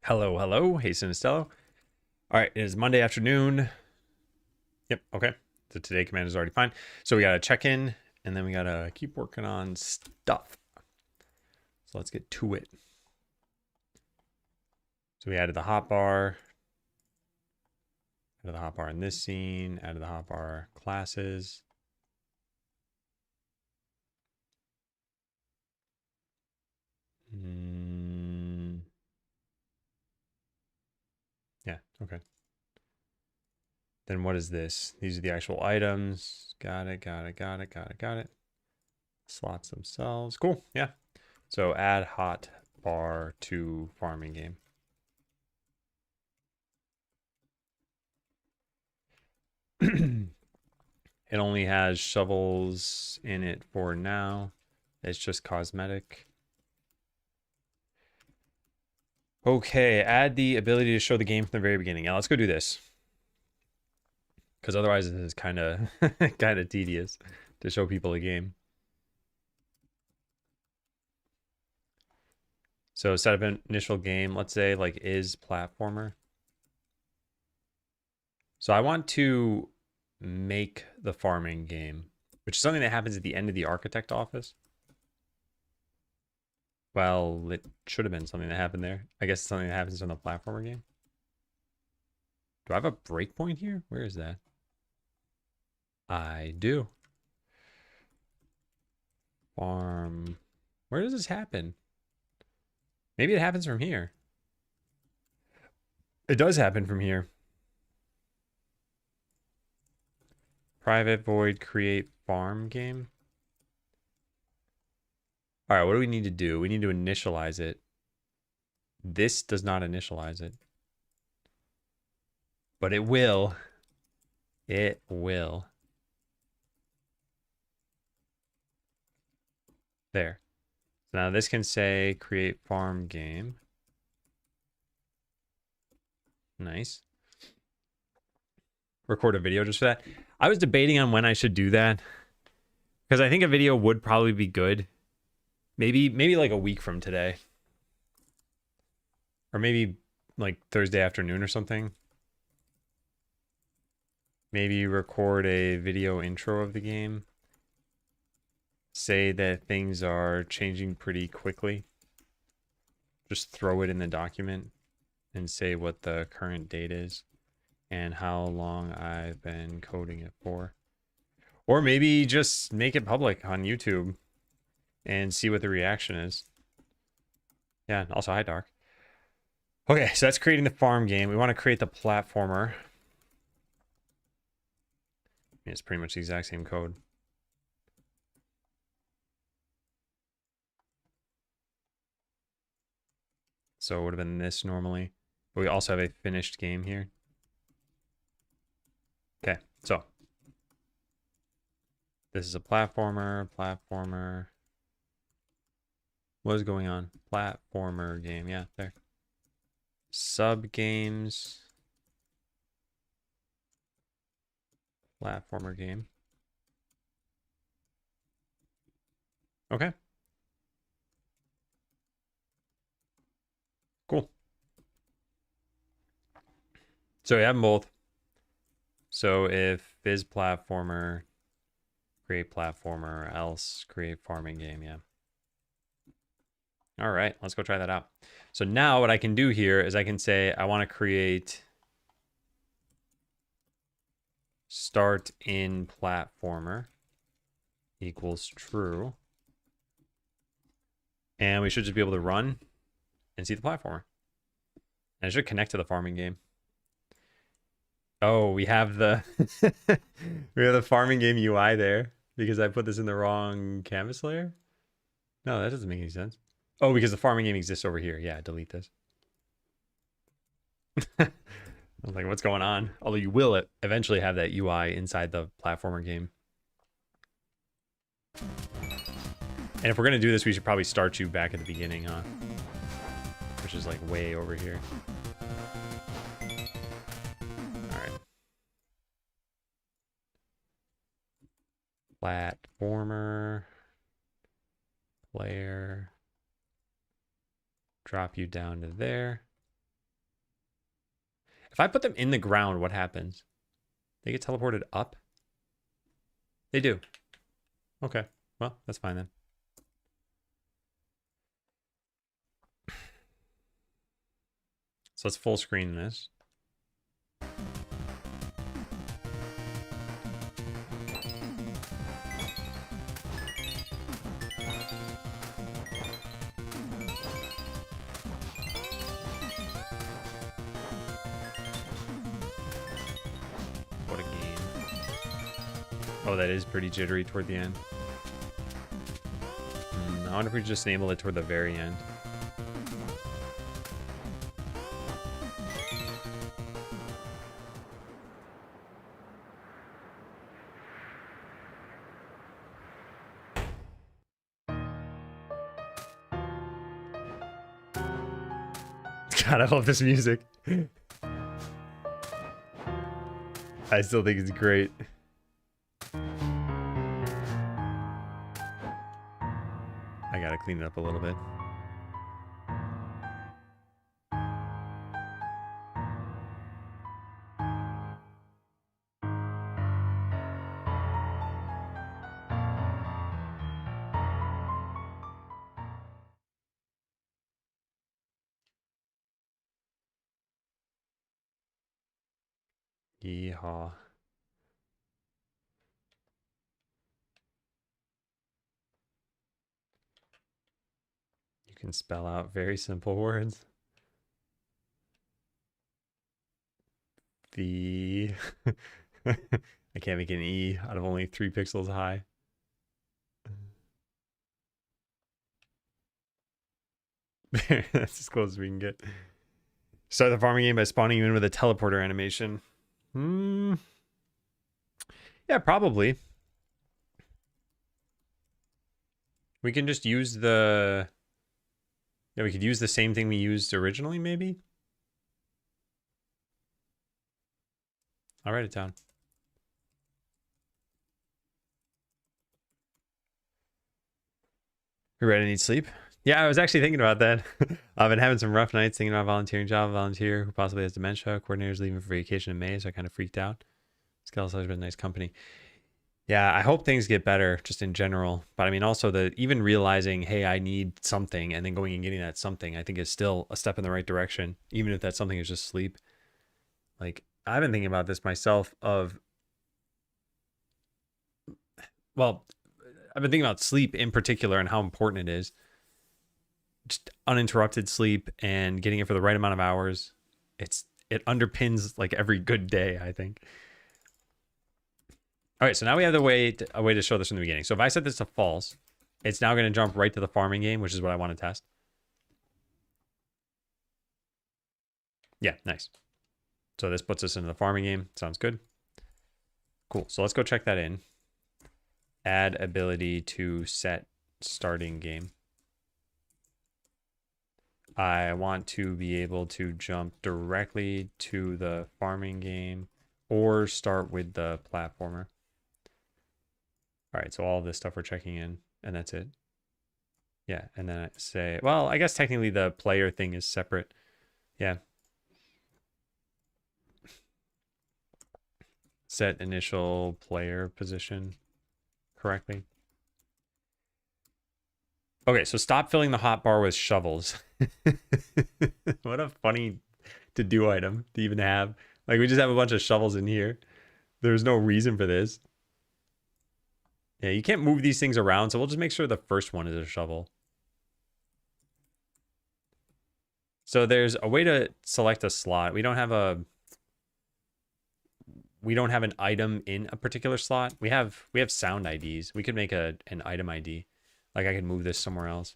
Hello, hello. Hey, Sinistello. All right, it is Monday afternoon. Yep, okay. The today command is already fine. So we got to check in, and then we got to keep working on stuff. So let's get to it. So we added the hotbar. Added the hotbar in this scene. Added the hotbar classes. Yeah, okay. Then what is this? These are the actual items. Got it, got it, got it, got it, got it. Slots themselves. Cool, yeah. So add hotbar to farming game. It only has shovels in it for now. It's just cosmetic. Okay, add the ability to show the game from the very beginning. Now let's go do this. Because otherwise this is kind of kind of tedious to show people a game. So set up an initial game, let's say like is platformer. So I want to make the farming game, which is something that happens at the end of the architect office. Well, it should have been something that happened there. I guess it's something that happens in the platformer game. Do I have a breakpoint here? Where is that? I do. Farm. Where does this happen? Maybe it happens from here. It does happen from here. Private void create farm game. All right, what do we need to do? We need to initialize it. This does not initialize it. But it will. It will. There. So now this can say create farm game. Nice. Record a video just for that. I was debating on when I should do that. Because I think a video would probably be good. Maybe like a week from today. Or maybe like Thursday afternoon or something. Maybe record a video intro of the game. Say that things are changing pretty quickly. Just throw it in the document and say what the current date is and how long I've been coding it for. Or maybe just make it public on YouTube and see what the reaction is. Yeah, also hi Dark. Okay, so that's creating the farm game. We want to create the platformer. It's pretty much the exact same code. So it would have been this normally. But we also have a finished game here. Okay, so this is a platformer. What is going on? Platformer game, yeah, there. Sub games. Platformer game. Okay. Cool. So we have them both. So if is platformer, create platformer, else create farming game, yeah. All right, let's go try that out. So now what I can do here is I can say I want to create start in platformer equals true. And we should just be able to run and see the platformer. And it should connect to the farming game. Oh, we have the we have the farming game UI there because I put this in the wrong canvas layer. No, that doesn't make any sense. Oh, because the farming game exists over here. Yeah, delete this. I was like, what's going on? Although you will eventually have that UI inside the platformer game. And if we're going to do this, we should probably start you back at the beginning, huh? Which is like way over here. All right. Platformer. Player. Drop you down to there. If I put them in the ground, what happens? They get teleported up? They do. Okay. Well, that's fine then. So let's full screen this. What a game. Oh, that is pretty jittery toward the end. I wonder if we just enable it toward the very end. God, I love this music. I still think it's great. I gotta clean it up a little bit. Yeehaw. You can spell out very simple words. The I can't make an E out of only 3 pixels high. That's as close as we can get. Start the farming game by spawning you in with a teleporter animation. Yeah, probably. We can just use the... Yeah, we could use the same thing we used originally, maybe? I'll write it down. You ready to need sleep? Yeah, I was actually thinking about that. I've been having some rough nights thinking about volunteering job. A volunteer who possibly has dementia. Coordinator's leaving for vacation in May, so I kind of freaked out. Skeleton's always been nice company. Yeah, I hope things get better just in general. But I mean, also even realizing, hey, I need something, and then going and getting that something, I think is still a step in the right direction, even if that something is just sleep. Like, I've been thinking about this myself well, I've been thinking about sleep in particular and how important it is. Just uninterrupted sleep and getting it for the right amount of hours. It underpins like every good day, I think. All right, so now we have a way to show this from the beginning. So if I set this to false, it's now going to jump right to the farming game, which is what I want to test. Yeah, nice. So this puts us into the farming game. Sounds good. Cool. So let's go check that in. Add ability to set starting game. I want to be able to jump directly to the farming game or start with the platformer. All right, so all of this stuff we're checking in, and that's it. Yeah, and then I say, well, I guess technically the player thing is separate. Yeah. Set initial player position correctly. Okay, so stop filling the hotbar with shovels. What a funny to-do item to even have. Like, we just have a bunch of shovels in here. There's no reason for this. Yeah, you can't move these things around, so we'll just make sure the first one is a shovel. So there's a way to select a slot. We don't have an item in a particular slot. We have sound IDs. We could make an item ID. Like, I could move this somewhere else.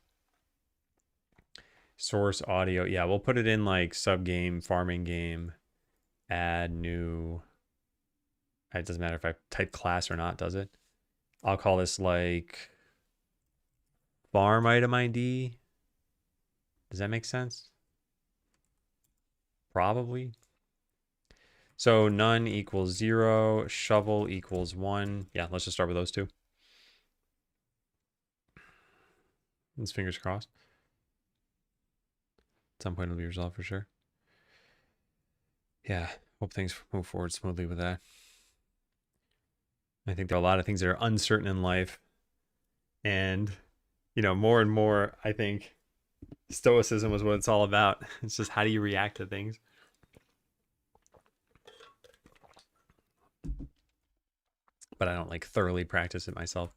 Source audio. Yeah, we'll put it in like sub game, farming game, add new. It doesn't matter if I type class or not, does it? I'll call this like farm item ID. Does that make sense? Probably. So none equals 0, shovel equals 1. Yeah, let's just start with those two. Let's fingers crossed. At some point it'll be resolved for sure. Yeah, hope things move forward smoothly with that. I think there are a lot of things that are uncertain in life. And, more and more, I think stoicism was what it's all about. It's just how do you react to things? But I don't like thoroughly practice it myself.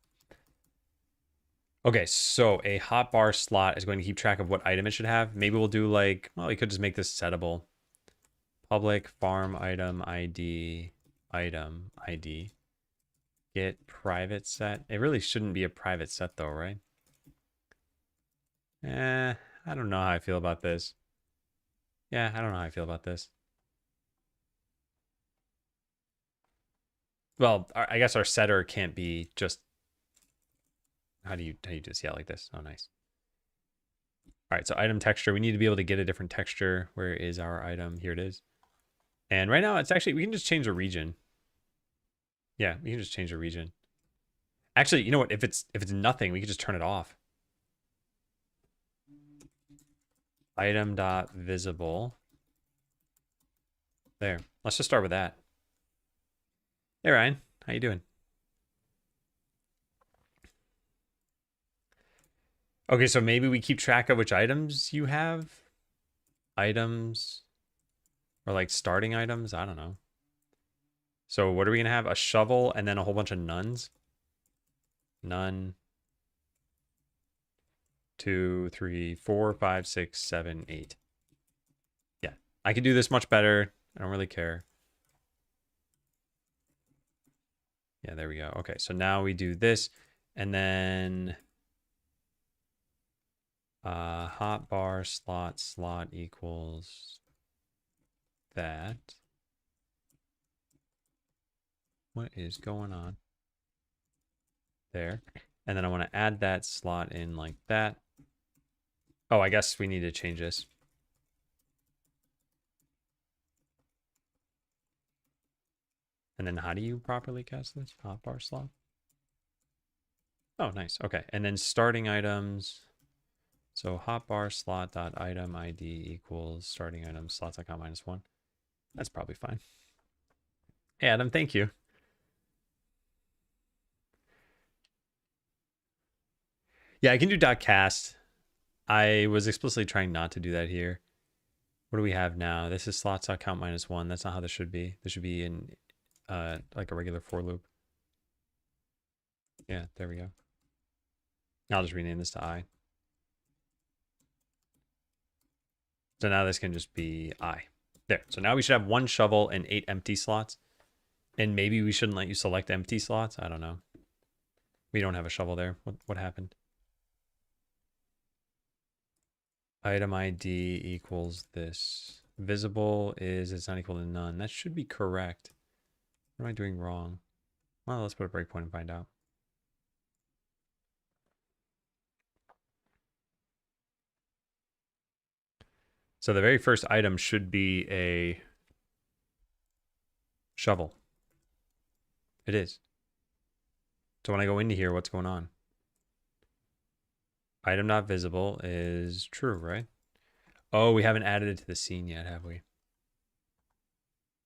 Okay, so a hotbar slot is going to keep track of what item it should have. Maybe we'll do like, well, we could just make this settable. Public farm item ID, get private set. It really shouldn't be a private set though, right? I don't know how I feel about this. Yeah, I don't know how I feel about this. Well, I guess our setter can't be just. How do you do this? Yeah, like this. Oh, nice. All right, so item texture. We need to be able to get a different texture. Where is our item? Here it is. And right now, it's actually we can just change the region. Yeah, we can just change the region. Actually, you know what? If it's nothing, we can just turn it off. Item dot visible. There. Let's just start with that. Hey Ryan, how you doing? Okay, so maybe we keep track of which items you have. Items. Or like starting items. I don't know. So what are we going to have? A shovel and then a whole bunch of nuns? None. 2, 3, 4, 5, 6, 7, 8. Yeah, I can do this much better. I don't really care. Yeah, there we go. Okay, so now we do this. And then hotbar slot equals that. What is going on? There. And then I want to add that slot in like that. Oh, I guess we need to change this. And then how do you properly cast this? Hotbar slot? Oh, nice. Okay. And then starting items. So hotbar slot dot item ID equals starting item slots.count -1. That's probably fine. Hey, Adam, thank you. Yeah, I can do dot cast. I was explicitly trying not to do that here. What do we have now? This is slots.count -1. That's not how this should be. This should be in like a regular for loop. Yeah, there we go. I'll just rename this to I. So now this can just be I. There. So now we should have 1 shovel and 8 empty slots. And maybe we shouldn't let you select empty slots. I don't know. We don't have a shovel there. What happened? Item ID equals this. Visible is it's not equal to none. That should be correct. What am I doing wrong? Well, let's put a breakpoint and find out. So the very first item should be a shovel. It is. So when I go into here, what's going on? Item not visible is true, right? Oh, we haven't added it to the scene yet, have we?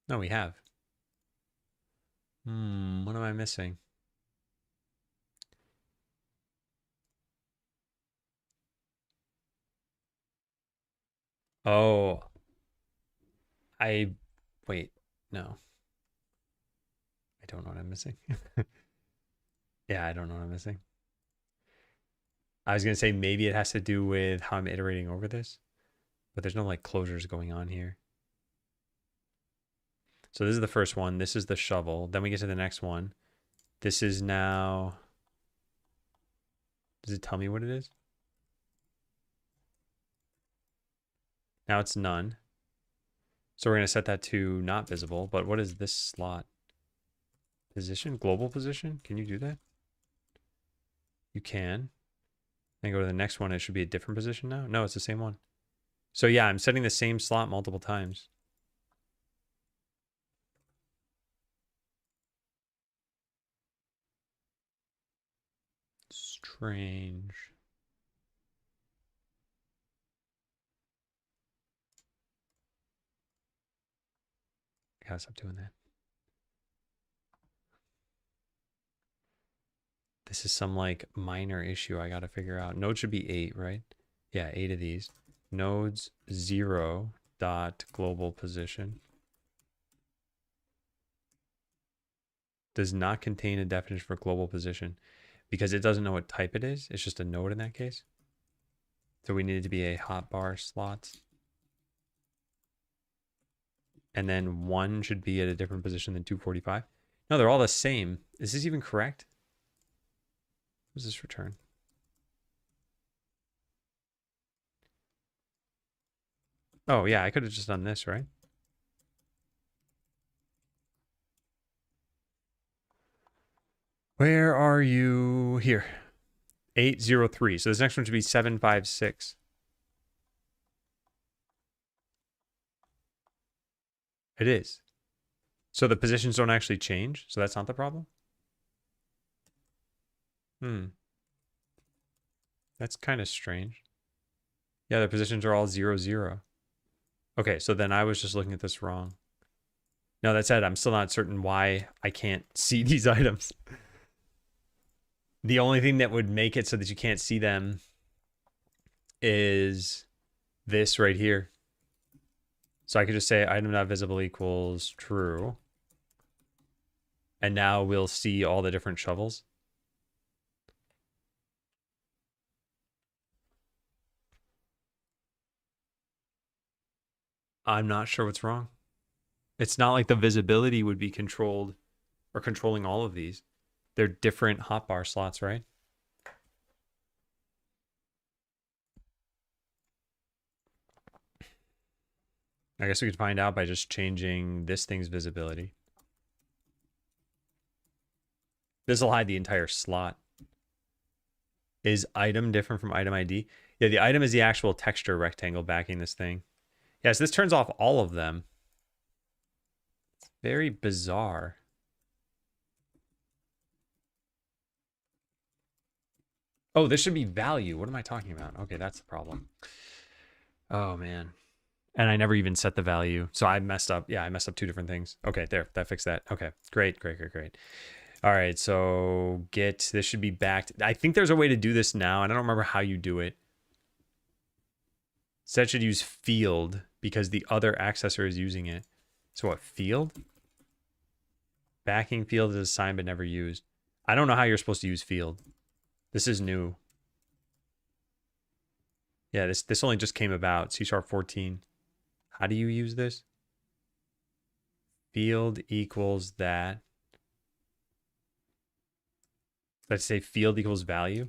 No, we have. What am I missing? Oh, wait, no. I don't know what I'm missing. Yeah, I don't know what I'm missing. I was going to say maybe it has to do with how I'm iterating over this, but there's no like closures going on here. So this is the first one. This is the shovel. Then we get to the next one. This is now, does it tell me what it is? Now it's none. So we're going to set that to not visible, but what is this slot? Position, global position? Can you do that? You can. Then go to the next one. It should be a different position now. No, it's the same one. So yeah, I'm setting the same slot multiple times. Strange. gotta stop doing that. This is some like minor issue I gotta figure out. Node should be 8, right? Yeah, 8 of these. Nodes 0 dot global position does not contain a definition for global position because it doesn't know what type it is. It's just a node in that case. So we need it to be a hotbar slots. And then 1 should be at a different position than 245. No, they're all the same. Is this even correct? What does this return? Oh, yeah, I could have just done this, right? Where are you? Here. 803. So this next one should be 756. It is. So the positions don't actually change. So that's not the problem. That's kind of strange. Yeah, the positions are all 0, 0. Okay, so then I was just looking at this wrong. No, that said, I'm still not certain why I can't see these items. The only thing that would make it so that you can't see them is this right here. So I could just say item not visible equals true. And now we'll see all the different shovels. I'm not sure what's wrong. It's not like the visibility would be controlled or controlling all of these. They're different hotbar slots, right? I guess we could find out by just changing this thing's visibility. This will hide the entire slot. Is item different from item ID? Yeah, the item is the actual texture rectangle backing this thing. Yes, this turns off all of them. It's very bizarre. Oh, this should be value. What am I talking about? Okay, that's the problem. Oh, man. And I never even set the value. So I messed up. Yeah, I messed up 2 different things. Okay, there. That fixed that. Okay, great. All right, so this should be backed. I think there's a way to do this now, and I don't remember how you do it. Set should use field because the other accessor is using it. So what, field? Backing field is assigned but never used. I don't know how you're supposed to use field. This is new. Yeah, this only just came about. C# 14. How do you use this? Field equals that. Let's say field equals value.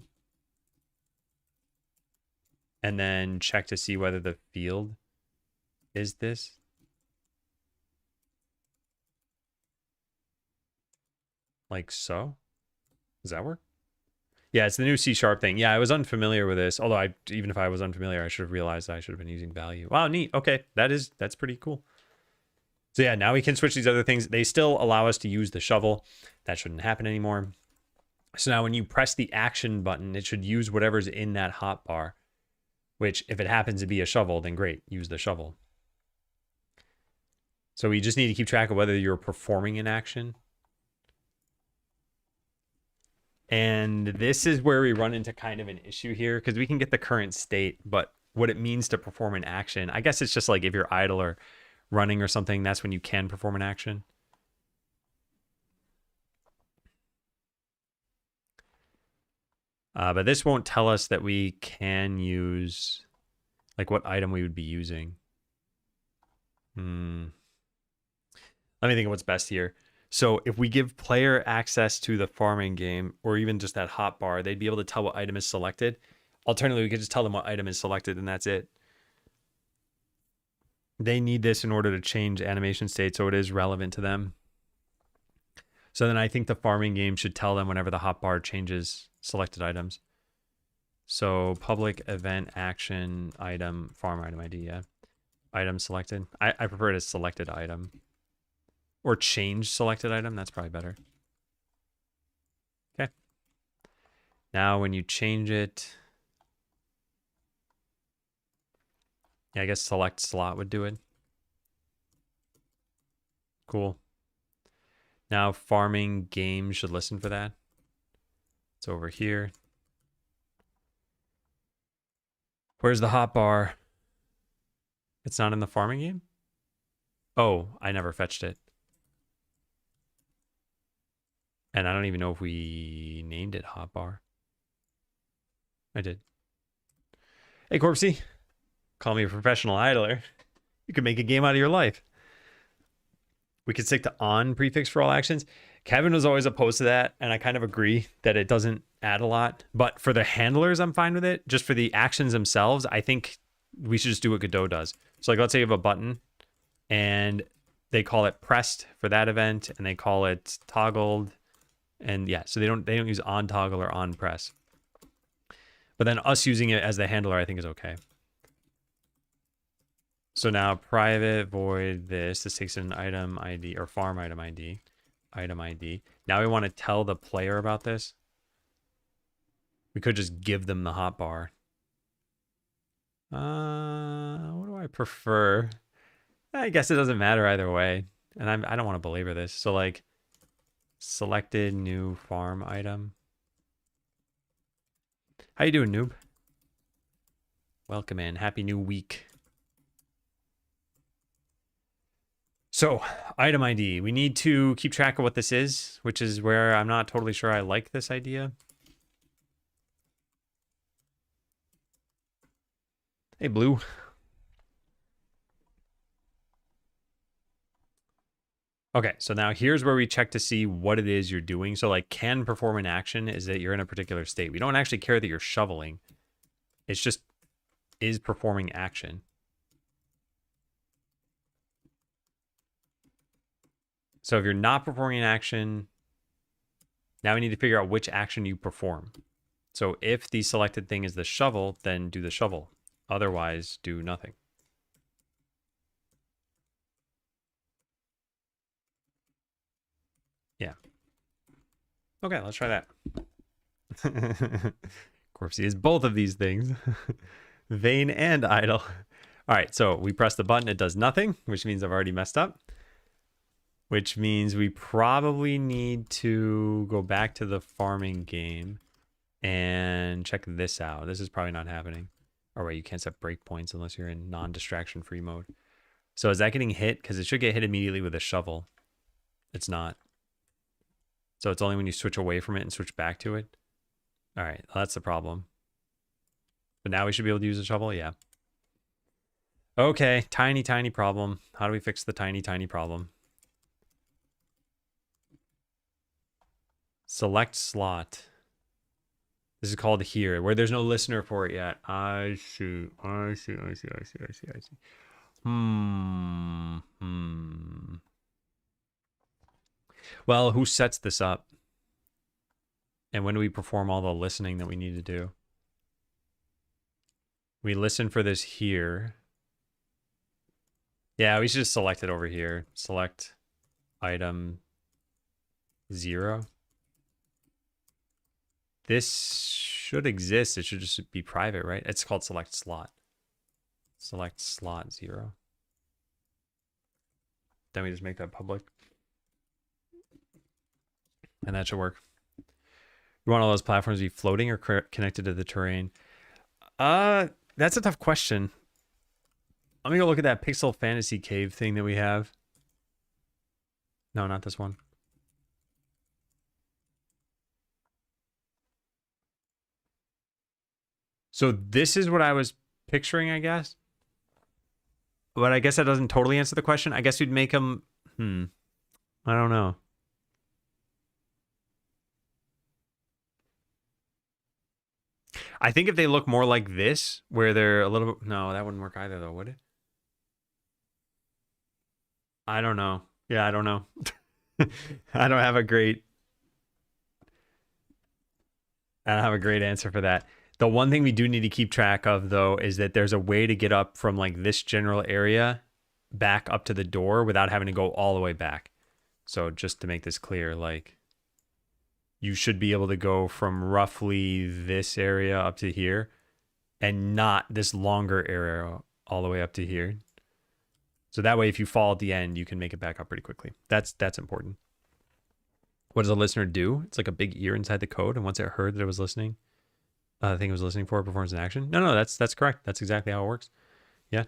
And then check to see whether the field is this. Like so. Does that work? Yeah, it's the new C# thing. Yeah, I was unfamiliar with this. Although even if I was unfamiliar, I should have realized I should have been using value. Wow, neat. Okay, that's pretty cool. So yeah, now we can switch these other things. They still allow us to use the shovel. That shouldn't happen anymore. So now when you press the action button, it should use whatever's in that hotbar, which if it happens to be a shovel, then great, use the shovel. So we just need to keep track of whether you're performing an action. And this is where we run into kind of an issue here because we can get the current state, but what it means to perform an action, I guess it's just like if you're idle or running or something, that's when you can perform an action. But this won't tell us that we can use, like what item we would be using. Let me think of what's best here. So if we give player access to the farming game, or even just that hotbar, they'd be able to tell what item is selected. Alternatively, we could just tell them what item is selected, and that's it. They need this in order to change animation state, so it is relevant to them. So then I think the farming game should tell them whenever the hotbar changes selected items. So public event action item, farm item ID, yeah. Item selected. I prefer it as selected item. Or change selected item, that's probably better. Okay. Now when you change it, yeah, I guess select slot would do it. Cool. Now farming game should listen for that. It's over here. Where's the hotbar? It's not in the farming game? Oh, I never fetched it. And I don't even know if we named it hotbar. I did. Hey, Corpsey. Call me a professional idler. You could make a game out of your life. We could stick to on prefix for all actions. Kevin was always opposed to that, and I kind of agree that it doesn't add a lot. But for the handlers, I'm fine with it. Just for the actions themselves, I think we should just do what Godot does. So like, let's say you have a button, and they call it pressed for that event, and they call it toggled. And yeah, so they don't use on toggle or on press. But then us using it as the handler, I think is okay. So now private void this takes an item ID or farm item ID. Now we want to tell the player about this. We could just give them the hotbar. What do I prefer? I guess it doesn't matter either way. And I don't want to belabor this. So like selected new farm item. How you doing, noob? Welcome in. Happy new week. So, item ID. We need to keep track of what this is, which is where I'm not totally sure I like this idea. Hey, Blue. Okay, so now here's where we check to see what it is you're doing. So, like, can perform an action is that you're in a particular state. We don't actually care that you're shoveling. It's just, is performing action. So if you're not performing an action, now we need to figure out which action you perform. So if the selected thing is the shovel, then do the shovel. Otherwise, do nothing. Yeah. Okay, let's try that. Corpsey is both of these things. Vain and idle. All right, so we press the button, it does nothing, which means I've already messed up. Which means we probably need to go back to the farming game and check this out. This is probably not happening. Or wait, you can't set breakpoints unless you're in non-distraction free mode. So is that getting hit? Because it should get hit immediately with a shovel. It's not. So it's only when you switch away from it and switch back to it. All right, well, that's the problem. But now we should be able to use a shovel? Yeah. Okay, tiny, tiny problem. How do we fix the tiny, tiny problem? Select slot. This is called here, where there's no listener for it yet. I see. Well, who sets this up? And when do we perform all the listening that we need to do? We listen for this here. Yeah, we should just select it over here. Select item 0. This should exist. It should just be private, right? It's called select slot. Select slot 0. Then we just make that public. And that should work. You want all those platforms to be floating or connected to the terrain? That's a tough question. Let me go look at that Pixel Fantasy Cave thing that we have. No, not this one. So this is what I was picturing, I guess. But I guess that doesn't totally answer the question. I guess you'd make them... I don't know. I think if they look more like this, where they're a little bit... No, that wouldn't work either, though, would it? I don't know. Yeah, I don't know. I don't have a great answer for that. The one thing we do need to keep track of, though, is that there's a way to get up from like this general area back up to the door without having to go all the way back. So just to make this clear, like you should be able to go from roughly this area up to here and not this longer area all the way up to here. So that way, if you fall at the end, you can make it back up pretty quickly. That's important. What does a listener do? It's like a big ear inside the code, and once it heard that it was listening, the thing it was listening for, it performs an action. No, that's correct. That's exactly how it works. Yeah.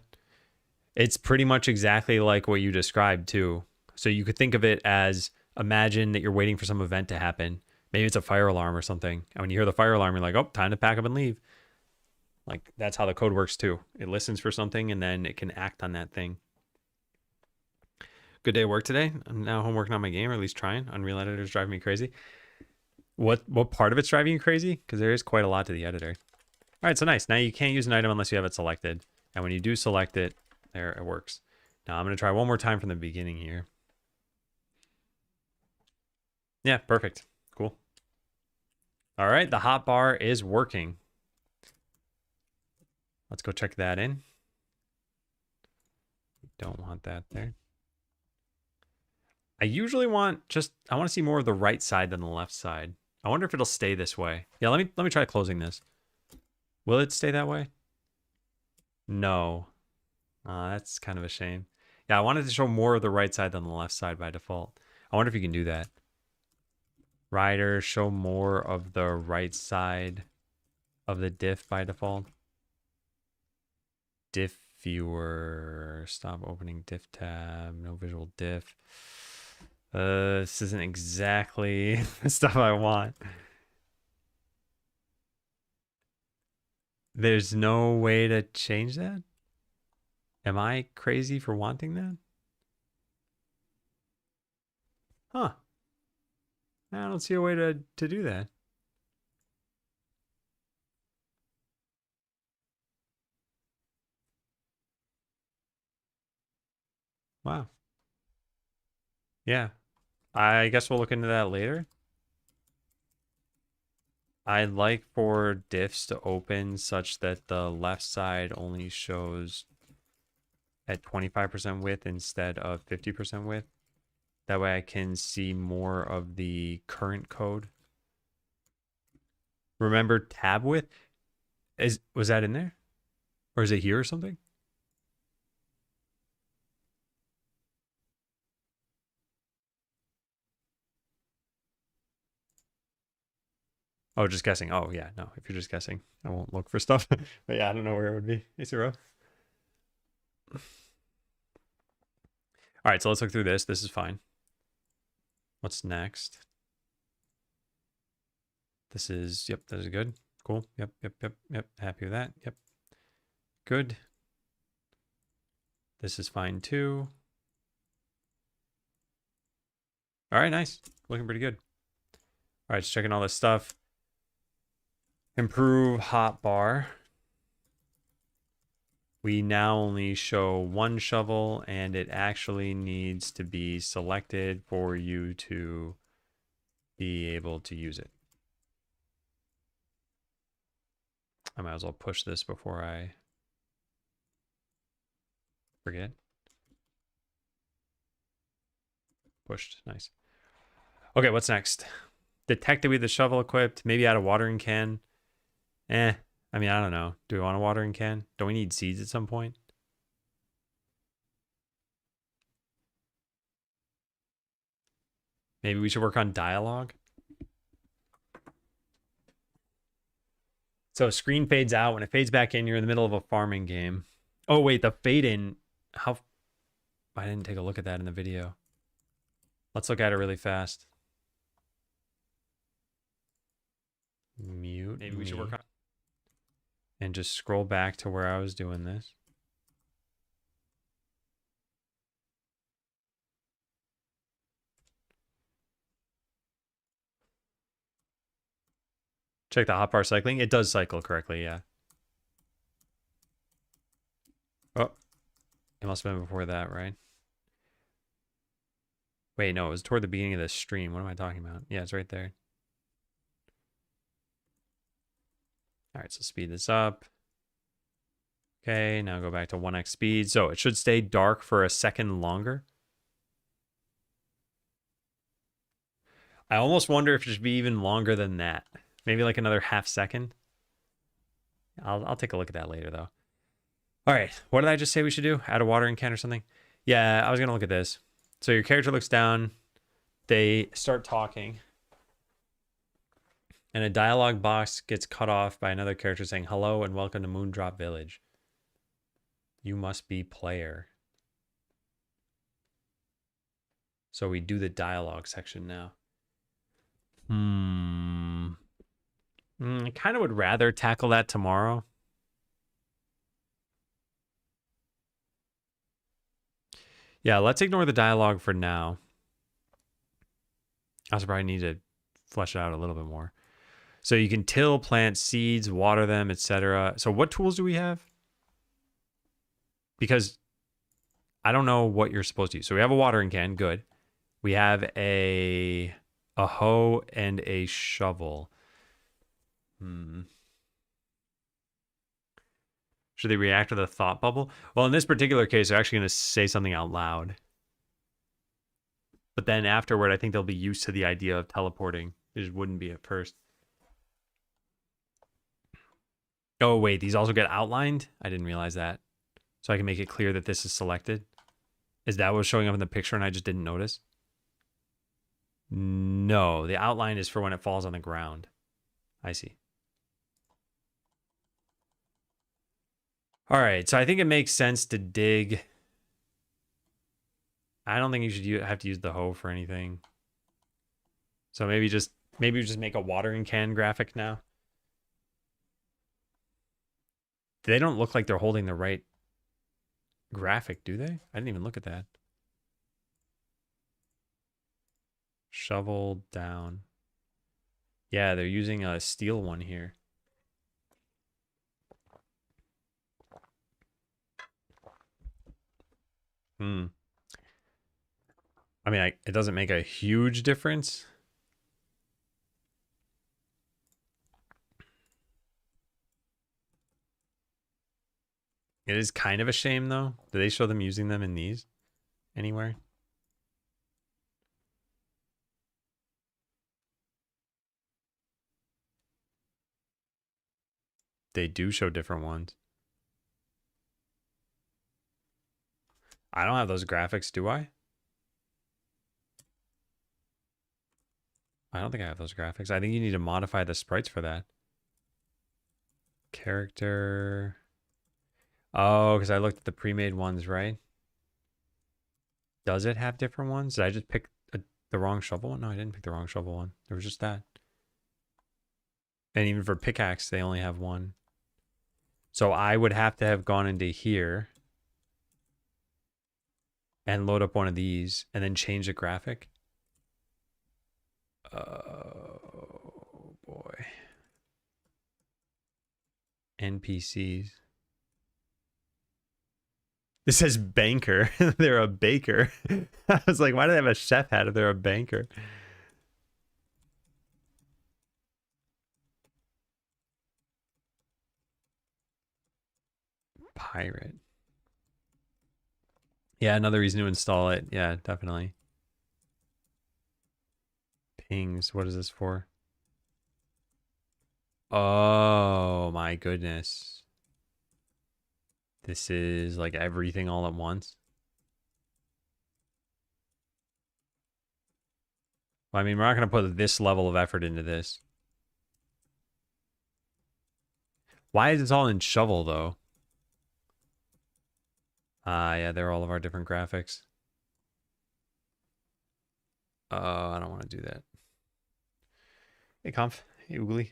It's pretty much exactly like what you described too. So you could think of it as, imagine that you're waiting for some event to happen. Maybe it's a fire alarm or something. And when you hear the fire alarm, you're like, oh, time to pack up and leave. Like, that's how the code works too. It listens for something and then it can act on that thing. Good day at work today. I'm now home working on my game, or at least trying. Unreal Editor's driving me crazy. What part of it's driving you crazy? Because there is quite a lot to the editor. All right, so nice. Now you can't use an item unless you have it selected. And when you do select it, there it works. Now I'm going to try one more time from the beginning here. Yeah, perfect. Cool. All right, the hotbar is working. Let's go check that in. Don't want that there. I usually want I want to see more of the right side than the left side. I wonder if it'll stay this way. Yeah, let me try closing this. Will it stay that way? No. That's kind of a shame. Yeah, I wanted to show more of the right side than the left side by default. I wonder if you can do that. Rider, show more of the right side of the diff by default. Diff viewer, stop opening diff tab, no visual diff. This isn't exactly the stuff I want. There's no way to change that? Am I crazy for wanting that? Huh. I don't see a way to do that. Wow. Yeah. I guess we'll look into that later. I'd like for diffs to open such that the left side only shows at 25% width instead of 50% width. That way I can see more of the current code. Remember tab width? Was that in there? Or is it here or something? Oh, just guessing. Oh, yeah. No, if you're just guessing, I won't look for stuff. But yeah, I don't know where it would be. Hey, Zero. All right, so let's look through this. This is fine. What's next? This is, yep, that is good. Cool. Yep. Happy with that. Yep. Good. This is fine too. All right, nice. Looking pretty good. All right, just checking all this stuff. Improve hotbar. We now only show one shovel, and it actually needs to be selected for you to be able to use it. I might as well push this before I forget. Pushed. Nice. Okay, what's next? Detected with the shovel equipped. Maybe add a watering can. I mean, I don't know. Do we want a watering can? Don't we need seeds at some point? Maybe we should work on dialogue. So screen fades out. When it fades back in, you're in the middle of a farming game. Oh, wait, the fade in. How? I didn't take a look at that in the video. Let's look at it really fast. Mute. Maybe we should work on. And just scroll back to where I was doing this. Check the hotbar cycling. It does cycle correctly, yeah. Oh, it must have been before that, right? Wait, no, it was toward the beginning of the stream. What am I talking about? Yeah, it's right there. All right, so speed this up. Okay, now go back to 1x speed. So it should stay dark for a second longer. I almost wonder if it should be even longer than that. Maybe like another half second. I'll take a look at that later, though. All right, what did I just say we should do? Add a watering can or something? Yeah, I was gonna look at this. So your character looks down, they start talking, and a dialogue box gets cut off by another character saying, "Hello and welcome to Moondrop Village. You must be player." So we do the dialogue section now. I kind of would rather tackle that tomorrow. Yeah, let's ignore the dialogue for now. I also probably need to flesh it out a little bit more. So you can till, plant seeds, water them, etc. So what tools do we have? Because I don't know what you're supposed to use. So we have a watering can, good. We have a hoe and a shovel. Should they react with a thought bubble? Well, in this particular case, they're actually going to say something out loud. But then afterward, I think they'll be used to the idea of teleporting. It just wouldn't be at first. Oh, wait, these also get outlined? I didn't realize that. So I can make it clear that this is selected. Is that what's showing up in the picture and I just didn't notice? No, the outline is for when it falls on the ground. I see. All right, so I think it makes sense to dig. I don't think you should have to use the hoe for anything. So maybe just make a watering can graphic now. They don't look like they're holding the right graphic, do they? I didn't even look at that. Shovel down. Yeah, they're using a steel one here. I mean, it doesn't make a huge difference. It is kind of a shame, though. Do they show them using them in these anywhere? They do show different ones. I don't have those graphics, do I? I don't think I have those graphics. I think you need to modify the sprites for that. Character. Oh, because I looked at the pre-made ones, right? Does it have different ones? Did I just pick the wrong shovel one? No, I didn't pick the wrong shovel one. There was just that. And even for pickaxe, they only have one. So I would have to have gone into here and load up one of these and then change the graphic. Oh, boy. NPCs. This says banker. They're a baker. I was like, why do they have a chef hat if they're a banker? Pirate. Yeah, another reason to install it. Yeah, definitely. Pings. What is this for? Oh, my goodness. This is like everything all at once. Well, I mean, we're not going to put this level of effort into this. Why is this all in shovel, though? Yeah, they're all of our different graphics. I don't want to do that. Hey, Conf. Hey, Oogly.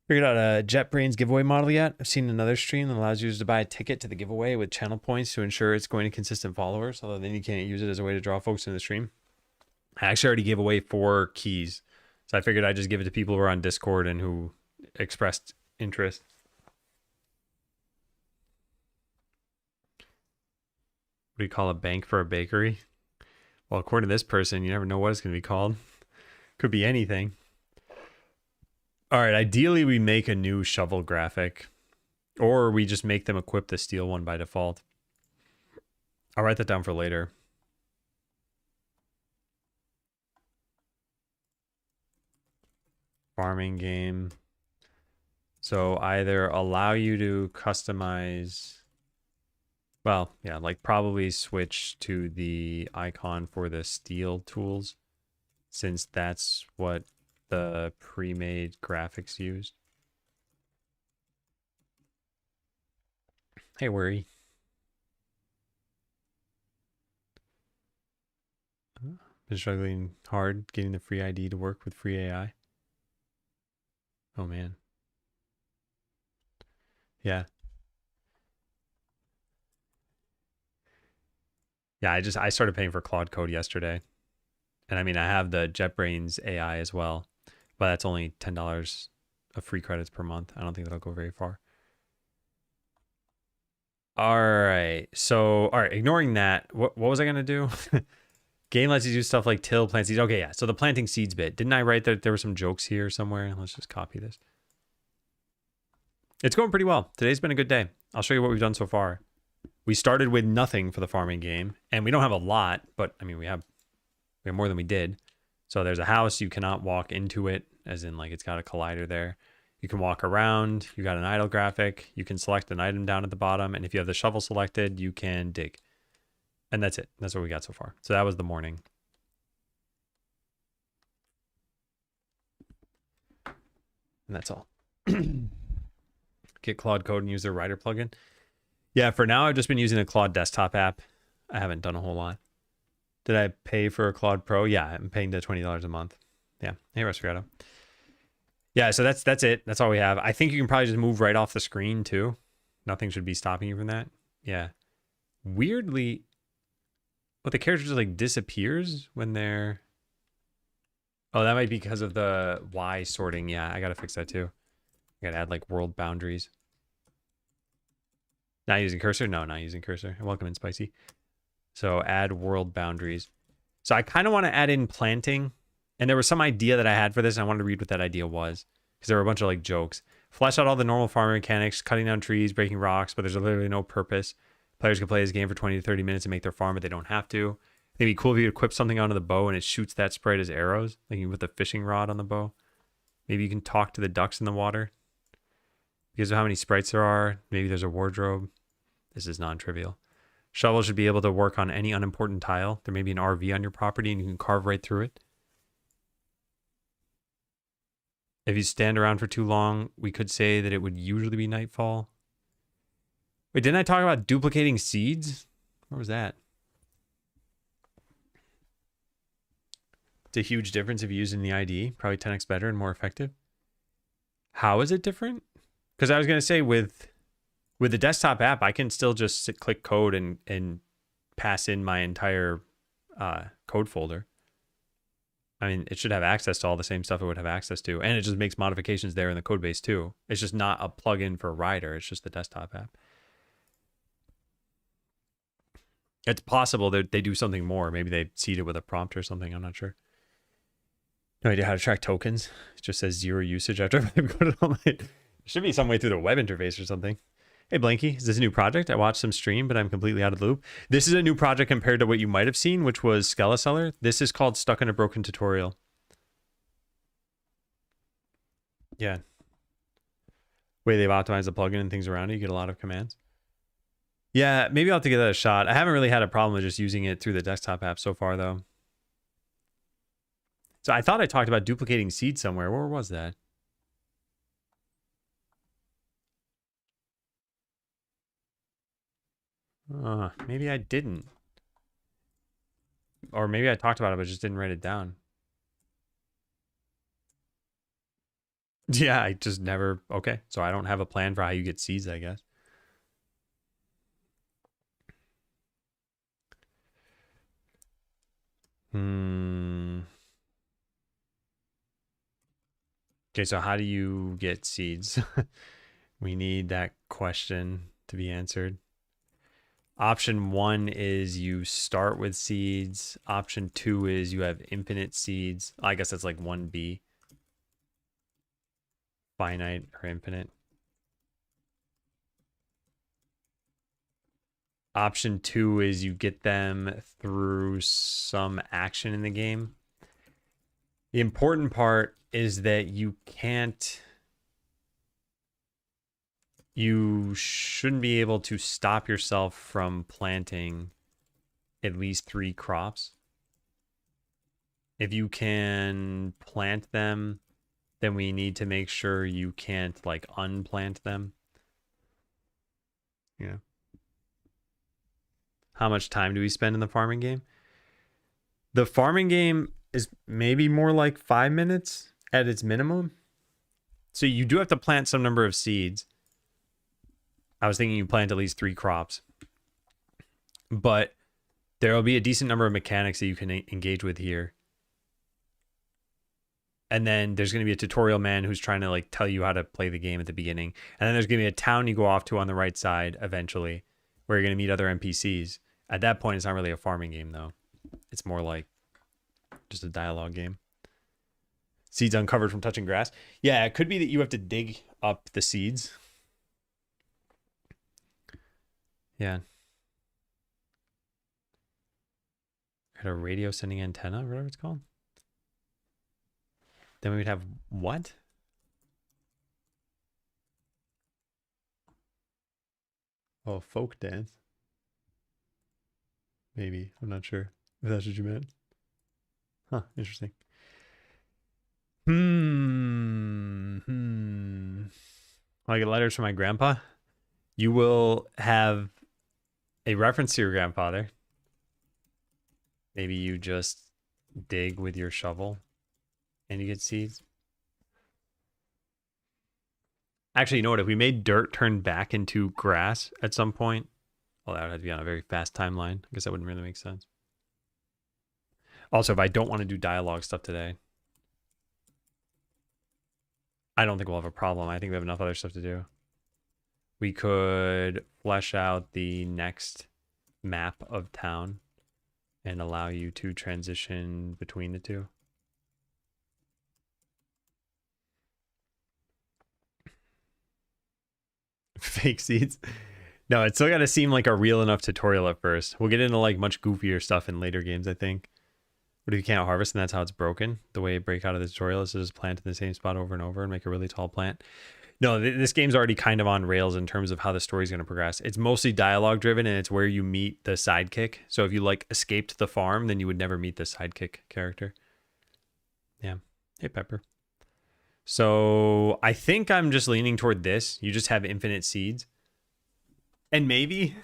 Figured out a JetBrains giveaway model yet? I've seen another stream that allows users to buy a ticket to the giveaway with channel points to ensure it's going to consistent followers, although then you can't use it as a way to draw folks in the stream. I actually already gave away 4 keys, so I figured I'd just give it to people who are on Discord and who expressed interest. What do you call a bank for a bakery? Well, according to this person, you never know what it's going to be called. Could be anything. All right, ideally we make a new shovel graphic, or we just make them equip the steel one by default. I'll write that down for later. Farming game. So either allow you to customize Well, yeah, like probably switch to the icon for the steel tools, since that's what the pre-made graphics used. Hey, Worry. Been struggling hard getting the free ID to work with free AI. Oh man. Yeah. Yeah, I started paying for Claude Code yesterday. And I mean, I have the JetBrains AI as well, but that's only $10 of free credits per month. I don't think that'll go very far. All right. So, all right, ignoring that, what was I going to do? Game lets you do stuff like till, plant seeds. Okay, yeah. So the planting seeds bit. Didn't I write that there were some jokes here somewhere? Let's just copy this. It's going pretty well. Today's been a good day. I'll show you what we've done so far. We started with nothing for the farming game, and we don't have a lot, but I mean, we have more than we did. So there's a house. You cannot walk into it, as in like it's got a collider there. You can walk around. You got an idle graphic. You can select an item down at the bottom, and if you have the shovel selected, you can dig. And that's it. That's what we got so far. So that was the morning. And that's all. Get Claude Code and use their writer plugin. Yeah, for now, I've just been using the Claude desktop app. I haven't done a whole lot. Did I pay for a Claude Pro? Yeah, I'm paying the $20 a month. Yeah. Hey, Resfriato. Yeah, so that's it. That's all we have. I think you can probably just move right off the screen, too. Nothing should be stopping you from that. Yeah. Weirdly, but the character just, like, disappears when they're... Oh, that might be because of the Y sorting. Yeah, I gotta fix that, too. I gotta add, like, world boundaries. Not using cursor? No, not using cursor. Welcome in, Spicy. So add world boundaries. So I kind of want to add in planting. And there was some idea that I had for this, and I wanted to read what that idea was. Because there were a bunch of like jokes. Flesh out all the normal farming mechanics, cutting down trees, breaking rocks, but there's literally no purpose. Players can play this game for 20 to 30 minutes and make their farm, but they don't have to. It'd be cool if you equip something onto the bow and it shoots that sprite as arrows. Like you can put the fishing rod on the bow. Maybe you can talk to the ducks in the water. Because of how many sprites there are, maybe there's a wardrobe. This is non-trivial. Shovel should be able to work on any unimportant tile. There may be an RV on your property and you can carve right through it. If you stand around for too long, we could say that it would usually be nightfall. Wait, didn't I talk about duplicating seeds? Where was that? It's a huge difference if you use in the IDE. Probably 10x better and more effective. How is it different? Because I was going to say with the desktop app, I can still just click code and pass in my entire code folder. I mean, it should have access to all the same stuff it would have access to. And it just makes modifications there in the code base too. It's just not a plugin for Rider. It's just the desktop app. It's possible that they do something more. Maybe they seed it with a prompt or something. I'm not sure. No idea how to track tokens. It just says 0 usage after I've got it on my... It should be some way through the web interface or something. Hey, Blanky, is this a new project? I watched some stream, but I'm completely out of the loop. This is a new project compared to what you might have seen, which was Skeleseller. This is called Stuck in a Broken Tutorial. Yeah. Way they've optimized the plugin and things around it. You get a lot of commands. Yeah, maybe I'll have to give that a shot. I haven't really had a problem with just using it through the desktop app so far, though. So I thought I talked about duplicating seed somewhere. Where was that? Maybe I didn't. Or maybe I talked about it, but just didn't write it down. Yeah, I just never... Okay, so I don't have a plan for how you get seeds, I guess. Okay, so how do you get seeds? We need that question to be answered. Option 1 is you start with seeds. Option 2 is you have infinite seeds. I guess that's like 1B. Finite or infinite. Option 2 is you get them through some action in the game. The important part is that you can't you shouldn't be able to stop yourself from planting at least 3 crops. If you can plant them, then we need to make sure you can't like unplant them. Yeah. How much time do we spend in the farming game? The farming game is maybe more like 5 minutes at its minimum. So you do have to plant some number of seeds. I was thinking you plant at least 3 crops. But there will be a decent number of mechanics that you can engage with here. And then there's going to be a tutorial man who's trying to like tell you how to play the game at the beginning. And then there's going to be a town you go off to on the right side eventually, where you're going to meet other NPCs. At that point, it's not really a farming game though. It's more like just a dialogue game. Seeds uncovered from touching grass. Yeah, it could be that you have to dig up the seeds. Yeah. Got a radio sending antenna, whatever it's called. Then we would have what? Oh, folk dance. Maybe. I'm not sure if that's what you meant. Huh, interesting. I get letters from my grandpa. You will have a reference to your grandfather. Maybe you just dig with your shovel and you get seeds. Actually, you know what? If we made dirt turn back into grass at some point, well, that would have to be on a very fast timeline. I guess that wouldn't really make sense. Also, if I don't want to do dialogue stuff today, I don't think we'll have a problem. I think we have enough other stuff to do. We could flesh out the next map of town and allow you to transition between the two. Fake seeds. No, it's still got to seem like a real enough tutorial at first. We'll get into like much goofier stuff in later games, I think. But if you can't harvest and that's how it's broken, the way it break out of the tutorial is to just plant in the same spot over and over and make a really tall plant. No, this game's already kind of on rails in terms of how the story's going to progress. It's mostly dialogue driven and it's where you meet the sidekick. So if you like escaped the farm, then you would never meet the sidekick character. Yeah. Hey, Pepper. So I think I'm just leaning toward this. You just have infinite seeds. And maybe...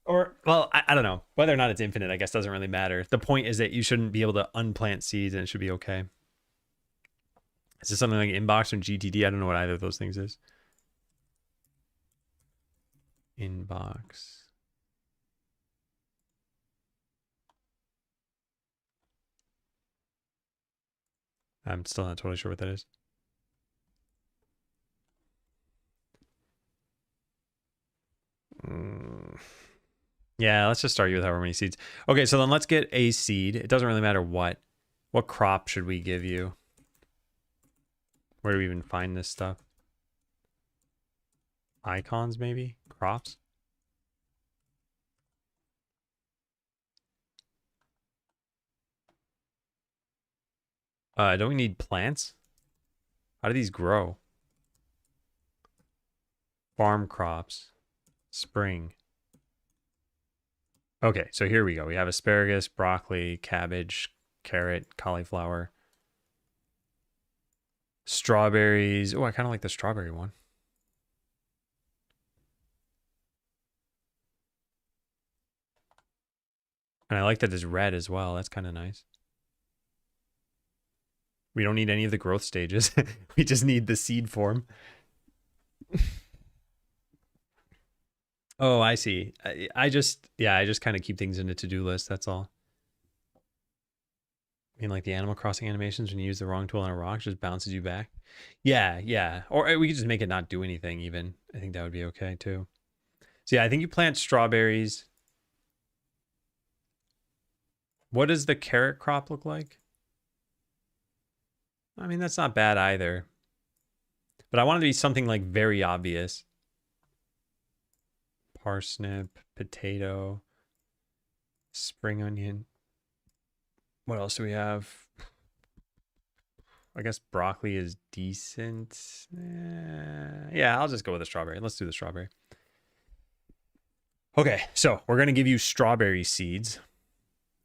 Or, well, I don't know. Whether or not it's infinite, I guess, doesn't really matter. The point is that you shouldn't be able to unplant seeds and it should be okay. Is this something like Inbox or GTD? I don't know what either of those things is. Inbox. I'm still not totally sure what that is. Yeah, let's just start you with however many seeds. Okay, so then let's get a seed. It doesn't really matter what. What crop should we give you? Where do we even find this stuff? Icons, maybe? Crops? Don't we need plants? How do these grow? Farm crops. Spring. Okay, so here we go. We have asparagus, broccoli, cabbage, carrot, cauliflower, strawberries. Oh, I kind of like the strawberry one. And I like that it's red as well. That's kind of nice. We don't need any of the growth stages. We just need the seed form. Oh, I see. I just kind of keep things in a to-do list. That's all. I mean, like the Animal Crossing animations when you use the wrong tool on a rock, just bounces you back. Yeah, yeah. Or we could just make it not do anything even. I think that would be okay too. So yeah, I think you plant strawberries. What does the carrot crop look like? I mean, that's not bad either. But I want it to be something like very obvious. Parsnip, potato, spring onion. What else do we have? I guess broccoli is decent. Yeah, I'll just go with the strawberry. Let's do the strawberry. Okay, so we're going to give you strawberry seeds,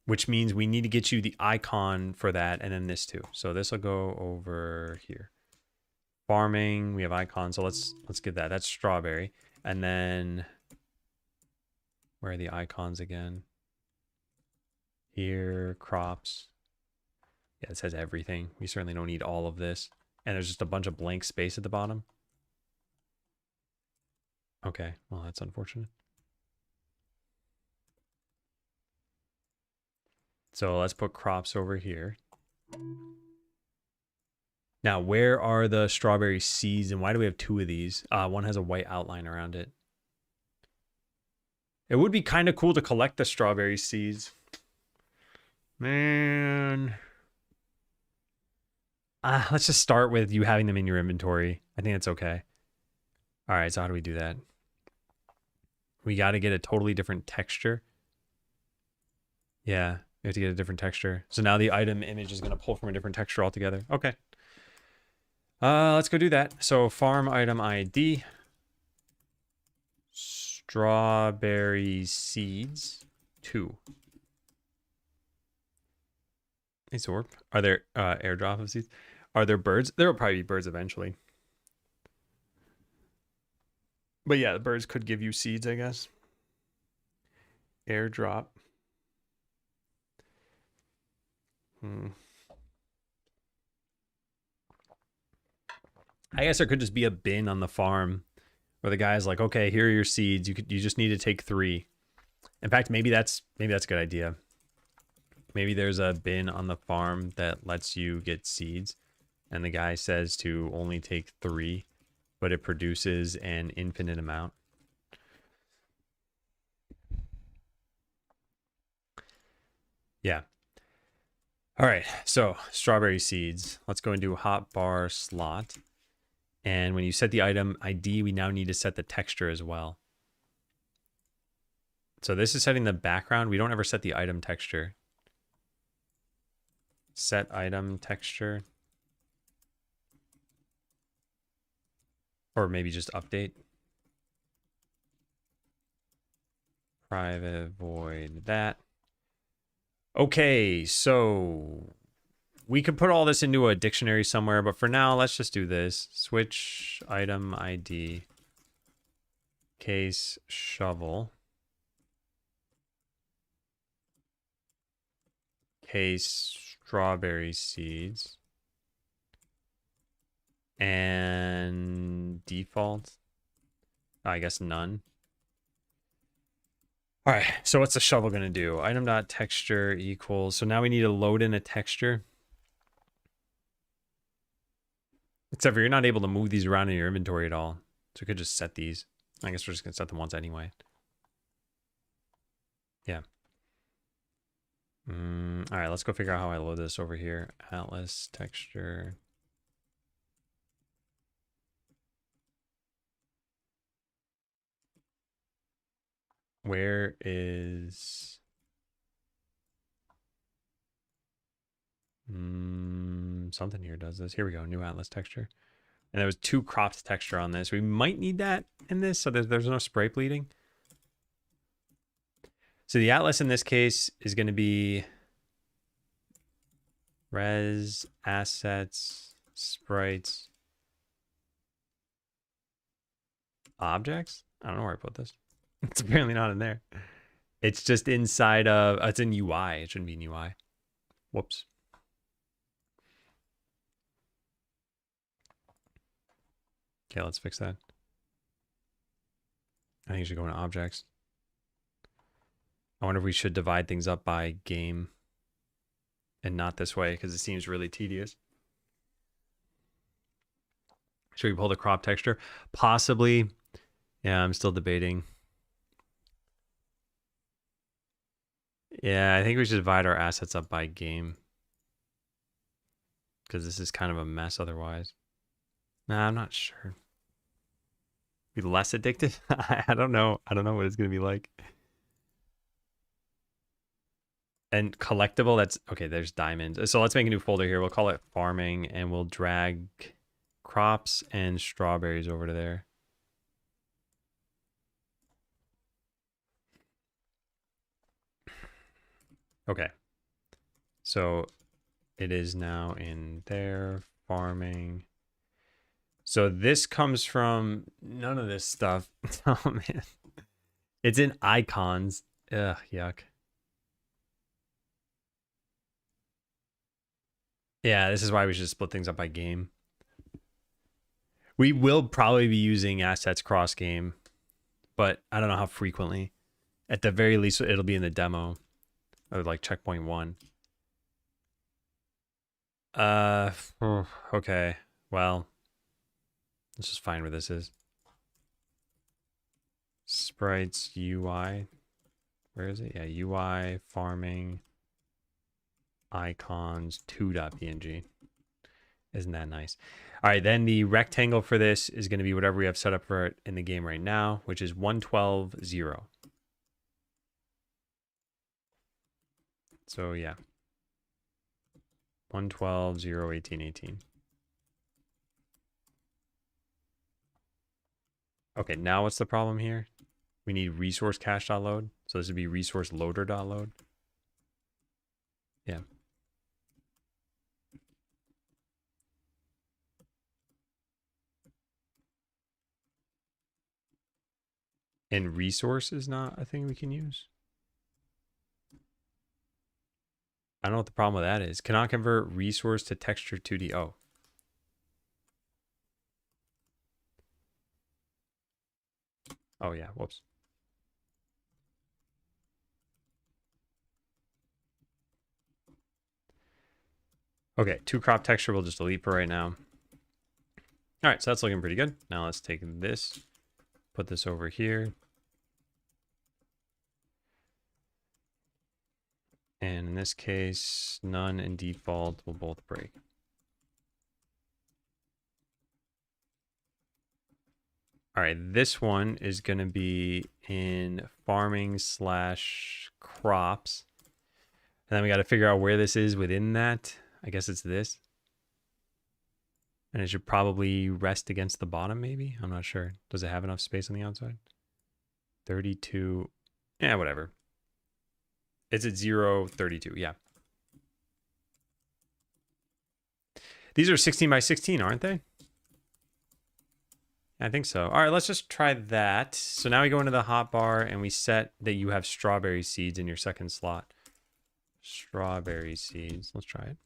which means we need to get you the icon for that, and then this too. So this will go over here. Farming, we have icons, so let's get that. That's strawberry. And then where are the icons again? Here, crops. Yeah, it says everything. We certainly don't need all of this. And there's just a bunch of blank space at the bottom. Okay, well, that's unfortunate. So let's put crops over here. Now, where are the strawberry seeds, and why do we have two of these? One has a white outline around it. It would be kind of cool to collect the strawberry seeds. Man. Let's just start with you having them in your inventory. I think that's okay. All right, so how do we do that? We got to get a totally different texture. Yeah, we have to get a different texture. So now the item image is going to pull from a different texture altogether. Okay. Let's go do that. So farm item ID. Strawberry seeds 2. Hey, Zorp. Are there airdrop of seeds? Are there birds? There will probably be birds eventually. But yeah, the birds could give you seeds, I guess. Airdrop. I guess there could just be a bin on the farm where the guy's like, okay, here are your seeds. You just need to take 3. In fact, maybe that's a good idea. Maybe there's a bin on the farm that lets you get seeds, and the guy says to only take 3, but it produces an infinite amount. Yeah. All right, so strawberry seeds. Let's go into hotbar slot. And when you set the item ID, we now need to set the texture as well. So this is setting the background. We don't ever set the item texture. Set item texture. Or maybe just update. Private void that. Okay, so we could put all this into a dictionary somewhere, but for now, let's just do this. Switch item ID. Case shovel. Case strawberry seeds. And default. I guess none. All right, so what's the shovel going to do? Item.texture equals, so now we need to load in a texture. Except for you're not able to move these around in your inventory at all. So we could just set these. I guess we're just going to set them once anyway. Yeah. All right, let's go figure out how I load this over here. Atlas texture. Where is... something here does this. Here we go, new Atlas texture. And there was 2 cropped texture on this. We might need that in this, so there's no spray bleeding. So the Atlas in this case is going to be res, assets, sprites, objects. I don't know where I put this. It's apparently not in there. It's just inside of, it's in UI. It shouldn't be in UI. Whoops. Okay, let's fix that. I think it should go into objects. I wonder if we should divide things up by game and not this way, because it seems really tedious. Should we pull the crop texture? Possibly. Yeah, I'm still debating. Yeah, I think we should divide our assets up by game, because this is kind of a mess otherwise. Nah, I'm not sure. Be less addictive? I don't know. I don't know what it's going to be like. And collectible, that's okay. There's diamonds. So let's make a new folder here. We'll call it farming, and we'll drag crops and strawberries over to there. Okay. So it is now in there, farming. So this comes from none of this stuff. Oh man. It's in icons. Ugh, yuck. Yeah, this is why we should split things up by game. We will probably be using assets cross game, but I don't know how frequently. At the very least, it'll be in the demo or like checkpoint 1. Okay. Well, let's just find where this is. Sprites UI. Where is it? Yeah, UI farming icons 2.png. Isn't that nice? All right, then the rectangle for this is going to be whatever we have set up for it in the game right now, which is 112.0. So yeah, 112.0.18.18. Okay, now what's the problem here? We need resource cache.load. So this would be resource loader.load. Yeah. And resource is not a thing we can use. I don't know what the problem with that is. Cannot convert resource to texture 2D. Oh. Oh yeah, whoops. Okay, 2 crop texture we'll just delete for right now. All right, so that's looking pretty good. Now let's take this, put this over here. And in this case, none and default will both break. All right, this one is going to be in farming / crops. And then we got to figure out where this is within that. I guess it's this. And it should probably rest against the bottom, maybe? I'm not sure. Does it have enough space on the outside? 32. Yeah, whatever. It's at 0.32, yeah. These are 16 by 16, aren't they? I think so. All right, let's just try that. So now we go into the hotbar and we set that you have strawberry seeds in your second slot. Strawberry seeds. Let's try it.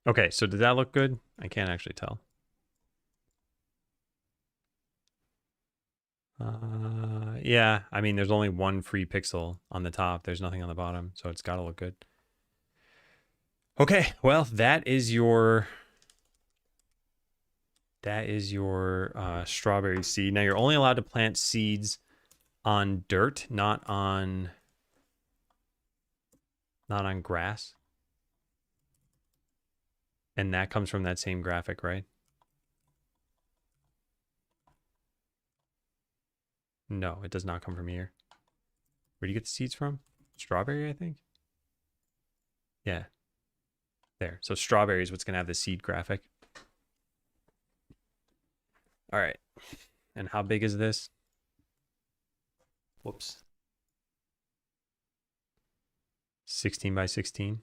Okay, so did that look good? I can't actually tell. Yeah, I mean, there's only one free pixel on the top. There's nothing on the bottom, so it's got to look good. Okay, well, that is your strawberry seed. Now you're only allowed to plant seeds on dirt, not on grass. And that comes from that same graphic, right? No, it does not come from here. Where do you get the seeds from? Strawberry, I think. Yeah. There. So strawberry is what's going to have the seed graphic. All right. And how big is this? Whoops. 16 by 16.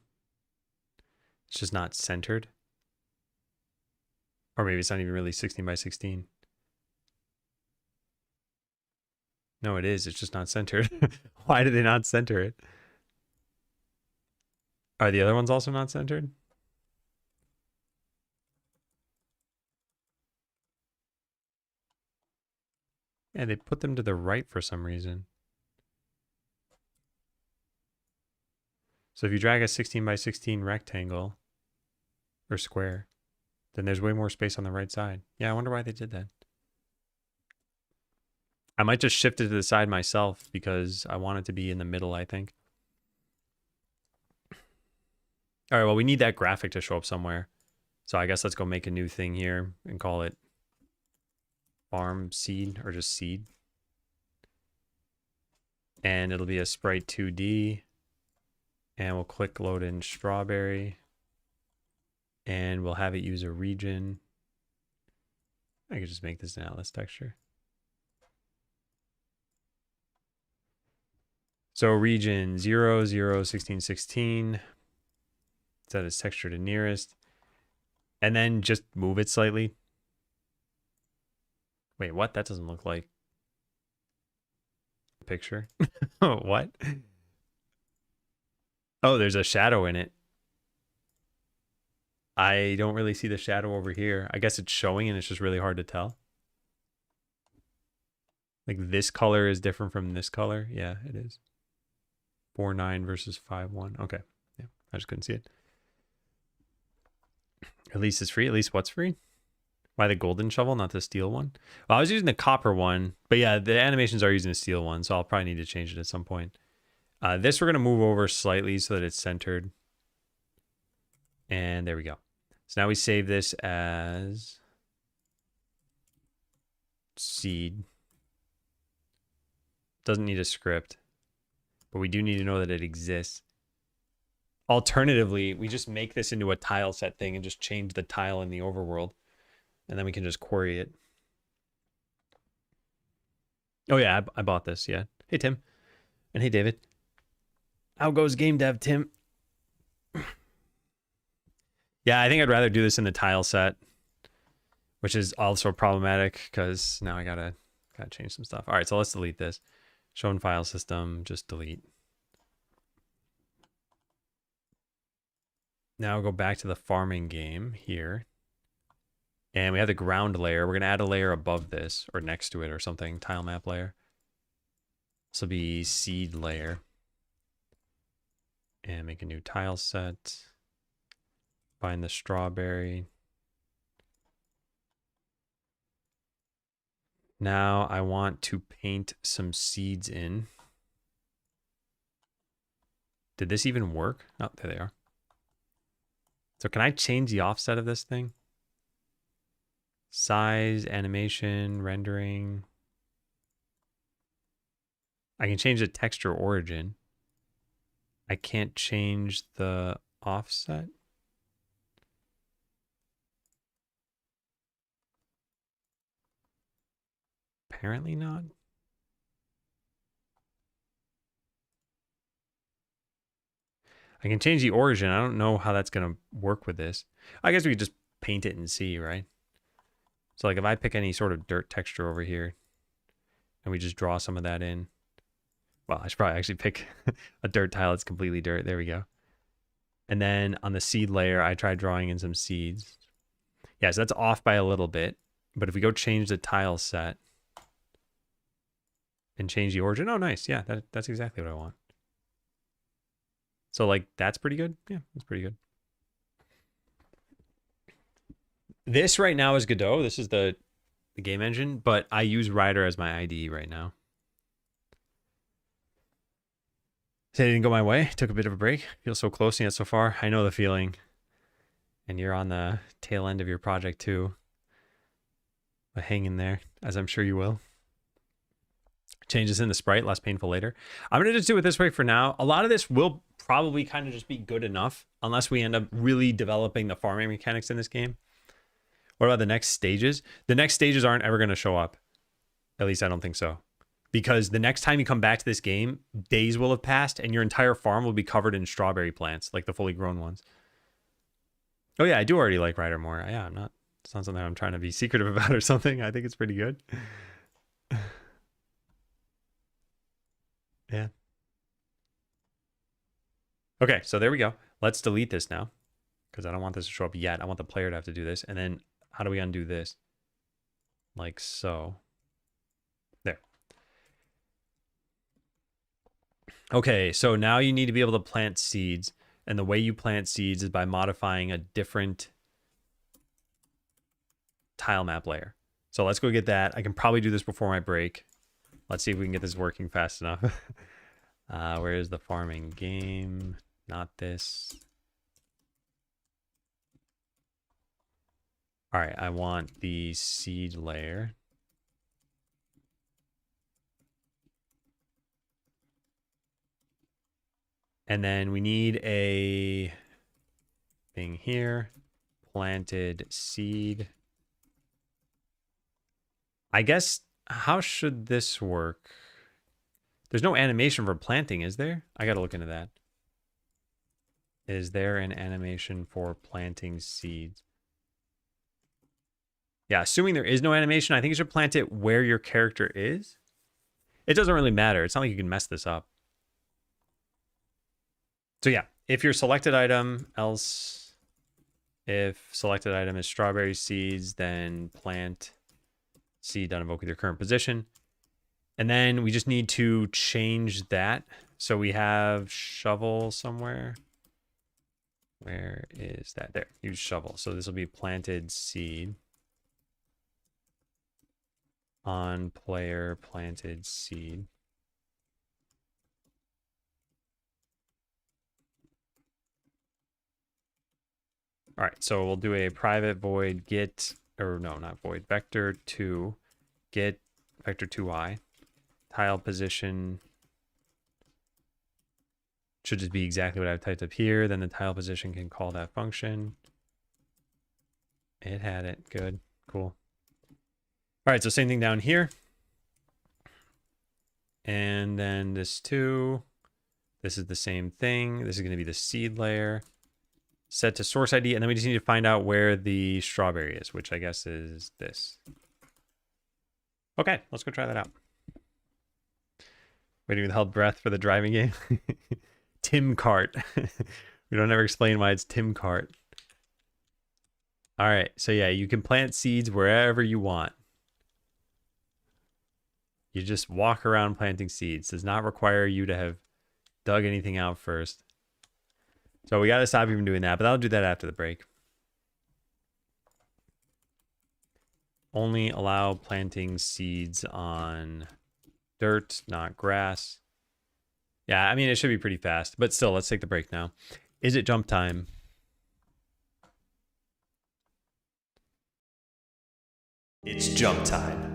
It's just not centered. Or maybe it's not even really 16 by 16. No, it is. It's just not centered. Why did they not center it? Are the other ones also not centered? Yeah, they put them to the right for some reason. So if you drag a 16 by 16 rectangle or square, then there's way more space on the right side. Yeah, I wonder why they did that. I might just shift it to the side myself because I want it to be in the middle, I think. All right, well, we need that graphic to show up somewhere. So I guess let's go make a new thing here and call it farm seed or just seed. And it'll be a sprite 2D. And we'll click load in strawberry. And we'll have it use a region. I could just make this an atlas texture. So region 0, 0, 16, 16. Set its texture to nearest. And then just move it slightly. Wait, what? That doesn't look like a picture. What? Oh, there's a shadow in it. I don't really see the shadow over here. I guess it's showing and it's just really hard to tell. Like this color is different from this color. Yeah, it is. 4.9 versus 5.1. Okay. Yeah, I just couldn't see it. At least it's free. At least what's free? Why the golden shovel, not the steel one? Well, I was using the copper one, but yeah, the animations are using the steel one, so I'll probably need to change it at some point. This we're going to move over slightly so that it's centered. And there we go. So now we save this as seed. Doesn't need a script, but we do need to know that it exists. Alternatively, we just make this into a tile set thing and just change the tile in the overworld. And then we can just query it. Oh yeah, I bought this, yeah. Hey, Tim. And hey, David. How goes game dev, Tim? Yeah, I think I'd rather do this in the tile set, which is also problematic because now I gotta change some stuff. All right, so let's delete this. Show in file system, just delete. Now we'll go back to the farming game here. And we have the ground layer. We're going to add a layer above this or next to it or something. Tile map layer. This will be seed layer. And make a new tile set. Find the strawberry. Now I want to paint some seeds in. Did this even work? Oh, there they are. So can I change the offset of this thing? Size, animation, rendering. I can change the texture origin. I can't change the offset. Apparently not. I can change the origin. I don't know how that's going to work with this. I guess we could just paint it and see, right? So like if I pick any sort of dirt texture over here and we just draw some of that in. Well, I should probably actually pick a dirt tile that's completely dirt. There we go. And then on the seed layer, I tried drawing in some seeds. Yeah, so that's off by a little bit. But if we go change the tile set and change the origin. Oh, nice. Yeah, that's exactly what I want. So like that's pretty good. Yeah, that's pretty good. This right now is Godot. This is the game engine, but I use Rider as my IDE right now. So it didn't go my way. Took a bit of a break. Feel so close and yet so far. I know the feeling. And you're on the tail end of your project too. But hang in there, as I'm sure you will. Changes in the sprite, less painful later. I'm going to just do it this way for now. A lot of this will probably kind of just be good enough unless we end up really developing the farming mechanics in this game. What about the next stages? The next stages aren't ever going to show up. At least I don't think so. Because the next time you come back to this game, days will have passed and your entire farm will be covered in strawberry plants, like the fully grown ones. Oh yeah, I do already like Rider more. Yeah, I'm not. It's not something I'm trying to be secretive about or something. I think it's pretty good. Yeah. Okay, so there we go. Let's delete this now because I don't want this to show up yet. I want the player to have to do this. And then how do we undo this? Like so. There. Okay, so now you need to be able to plant seeds. And the way you plant seeds is by modifying a different tile map layer. So let's go get that. I can probably do this before my break. Let's see if we can get this working fast enough. Where is the farming game? Not this. All right, I want the seed layer. And then we need a thing here, planted seed. I guess, how should this work? There's no animation for planting, is there? I got to look into that. Is there an animation for planting seeds? Yeah, assuming there is no animation, I think you should plant it where your character is. It doesn't really matter. It's not like you can mess this up. So yeah, if your selected item, else if selected item is strawberry seeds, then plant seed.invoke with your current position. And then we just need to change that. So we have shovel somewhere. Where is that? There, use shovel. So this will be planted seed. On player planted seed. All right, so we'll do a private void get, or no, not void, vector2 get vector2y. Tile position should just be exactly what I've typed up here. Then the tile position can call that function. It had it. Good. Cool. All right, so same thing down here. And then this too. This is the same thing. This is going to be the seed layer. Set to source ID. And then we just need to find out where the strawberry is, which I guess is this. Okay, let's go try that out. Waiting with held breath for the driving game. Tim Cart. We don't ever explain why it's Tim Cart. All right, so yeah, you can plant seeds wherever you want. You just walk around planting seeds. Does not require you to have dug anything out first. So we got to stop you from doing that, but I'll do that after the break. Only allow planting seeds on dirt, not grass. Yeah, I mean, it should be pretty fast, but still, let's take the break now. Is it jump time? It's jump time.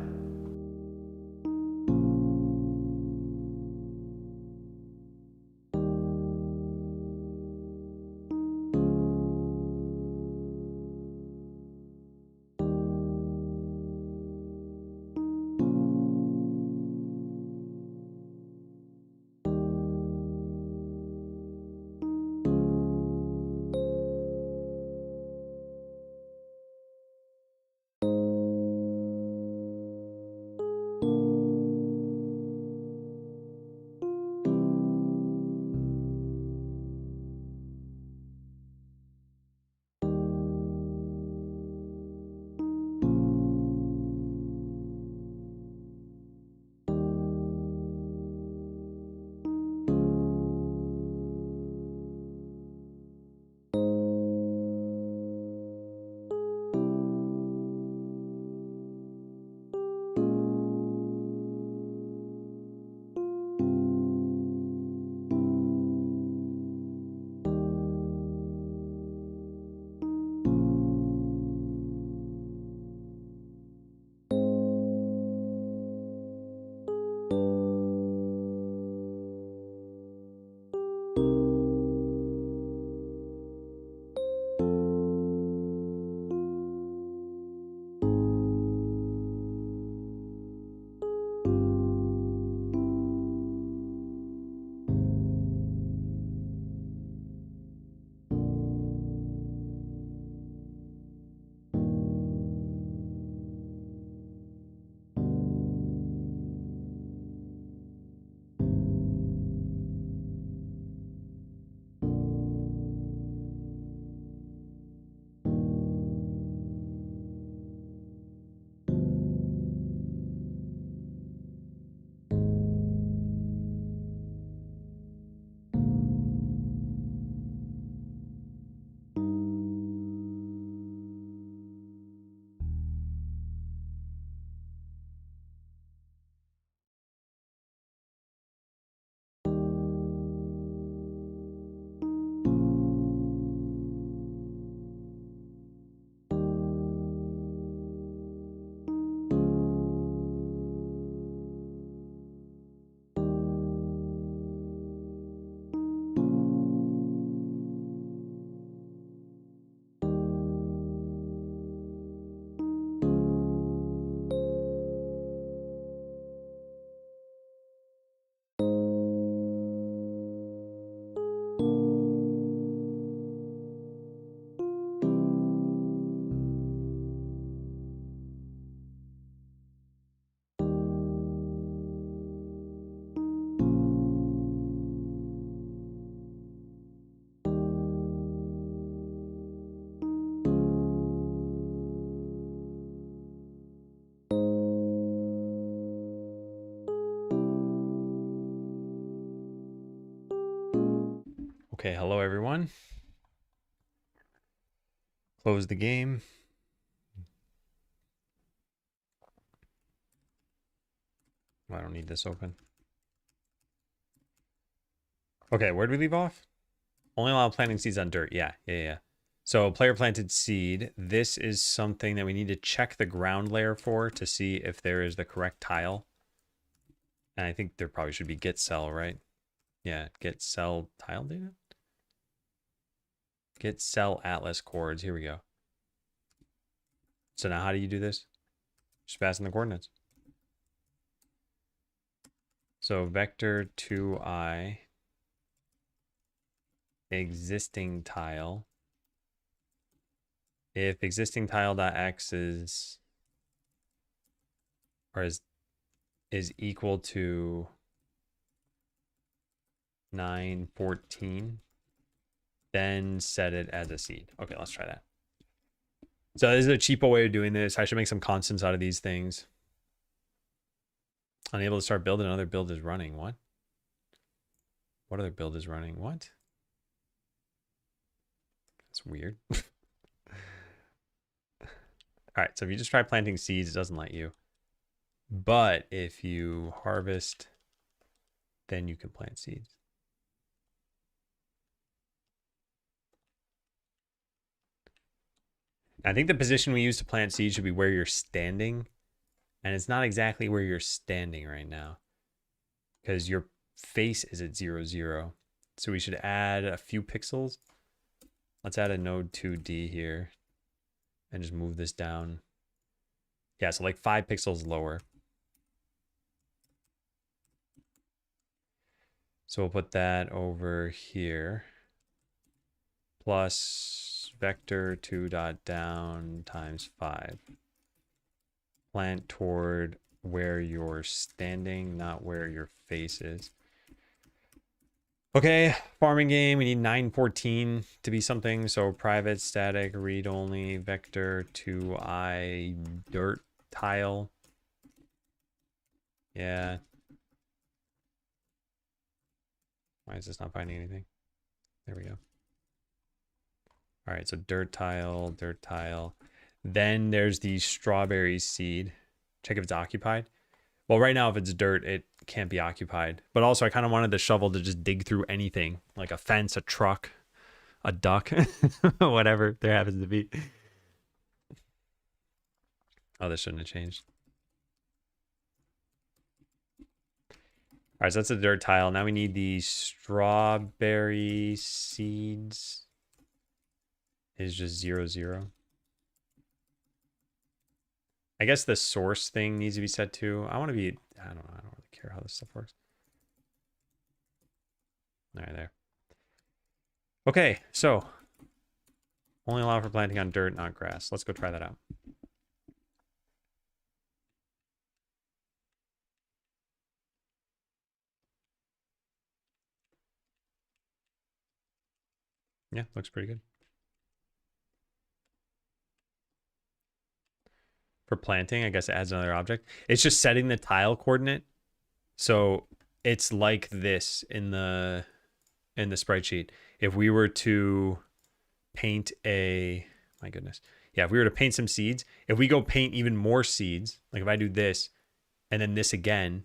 Okay, hello everyone. Close the game. I don't need this open. Okay, where did we leave off? Only allow planting seeds on dirt. Yeah. So player planted seed. This is something that we need to check the ground layer for to see if there is the correct tile. And I think there probably should be get cell, right? Yeah, get cell tile data. Get cell atlas chords. Here we go. So now how do you do this? Just pass in the coordinates. So vector 2i existing tile. If existing tile.x is equal to 914, then set it as a seed. Okay, let's try that. So this is a cheaper way of doing this. I should make some constants out of these things. Unable to start build, another build is running. What? What other build is running? What? That's weird. All right, so if you just try planting seeds, it doesn't let you. But if you harvest, then you can plant seeds. I think the position we use to plant seeds should be where you're standing. And it's not exactly where you're standing right now, because your face is at 0, 0. So we should add a few pixels. Let's add a node 2D here and just move this down. Yeah, so like 5 pixels lower. So we'll put that over here. Plus vector 2.down times 5. Plant toward where you're standing, not where your face is. Okay, farming game, we need 914 to be something. So private, static, read only, vector 2i, dirt tile. Yeah. Why is this not finding anything? There we go. All right, so dirt tile, dirt tile. Then there's the strawberry seed. Check if it's occupied. Well, right now, if it's dirt, it can't be occupied. But also, I kind of wanted the shovel to just dig through anything, like a fence, a truck, a duck, whatever there happens to be. Oh, this shouldn't have changed. All right, so that's a dirt tile. Now we need the strawberry seeds. Is just 0, 0. I guess the source thing needs to be set to. I want to be, I don't know. I don't really care how this stuff works. All right, there. Okay, so only allow for planting on dirt, not grass. Let's go try that out. Yeah, looks pretty good. For planting, I guess it adds another object. It's just setting the tile coordinate. So it's like this in the sprite sheet. If we were to paint a, my goodness. Yeah, if we were to paint some seeds, if we go paint even more seeds, like if I do this and then this again,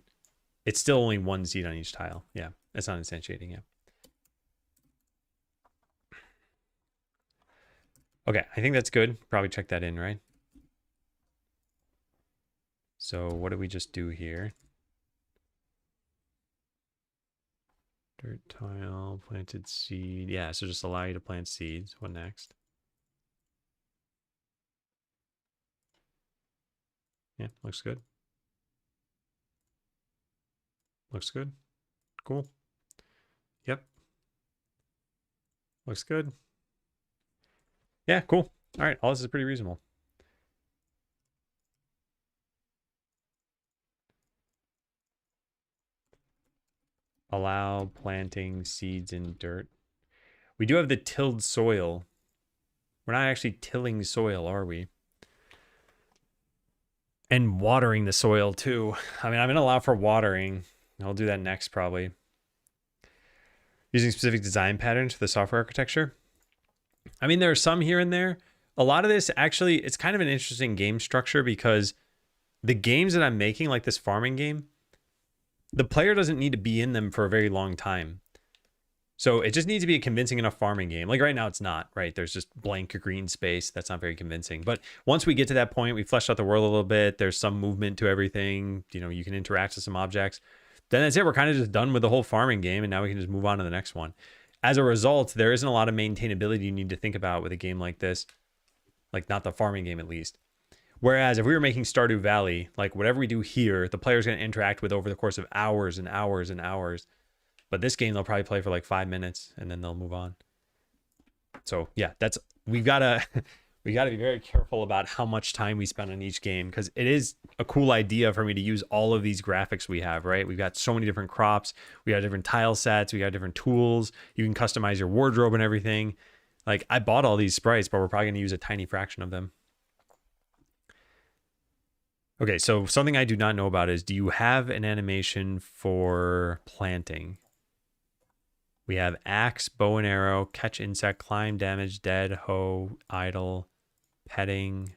it's still only 1 seed on each tile. Yeah, it's not instantiating, yeah. Okay, I think that's good. Probably check that in, right? So what did we just do here? Dirt tile, planted seed. Yeah, so just allow you to plant seeds. What next? Yeah, looks good. Looks good. Cool. Yep. Looks good. Yeah, cool. All right, all this is pretty reasonable. Allow planting seeds in dirt. We do have the tilled soil. We're not actually tilling soil, are we? And watering the soil too. I mean, I'm going to allow for watering. I'll do that next probably. Using specific design patterns for the software architecture. I mean, there are some here and there. A lot of this actually, it's kind of an interesting game structure because the games that I'm making, like this farming game, the player doesn't need to be in them for a very long time. So it just needs to be a convincing enough farming game. Like right now it's not, right? There's just blank green space. That's not very convincing. But once we get to that point, we fleshed out the world a little bit. There's some movement to everything. You know, you can interact with some objects. Then that's it. We're kind of just done with the whole farming game. And now we can just move on to the next one. As a result, there isn't a lot of maintainability you need to think about with a game like this. Like not the farming game, at least. Whereas if we were making Stardew Valley, like whatever we do here, the player's going to interact with over the course of hours and hours and hours. But this game, they'll probably play for like 5 minutes and then they'll move on. So yeah, we've got to be very careful about how much time we spend on each game, because it is a cool idea for me to use all of these graphics we have, right? We've got so many different crops. We got different tile sets. We got different tools. You can customize your wardrobe and everything. Like I bought all these sprites, but we're probably going to use a tiny fraction of them. Okay, so something I do not know about is, do you have an animation for planting? We have axe, bow and arrow, catch insect, climb, damage, dead, hoe, idle, petting,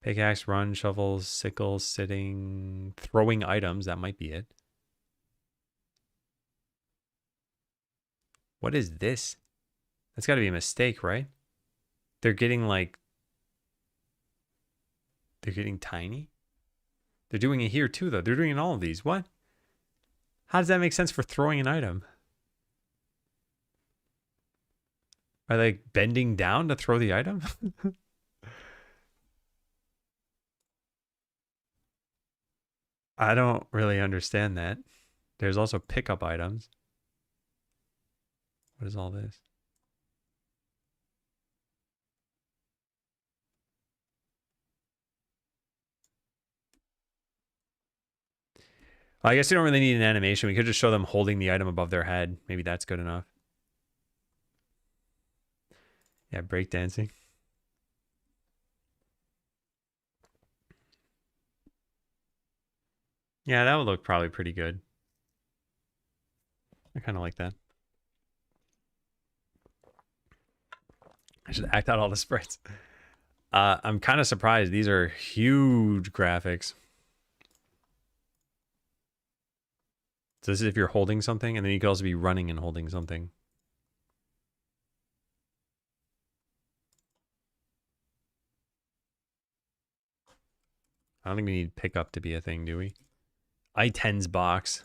pickaxe, run, shovel, sickle, sitting, throwing items. That might be it. What is this? That's got to be a mistake, right? They're getting like... They're getting tiny? They're doing it here too, though. They're doing it in all of these. What? How does that make sense for throwing an item? Are they bending down to throw the item? I don't really understand that. There's also pickup items. What is all this? I guess you don't really need an animation. We could just show them holding the item above their head. Maybe that's good enough. Yeah, breakdancing. Yeah, that would look probably pretty good. I kind of like that. I should act out all the sprites. I'm kind of surprised. These are huge graphics. So this is if you're holding something, and then you could also be running and holding something. I don't think we need pickup to be a thing, do we? I-10's box.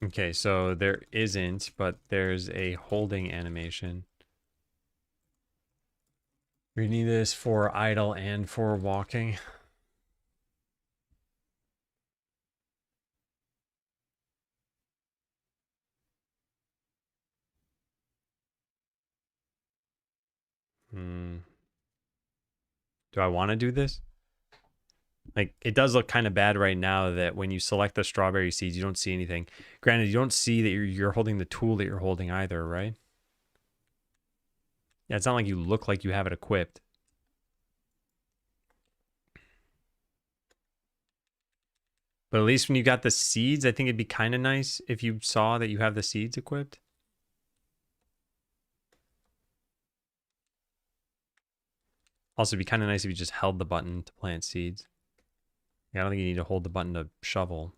Okay, so there isn't, but there's a holding animation. We need this for idle and for walking. Do I want to do this? Like, it does look kind of bad right now that when you select the strawberry seeds, you don't see anything. Granted, you don't see that you're holding the tool that you're holding either, right? Yeah, it's not like you look like you have it equipped. But at least when you got the seeds, I think it'd be kind of nice if you saw that you have the seeds equipped. Also, it'd be kind of nice if you just held the button to plant seeds. I don't think you need to hold the button to shovel.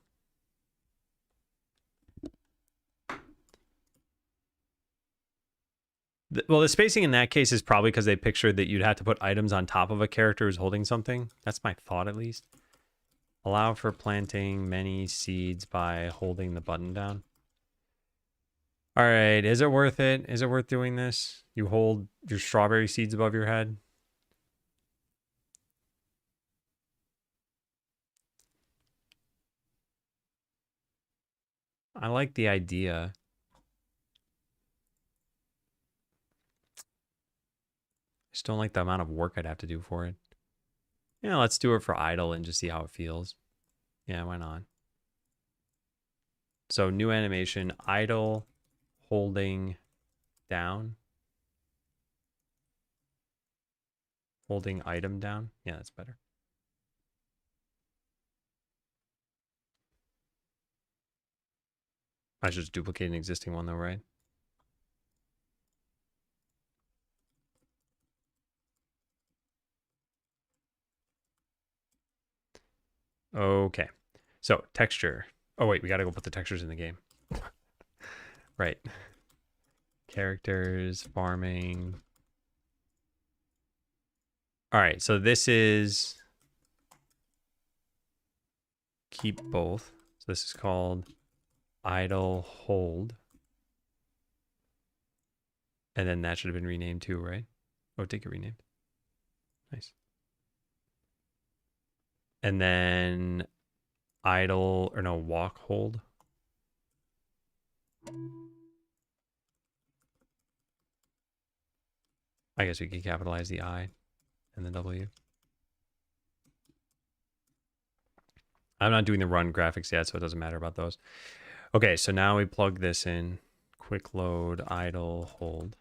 Well, the spacing in that case is probably because they pictured that you'd have to put items on top of a character who's holding something. That's my thought, at least. Allow for planting many seeds by holding the button down. All right, is it worth it? Is it worth doing this? You hold your strawberry seeds above your head. I like the idea. I just don't like the amount of work I'd have to do for it. Yeah, let's do it for idle and just see how it feels. Yeah, why not? So new animation, idle, holding down. holding item down. Yeah, that's better. I should just duplicate an existing one though, right? Okay. So texture. Oh wait, we gotta go put the textures in the game. Right. Characters, farming. All right, so this is keep both. So this is called idle hold. And then that should have been renamed too, right? Oh, it did get renamed. Nice. And then idle, or no, walk hold. I guess we could capitalize the I and the W. I'm not doing the run graphics yet, so it doesn't matter about those. Okay, so now we plug this in. Quick load, idle, hold.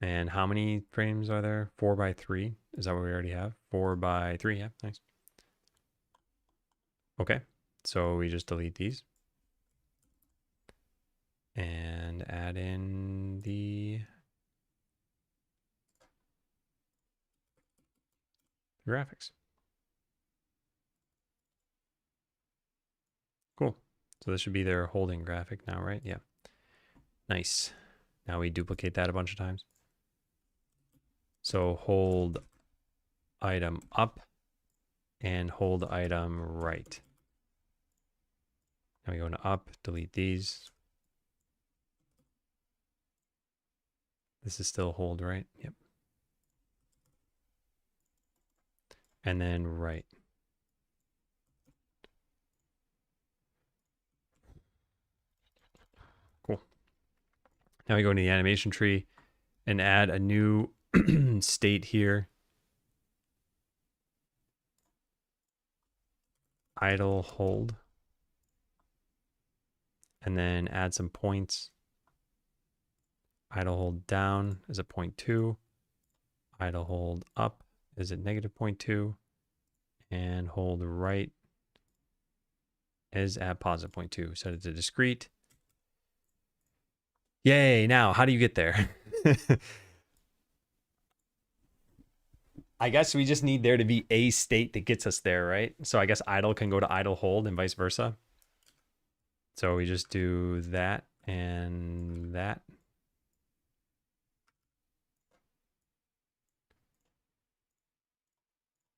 And how many frames are there? 4x3. Is that what we already have? 4x3, yeah, nice. Okay, so we just delete these. And add in the graphics. Cool. So this should be their holding graphic now, right? Yeah. Nice. Now we duplicate that a bunch of times. So hold item up and hold item right. Now we go into up, delete these. This is still hold right. Yep. And then right. Cool. Now we go into the animation tree and add a new state here. Idle hold. And then add some points. Idle hold down is a 0.2. Idle hold up is at negative 0.2. And hold right is at positive 0.2. Set it to discrete. Yay, now how do you get there? I guess we just need there to be a state that gets us there, right? So I guess idle can go to idle hold and vice versa. So we just do that and that.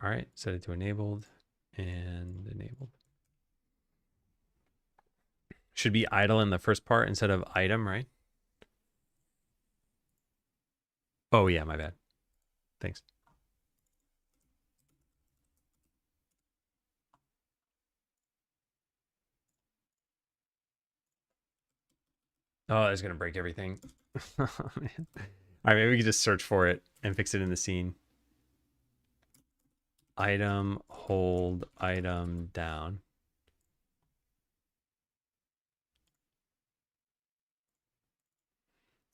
All right, set it to enabled and enabled. Should be idle in the first part instead of item, right? Oh yeah, my bad. Thanks. Oh, that's gonna break everything. Oh, man. All right, maybe we can just search for it and fix it in the scene. Item, hold, item, down.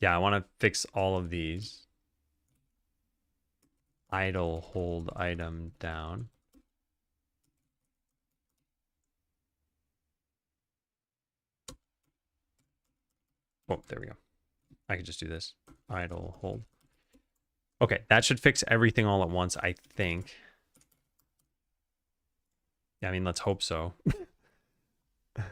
Yeah, I want to fix all of these. Idle, hold, item, down. Oh, there we go. I could just do this. Idle, hold. Okay, that should fix everything all at once, I think. Yeah, I mean, let's hope so. All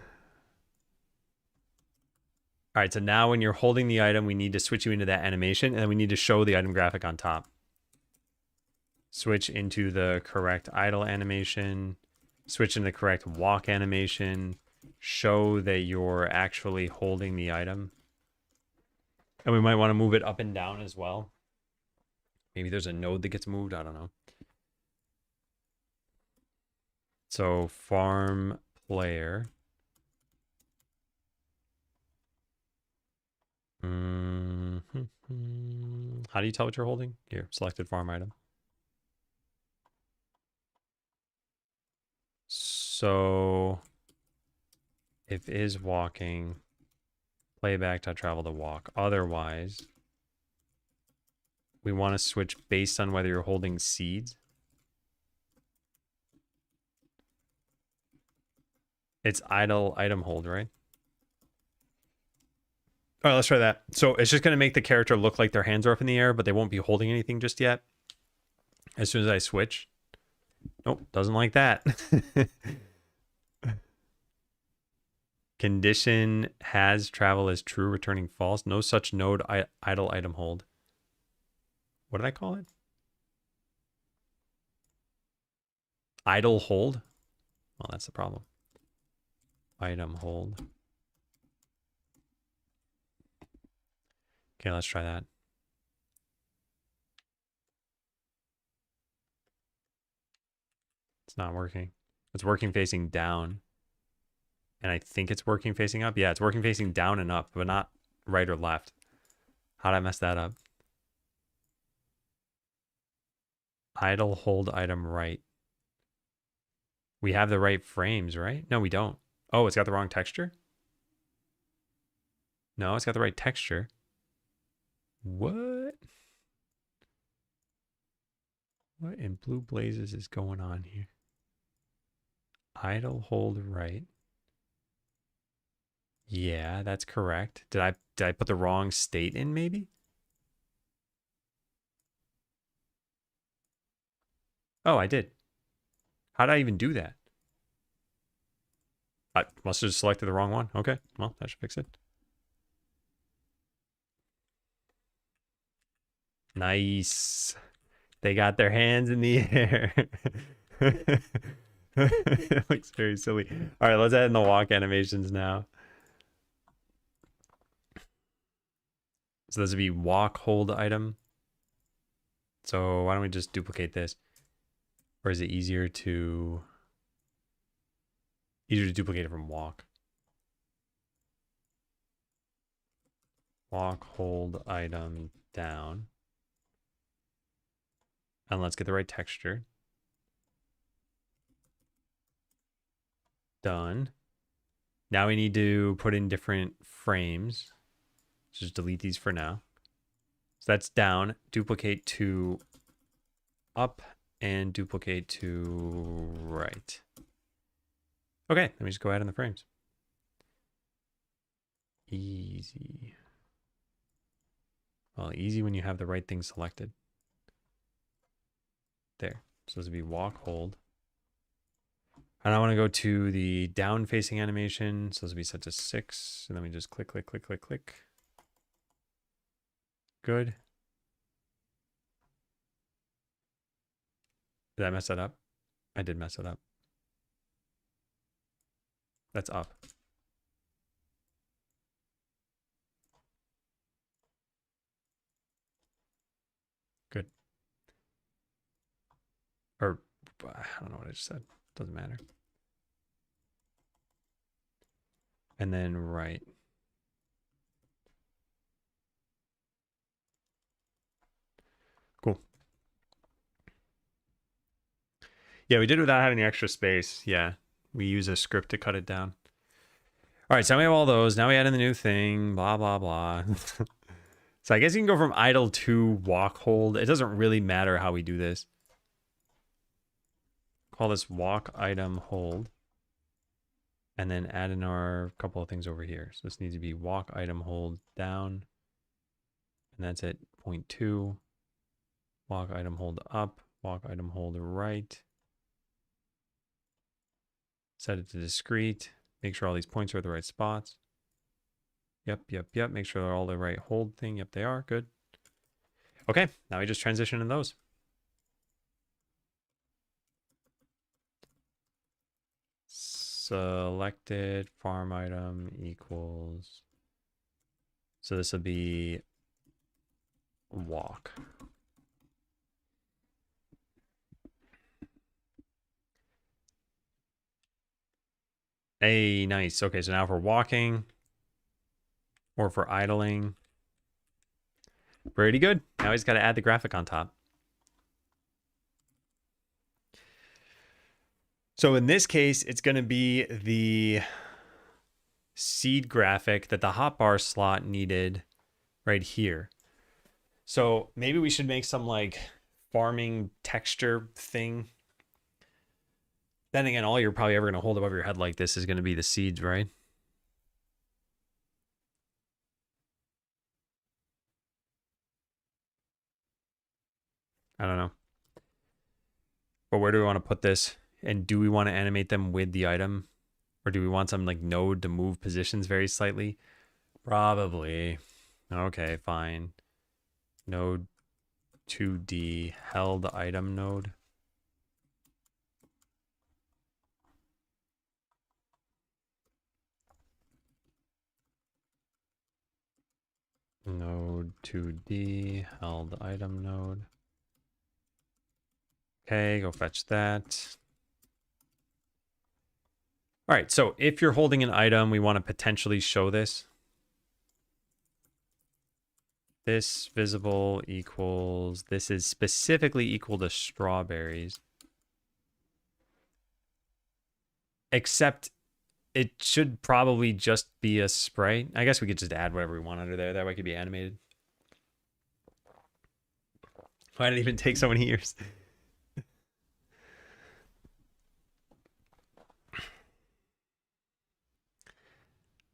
right, so now when you're holding the item, we need to switch you into that animation, and then we need to show the item graphic on top. Switch into the correct idle animation. Switch into the correct walk animation. Show that you're actually holding the item. And we might want to move it up and down as well. Maybe there's a node that gets moved. I don't know. So farm player. How do you tell what you're holding? Here, selected farm item. So if is walking, playback to travel to walk. Otherwise, we want to switch based on whether you're holding seeds. It's idle item hold, right? All right, let's try that. So it's just going to make the character look like their hands are up in the air, but they won't be holding anything just yet. As soon as I switch. Nope, doesn't like that. Condition has travel as true, returning false. No such node idle item hold. What did I call it? Idle hold? Well, that's the problem. Item hold. Okay, let's try that. It's not working. It's working facing down. And I think it's working facing up. Yeah, it's working facing down and up, but not right or left. How did I mess that up? Idle hold item right. We have the right frames, right? No, we don't. Oh, it's got the wrong texture? No, it's got the right texture. What? What in blue blazes is going on here? Idle hold right. Yeah, that's correct. Did I put the wrong state in maybe? Oh, I did. How did I even do that? I must have selected the wrong one. Okay, well, that should fix it. Nice. They got their hands in the air. It looks very silly. All right, let's add in the walk animations now. So this would be walk hold item. So why don't we just duplicate this? Or is it easier to duplicate it from walk? Walk hold item down. And let's get the right texture. Done. Now we need to put in different frames. Just delete these for now. So that's down. Duplicate to up and duplicate to right. Okay, let me just go ahead in the frames. Easy. Well, easy when you have the right thing selected. There. So this would be walk hold. And I want to go to the down facing animation. So this will be set to 6. And then we just click, click, click, click, click. Good. Did I mess that up? I did mess it up. That's up. Good. Or, I don't know what I just said. Doesn't matter. And then right. Cool. Yeah, we did without having the extra space. Yeah, we use a script to cut it down. All right, so we have all those. Now we add in the new thing, blah, blah, blah. So I guess you can go from idle to walk hold. It doesn't really matter how we do this. Call this walk item hold. And then add in our couple of things over here. So this needs to be walk item hold down. And that's at 0.2. Walk item hold up. Walk item hold right. Set it to discrete. Make sure all these points are at the right spots. Yep, yep, yep. Make sure they're all the right hold thing. Yep, they are. Good. Okay, now we just transition in those. Selected farm item equals. So this will be walk. Hey, nice. Okay, so now if we're walking or if we're idling, pretty good. Now he's got to add the graphic on top. So in this case, it's going to be the seed graphic that the hotbar slot needed right here. So maybe we should make some like farming texture thing. Then again, all you're probably ever going to hold above your head like this is going to be the seeds, right? I don't know. But where do we want to put this? And do we want to animate them with the item? Or do we want some like node to move positions very slightly? Probably. Okay, fine. Node 2D held item node. Node 2D held item node. Okay, go fetch that. All right, so if you're holding an item, we want to potentially show this. This visible equals, this is specifically equal to strawberries. Except it should probably just be a sprite. I guess we could just add whatever we want under there. That way it could be animated. Why did it even take so many years?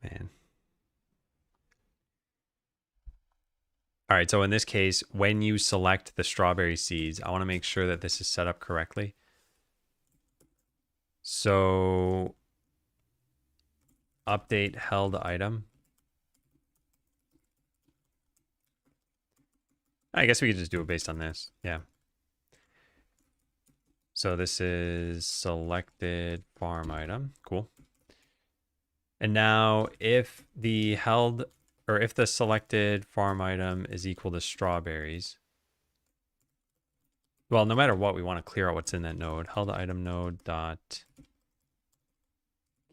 Man. All right, so in this case, when you select the strawberry seeds, I want to make sure that this is set up correctly. So update held item. I guess we could just do it based on this. Yeah. So this is selected farm item. Cool. And now if the held or if the selected farm item is equal to strawberries, well, no matter what, we want to clear out what's in that node. Held item node dot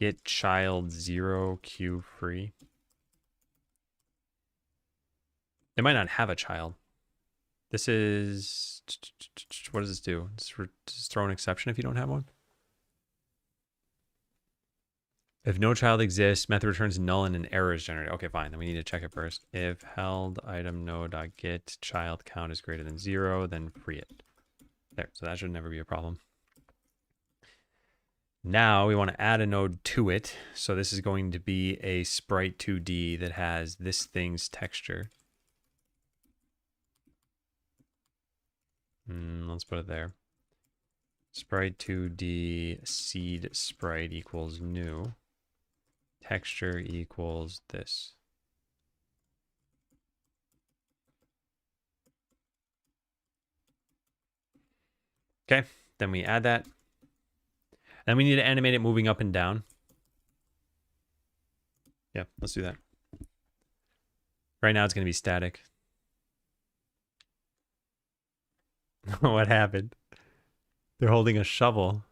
get child 0 queue free. They might not have a child. This is, what does this do? Just throw an exception if you don't have one. If no child exists, method returns null and an error is generated. Okay, fine. Then we need to check it first. If held item node.get child count is greater than 0, then free it. There. So that should never be a problem. Now we want to add a node to it. So this is going to be a sprite 2D that has this thing's texture. Let's put it there. Sprite 2D seed sprite equals new. Texture equals this. Okay, then we add that. Then we need to animate it moving up and down. Yeah, let's do that. Right now it's going to be static. What happened? They're holding a shovel.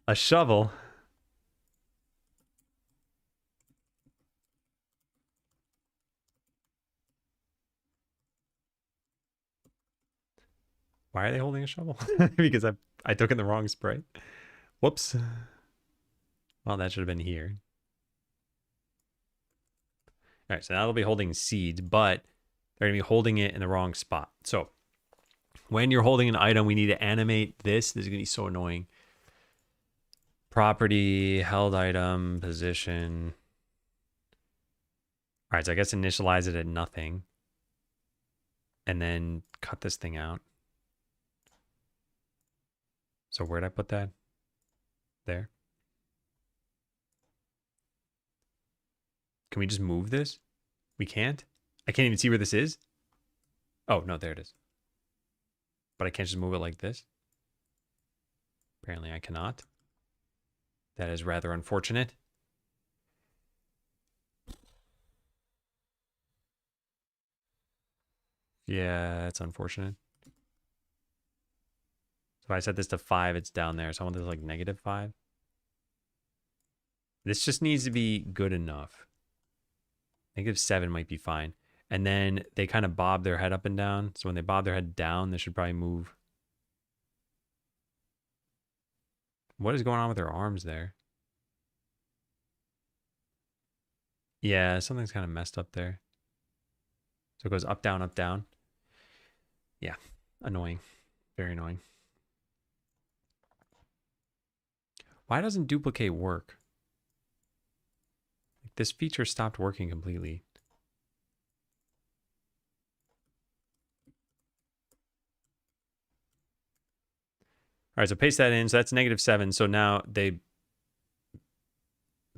A shovel? Why are they holding a shovel? Because I took in the wrong sprite. Whoops. Well, that should have been here. All right, so now they'll be holding seeds, but they're going to be holding it in the wrong spot. So when you're holding an item, we need to animate this. This is going to be so annoying. Property, held item, position. All right, so I guess initialize it at nothing. And then cut this thing out. So where'd I put that? There. Can we just move this? We can't? I can't even see where this is? Oh, no, there it is. But I can't just move it like this? Apparently I cannot. That is rather unfortunate. Yeah, it's unfortunate. So if I set this to 5, it's down there. So I want this like -5. This just needs to be good enough. -7 might be fine. And then they kind of bob their head up and down. So when they bob their head down, they should probably move. What is going on with their arms there? Yeah, something's kind of messed up there. So it goes up, down, up, down. Yeah, annoying. Very annoying. Why doesn't duplicate work? This feature stopped working completely. All right, so paste that in. So that's -7. So now they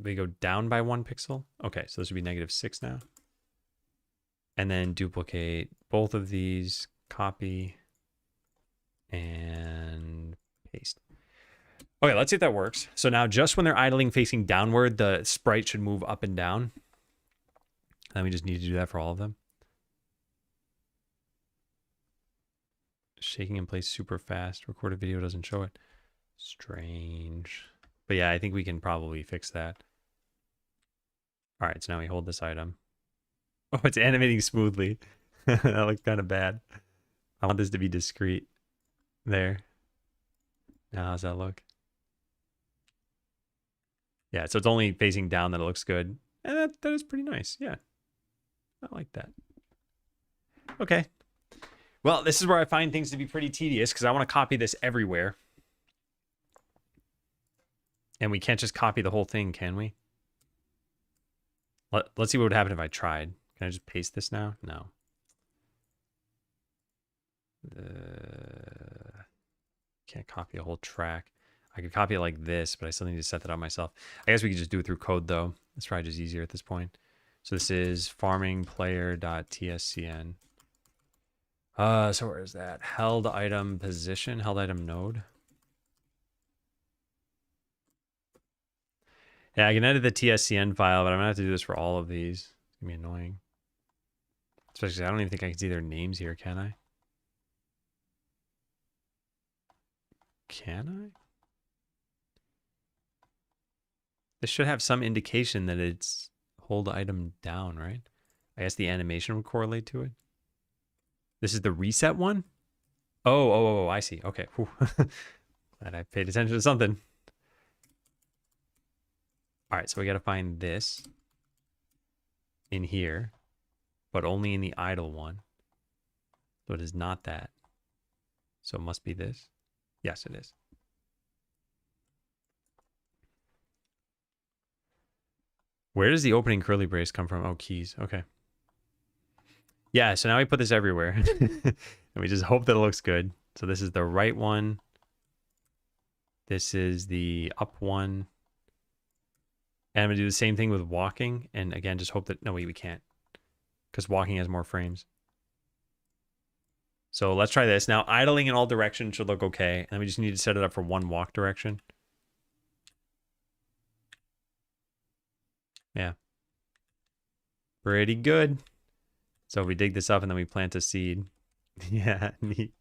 go down by 1 pixel. Okay, so this would be -6 now. And then duplicate both of these, copy, and paste. Okay, let's see if that works. So now just when they're idling facing downward, the sprite should move up and down. And we just need to do that for all of them. Shaking in place super fast. Recorded video doesn't show it. Strange. But yeah, I think we can probably fix that. All right, so now we hold this item. Oh, it's animating smoothly. That looks kind of bad. I want this to be discrete. There. Now, how's that look? Yeah, so it's only facing down that it looks good. And that is pretty nice. Yeah. I like that. Okay. Well, this is where I find things to be pretty tedious because I want to copy this everywhere. And we can't just copy the whole thing, can we? Let's see what would happen if I tried. Can I just paste this now? No. Can't copy a whole track. I could copy it like this, but I still need to set that up myself. I guess we could just do it through code, though. It's probably just easier at this point. So this is farmingplayer.tscn. So where is that? Held item position, held item node. Yeah, I can edit the TSCN file, but I'm gonna have to do this for all of these. It's gonna be annoying. Especially, I don't even think I can see their names here, can I? Can I? This should have some indication that it's hold item down, right? I guess the animation would correlate to it. This is the reset one? Oh, I see. Okay. Glad I paid attention to something. All right, so we got to find this in here, but only in the idle one. So it is not that. So it must be this. Yes, it is. Where does the opening curly brace come from? Oh, keys. Okay. Yeah, so now we put this everywhere. And we just hope that it looks good. So this is the right one. This is the up one. And I'm going to do the same thing with walking. And again, just hope that... No, wait, we can't. Because walking has more frames. So let's try this. Now, idling in all directions should look okay. And we just need to set it up for one walk direction. Yeah. Pretty good. So we dig this up and then we plant a seed. Yeah, neat.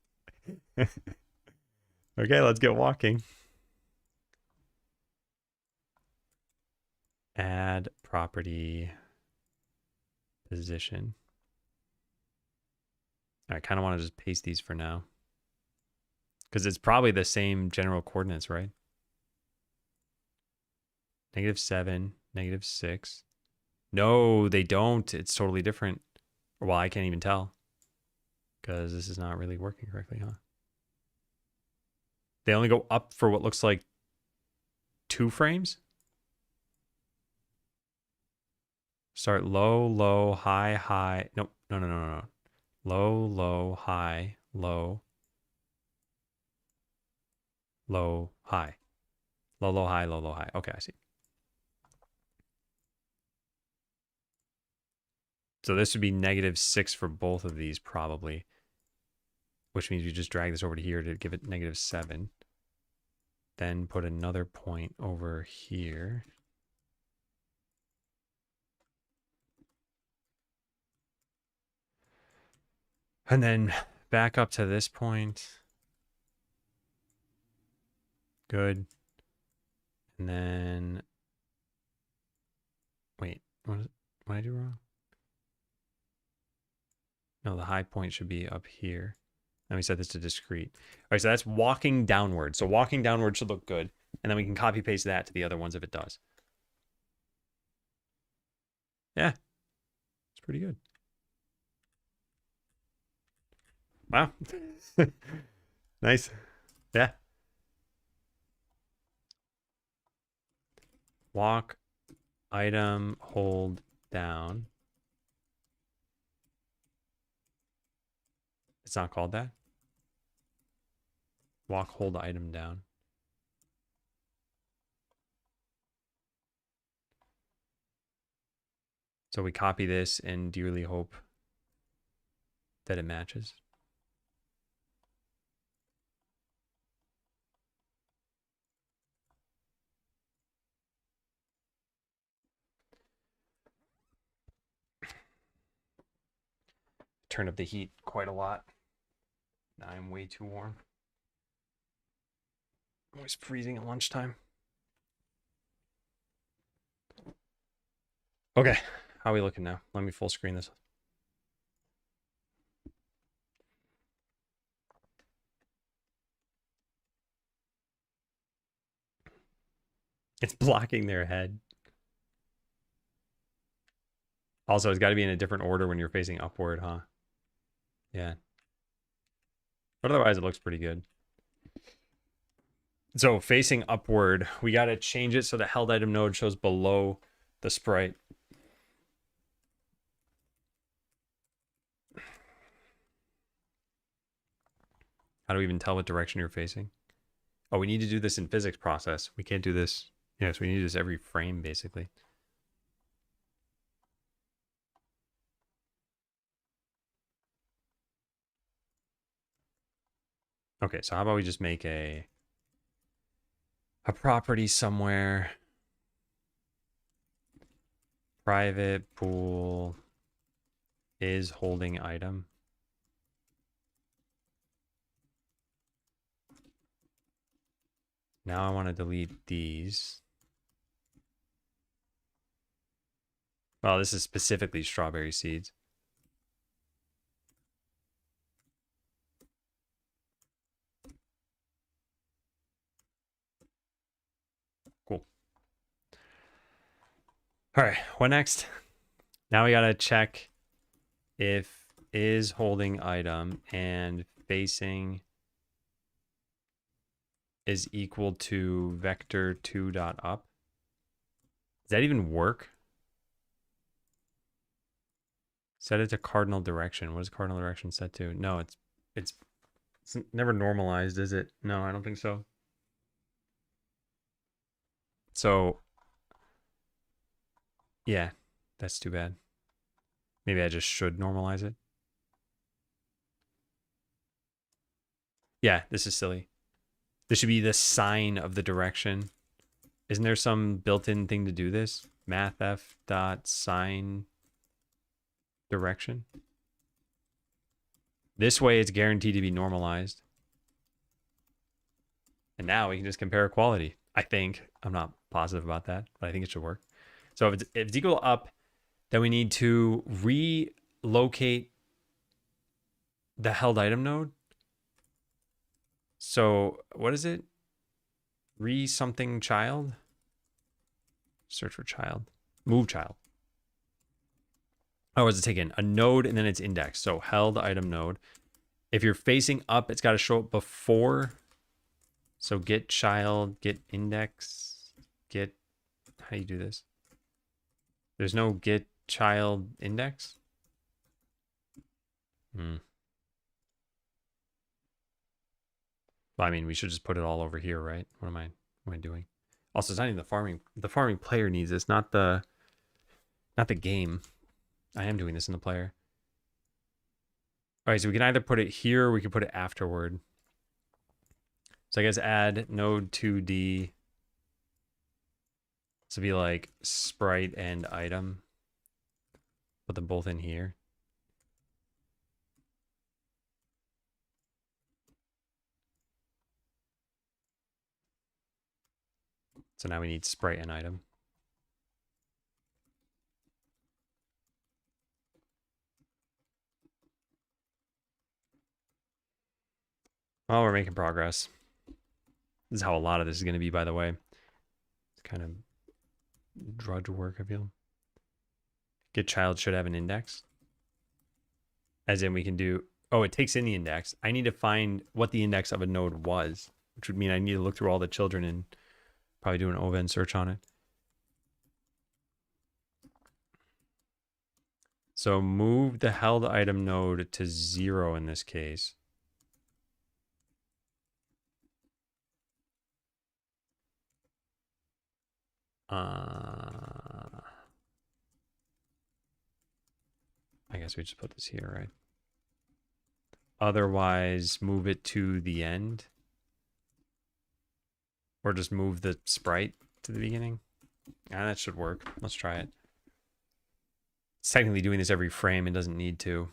Okay, let's get walking. Add property position. I kind of want to just paste these for now. Because it's probably the same general coordinates, right? -7, -6. No, they don't. It's totally different. Well, I can't even tell. Because this is not really working correctly, huh? They only go up for what looks like 2 frames? Start low, low, high, high. Nope. No. Low, low, high, low. Low, high. Low, low, high, low, low, high. Okay, I see. So this would be -6 for both of these probably. Which means you just drag this over to here to give it -7. Then put another point over here. And then back up to this point. Good. And then... Wait, what did I do wrong? No, the high point should be up here. And we set this to discrete. All right, so that's walking downward. So walking downward should look good. And then we can copy paste that to the other ones if it does. Yeah, it's pretty good. Wow. Nice. Yeah. Walk item hold down. It's not called that. Walk hold item down. So we copy this and dearly hope that it matches. Turn up the heat quite a lot. Now I'm way too warm. I'm always freezing at lunchtime. Okay, how are we looking now? Let me full screen this. It's blocking their head. Also, it's got to be in a different order when you're facing upward, huh? Yeah. But otherwise, it looks pretty good. So facing upward, we got to change it so the held item node shows below the sprite. How do we even tell what direction you're facing? Oh, we need to do this in physics process. We can't do this. Yes, we need to do this every frame, basically. Okay, so how about we just make a property somewhere. Private pool is holding item. Now I want to delete these. Well, this is specifically strawberry seeds. Cool. All right, what next? Now we got to check if is holding item and facing is equal to vector 2.up. Does that even work? Set it to cardinal direction. What is cardinal direction set to? No, it's never normalized, is it? No, I don't think so. So yeah, that's too bad. Maybe I just should normalize it. Yeah, this is silly. This should be the sign of the direction. Isn't there some built-in thing to do this? Mathf dot sign direction. This way it's guaranteed to be normalized. And now we can just compare quality. I think. I'm not positive about that, but I think it should work. So if it's equal to up, then we need to relocate the held item node. So what is it? Re something child? Search for child. Move child. Oh, what's it taken? A node and then its index. So held item node. If you're facing up, it's got to show up before. So get child, get index, get, how do you do this? There's no get child index? Well, I mean, we should just put it all over here, right? What am I doing? Also, it's not even the farming player needs this, not the game. I am doing this in the player. All right, so we can either put it here or we can put it afterward. So I guess add node 2D. So be like sprite and item. Put them both in here. So now we need sprite and item. Well, we're making progress. This is how a lot of this is going to be, by the way. It's kind of drudge work, I feel. Get child should have an index. As in we can do... Oh, it takes in the index. I need to find what the index of a node was, which would mean I need to look through all the children and probably do an O(v)n search on it. So move the held item node to 0 in this case. I guess we just put this here, right? Otherwise, move it to the end. Or just move the sprite to the beginning. That should work. Let's try it. It's technically doing this every frame. It doesn't need to.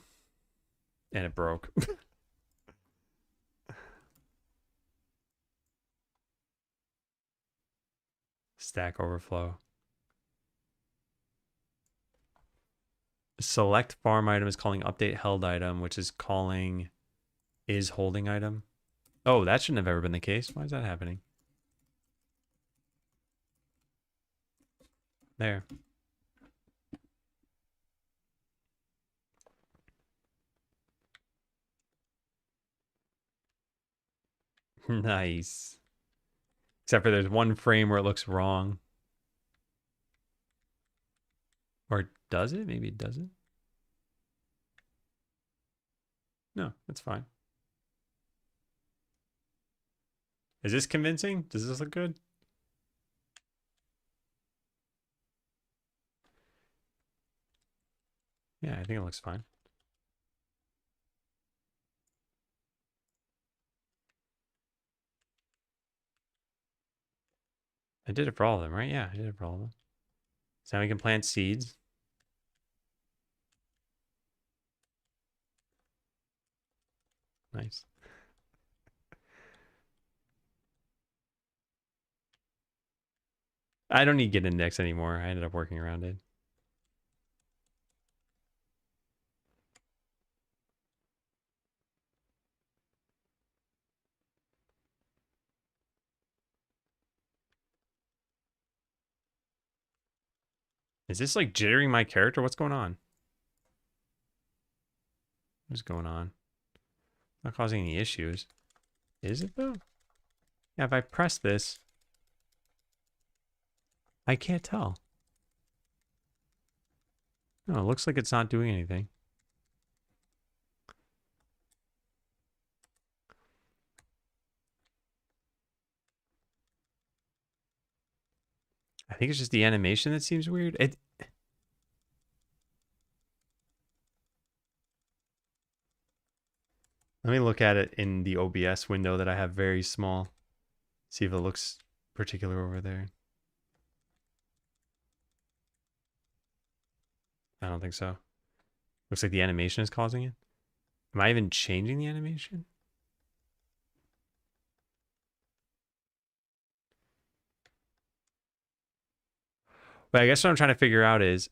And it broke. Stack Overflow. Select farm item is calling update held item, which is calling is holding item. Oh, that shouldn't have ever been the case. Why is that happening? There. Nice. Except for there's one frame where it looks wrong. Or does it? Maybe it doesn't. No, that's fine. Is this convincing? Does this look good? Yeah, I think it looks fine. I did it for all of them, right? Yeah, I did it for all of them. So now we can plant seeds. Nice. I don't need get index anymore. I ended up working around it. Is this like jittering my character? What's going on? What's going on? Not causing any issues. Is it though? Yeah, if I press this, I can't tell. No, it looks like it's not doing anything. I think it's just the animation that seems weird. Let me look at it in the OBS window that I have very small. See if it looks particular over there. I don't think so. Looks like the animation is causing it. Am I even changing the animation? But I guess what I'm trying to figure out is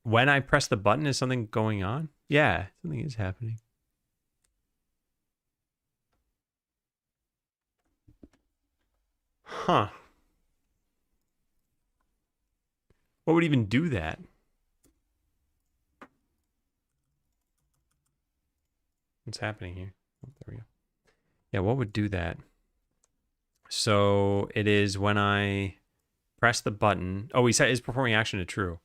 when I press the button, is something going on? Yeah, something is happening. Huh. What would even do that? What's happening here? Oh, there we go. Yeah, what would do that? So it is when I press the button. Oh, we set is performing action to true.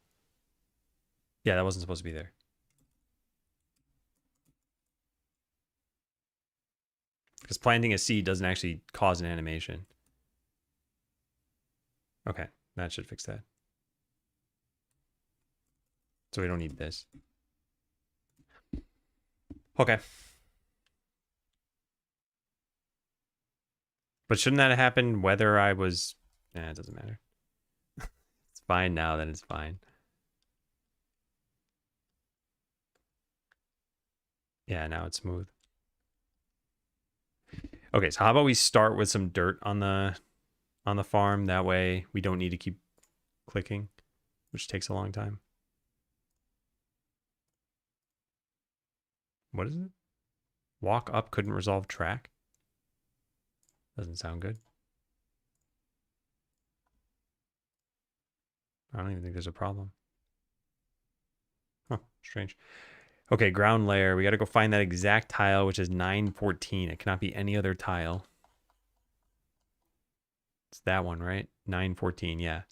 Yeah, that wasn't supposed to be there. Because planting a seed doesn't actually cause an animation. Okay, that should fix that. So we don't need this. Okay. But shouldn't that happen whether I was... It doesn't matter. It's fine now, then it's fine. Yeah, now it's smooth. Okay, so how about we start with some dirt on the farm? That way we don't need to keep clicking, which takes a long time. What is it? Walk up couldn't resolve track? Doesn't sound good. I don't even think there's a problem. Huh, strange. Okay, ground layer. We got to go find that exact tile, which is 914. It cannot be any other tile. It's that one, right? 914, yeah.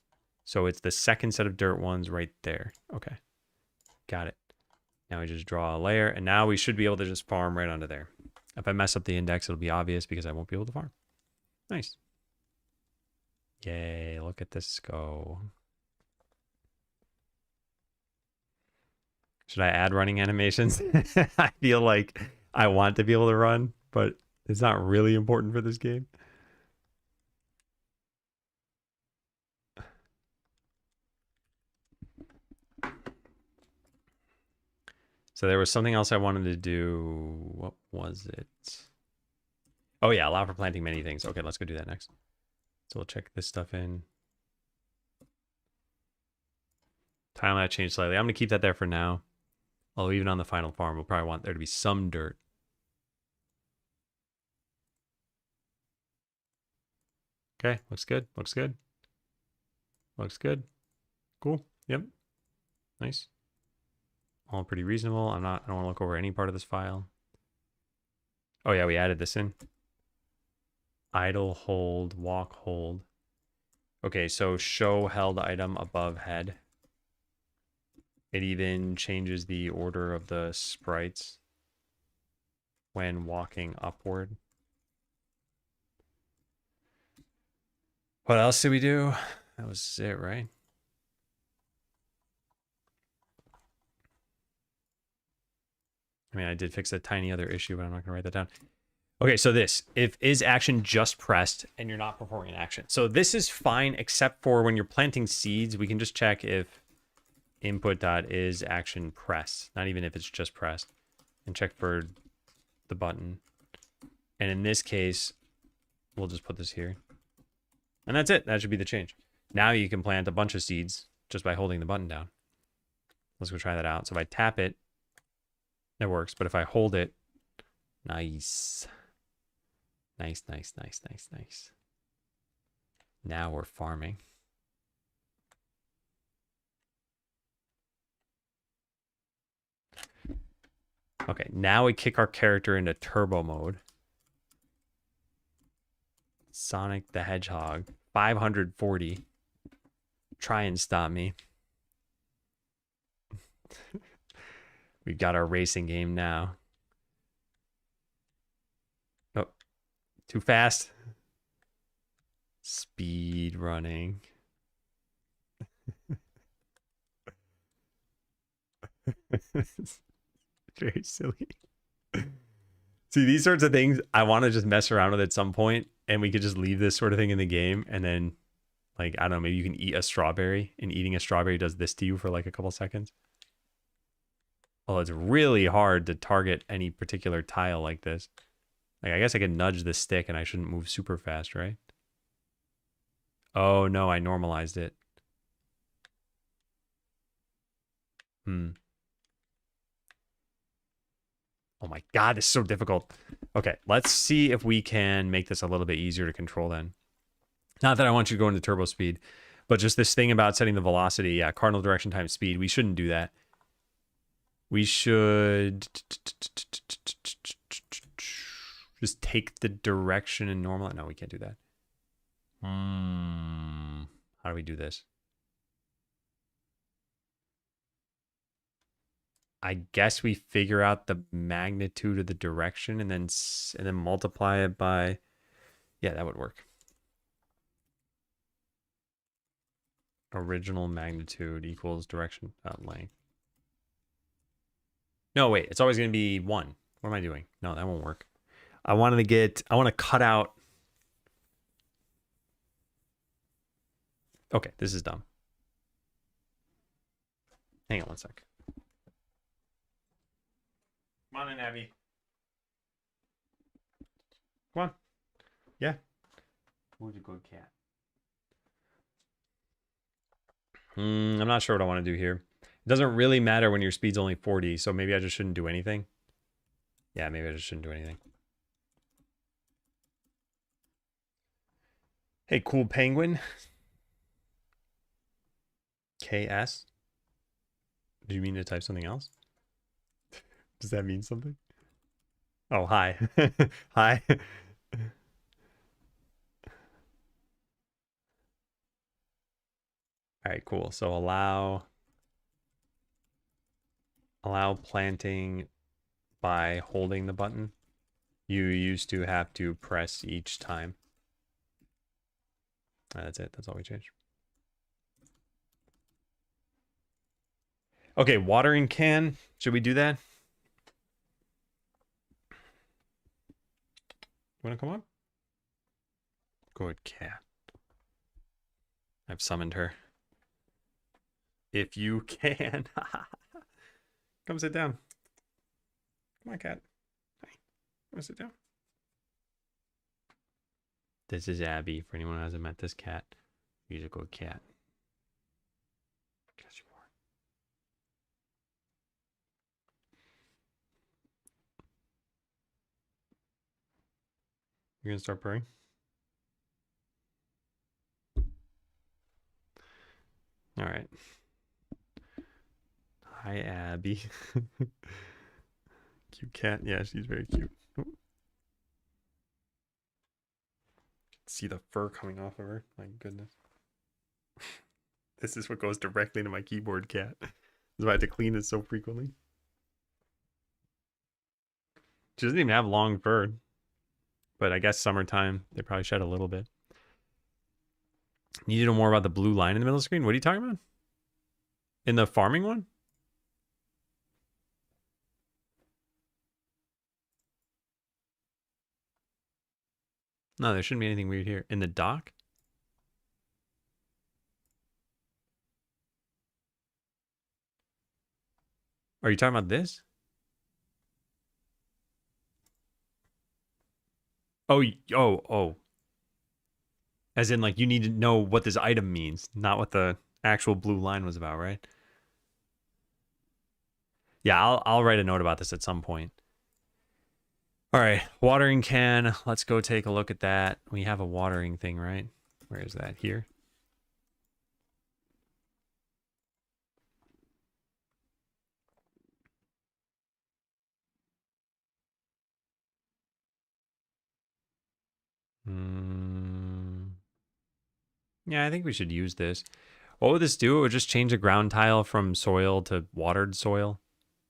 So it's the second set of dirt ones right there. Okay, got it. Now we just draw a layer, and now we should be able to just farm right onto there. If I mess up the index, it'll be obvious because I won't be able to farm. Nice. Yay, look at this go. Should I add running animations? I feel like I want to be able to run, but it's not really important for this game. So there was something else I wanted to do. What was it? Oh yeah, allow for planting many things. Okay, let's go do that next. So we'll check this stuff in. Tile might change slightly. I'm going to keep that there for now. Although even on the final farm, we'll probably want there to be some dirt. Okay, looks good. Looks good. Looks good. Cool. Yep. Nice. All pretty reasonable. I don't want to look over any part of this file. Oh yeah, we added this in. Idle hold, walk hold. Okay, so show held item above head. It even changes the order of the sprites when walking upward. What else did we do? That was it, right? I mean, I did fix a tiny other issue, but I'm not going to write that down. Okay, so this, if is action just pressed and you're not performing an action. So this is fine, except for when you're planting seeds, we can just check if input.is action press, not even if it's just pressed, and check for the button. And in this case, we'll just put this here. And that's it. That should be the change. Now you can plant a bunch of seeds just by holding the button down. Let's go try that out. So if I tap it, it works. But if I hold it, nice. Nice, nice, nice, nice, nice. Now we're farming. Okay, now we kick our character into turbo mode. Sonic the Hedgehog, 540. Try and stop me. We've got our racing game now. Oh, too fast. Speed running. Very silly. See, these sorts of things, I want to just mess around with at some point, and we could just leave this sort of thing in the game, and then, like, I don't know, maybe you can eat a strawberry, and eating a strawberry does this to you for, like, a couple seconds. Well, it's really hard to target any particular tile like this. Like, I guess I could nudge the stick, and I shouldn't move super fast, right? Oh, no, I normalized it. Oh my god, this is so difficult. Okay, let's see if we can make this a little bit easier to control then. Not that I want you to go into turbo speed, but just this thing about setting the velocity. Yeah, cardinal direction times speed. We shouldn't do that. We should just take the direction and normal. No, we can't do that. How do we do this? I guess we figure out the magnitude of the direction and then multiply it by, yeah, that would work. Original magnitude equals direction length. No, wait, it's always going to be 1. What am I doing? No, that won't work. I want to cut out. Okay, this is dumb. Hang on one sec. Come on in, Abby. Come on. Yeah. Who's a good cat? I'm not sure what I want to do here. It doesn't really matter when your speed's only 40, so maybe I just shouldn't do anything. Yeah, maybe I just shouldn't do anything. Hey, cool penguin. KS? Do you mean to type something else? Does that mean something? Oh, hi. Hi. All right, cool. So allow planting by holding the button. You used to have to press each time. That's it. That's all we changed. Okay, watering can. Should we do that? You want to come on? Good cat. I've summoned her. If you can. Come sit down. Come on, cat. Hi. Come sit down. This is Abby, for anyone who hasn't met this cat. She's a good cat. Yes, you are. You're gonna start purring? All right. Hi, Abby. Cute cat. Yeah, she's very cute. See the fur coming off of her. My goodness. This is what goes directly into my keyboard, cat. That's why I have to clean it so frequently. She doesn't even have long fur. But I guess summertime, they probably shed a little bit. Need to know more about the blue line in the middle of the screen? What are you talking about? In the farming one? No, there shouldn't be anything weird here. In the dock? Are you talking about this? Oh, oh. As in, like, you need to know what this item means, not what the actual blue line was about, right? Yeah, I'll write a note about this at some point. All right, watering can. Let's go take a look at that. We have a watering thing, right? Where is that? Here. Yeah, I think we should use this. What would this do? It would just change the ground tile from soil to watered soil,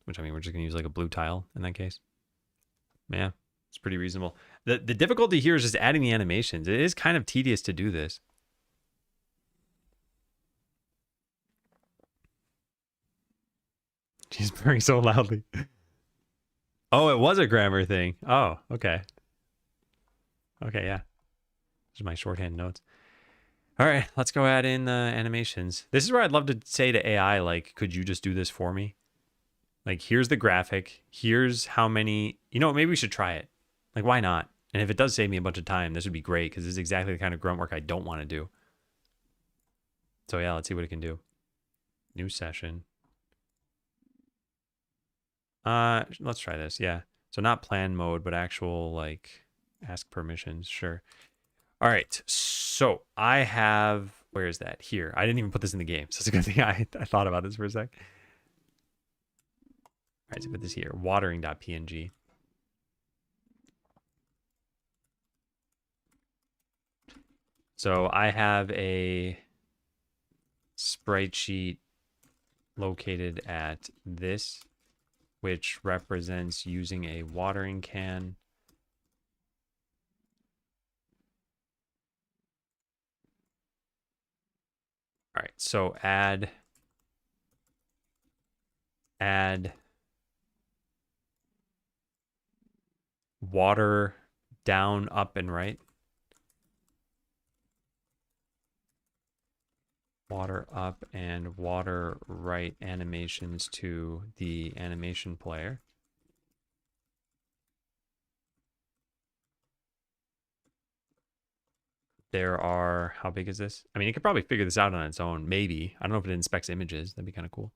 which I mean, we're just going to use like a blue tile in that case. Yeah, it's pretty reasonable. The difficulty here is just adding the animations. It is kind of tedious to do this. She's purring so loudly. Oh, it was a grammar thing. Oh, okay. Okay, yeah. These are my shorthand notes. All right, let's go add in the animations. This is where I'd love to say to AI, like, could you just do this for me? Like, here's the graphic. Here's how many, you know, maybe we should try it. Like, why not? And if it does save me a bunch of time, this would be great because this is exactly the kind of grunt work I don't want to do. So yeah, let's see what it can do. New session. Let's try this. Yeah. So not plan mode, but actual like ask permissions. Sure. All right. So I have, where is that? Here. I didn't even put this in the game. So it's a good thing I thought about this for a sec. All right. So put this here. Watering.png. So I have a sprite sheet located at this, which represents using a watering can. All right, so add water down, up, and right. Water up and water right animations to the animation player. There are, how big is this? I mean, it could probably figure this out on its own, maybe. I don't know if it inspects images. That'd be kind of cool.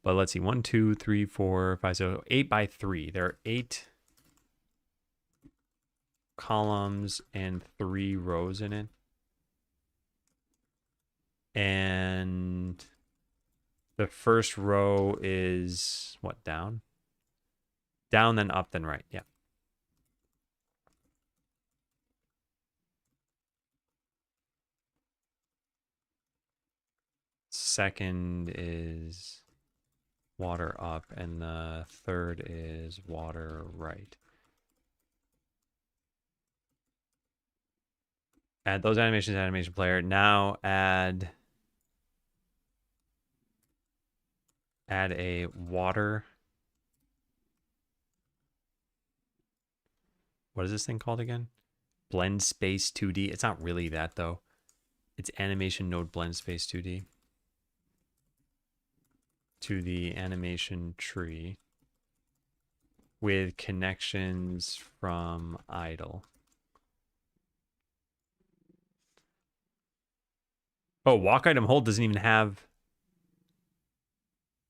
But let's see, 1, 2, 3, 4, 5, 6, 8 by 3. There are 8 columns and 3 rows in it. And the first row is what, down? Down, then up, then right. Yeah. Second is water up, and the third is water right. Add those animations to animation player. Now add a water. What is this thing called again? Blend space 2D. It's not really that though. It's animation node blend space 2D to the animation tree with connections from idle. Oh, walk item hold doesn't even have.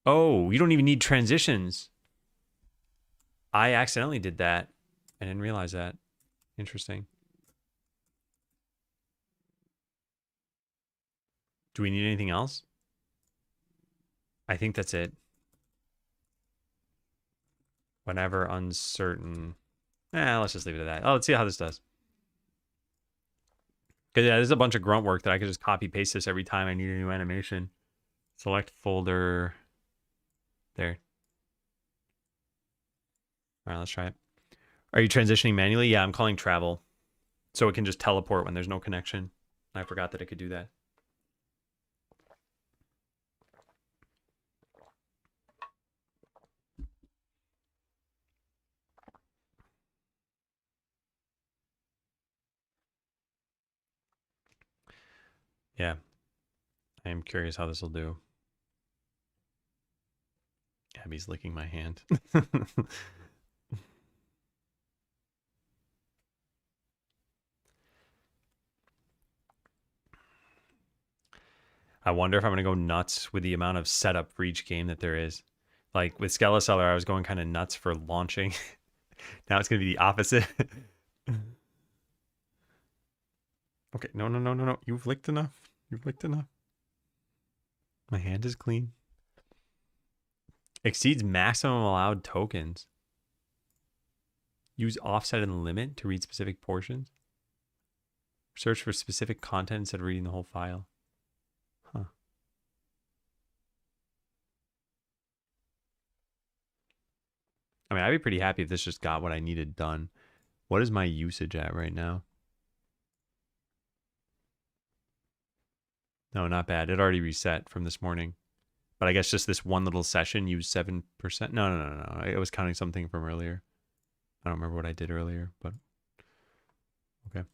Oh, you don't even need transitions. I accidentally did that. I didn't realize that. Interesting. Do we need anything else? I think that's it. Whenever uncertain. Let's just leave it at that. Oh, let's see how this does. Because yeah, there's a bunch of grunt work that I could just copy paste this every time I need a new animation. Select folder. There. All right, let's try it. Are you transitioning manually? Yeah, I'm calling travel. So it can just teleport when there's no connection. I forgot that it could do that. Yeah. I am curious how this will do. Abby's licking my hand. I wonder if I'm going to go nuts with the amount of setup for each game that there is. Like with Skeleseller, I was going kind of nuts for launching. Now it's going to be the opposite. Okay, no. You've licked enough. You've licked enough. My hand is clean. Exceeds maximum allowed tokens. Use offset and limit to read specific portions. Search for specific content instead of reading the whole file. Huh. I mean, I'd be pretty happy if this just got what I needed done. What is my usage at right now? No, not bad. It already reset from this morning. But I guess just this one little session used 7%. No. It was counting something from earlier. I don't remember what I did earlier, but okay.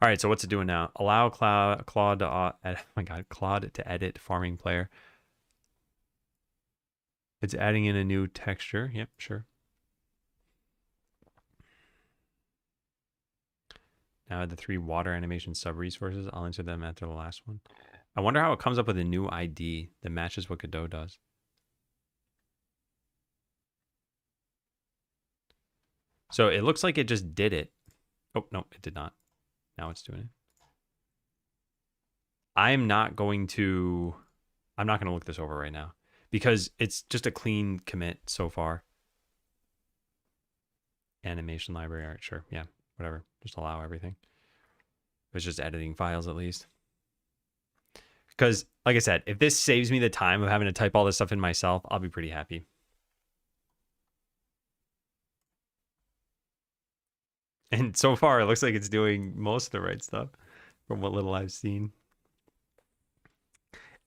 All right, so what's it doing now? Allow Claude to oh my god, Claude to edit farming player. It's adding in a new texture. Yep, sure. Now add the 3 water animation sub resources. I'll answer them after the last one. I wonder how it comes up with a new ID that matches what Godot does. So it looks like it just did it. Oh, no, it did not. Now it's doing it. I'm not going to look this over right now because it's just a clean commit so far. Animation library, all right, sure. Yeah, whatever. Just allow everything. It's just editing files at least. Because, like I said, if this saves me the time of having to type all this stuff in myself, I'll be pretty happy. And so far, it looks like it's doing most of the right stuff from what little I've seen.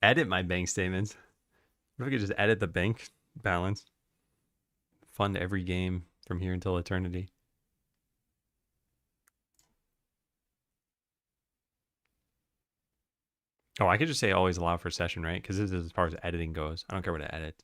Edit my bank statements. What if I could just edit the bank balance? Fund every game from here until eternity. Oh, I could just say always allow for session, right? Because this is as far as editing goes. I don't care what I edit.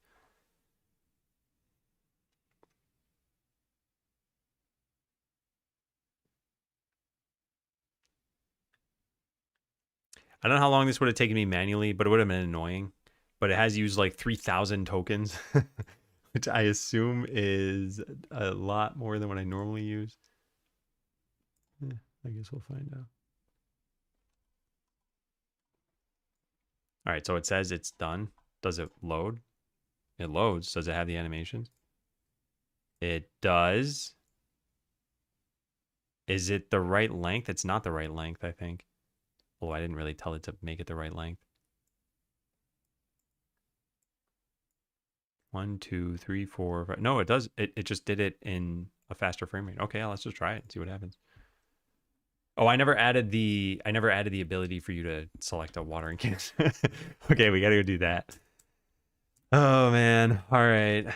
I don't know how long this would have taken me manually, but it would have been annoying. But it has used like 3,000 tokens, which I assume is a lot more than what I normally use. Yeah, I guess we'll find out. All right, so it says it's done. Does it load? It loads. Does it have the animations? It does. Is it the right length? It's not the right length, I think. Oh, I didn't really tell it to make it the right length. 1, 2, 3, 4, 5. No, it does. It just did it in a faster frame rate. Okay, let's just try it and see what happens. Oh, I never added the ability for you to select a watering can. Okay, we gotta go do that. Oh man. All right.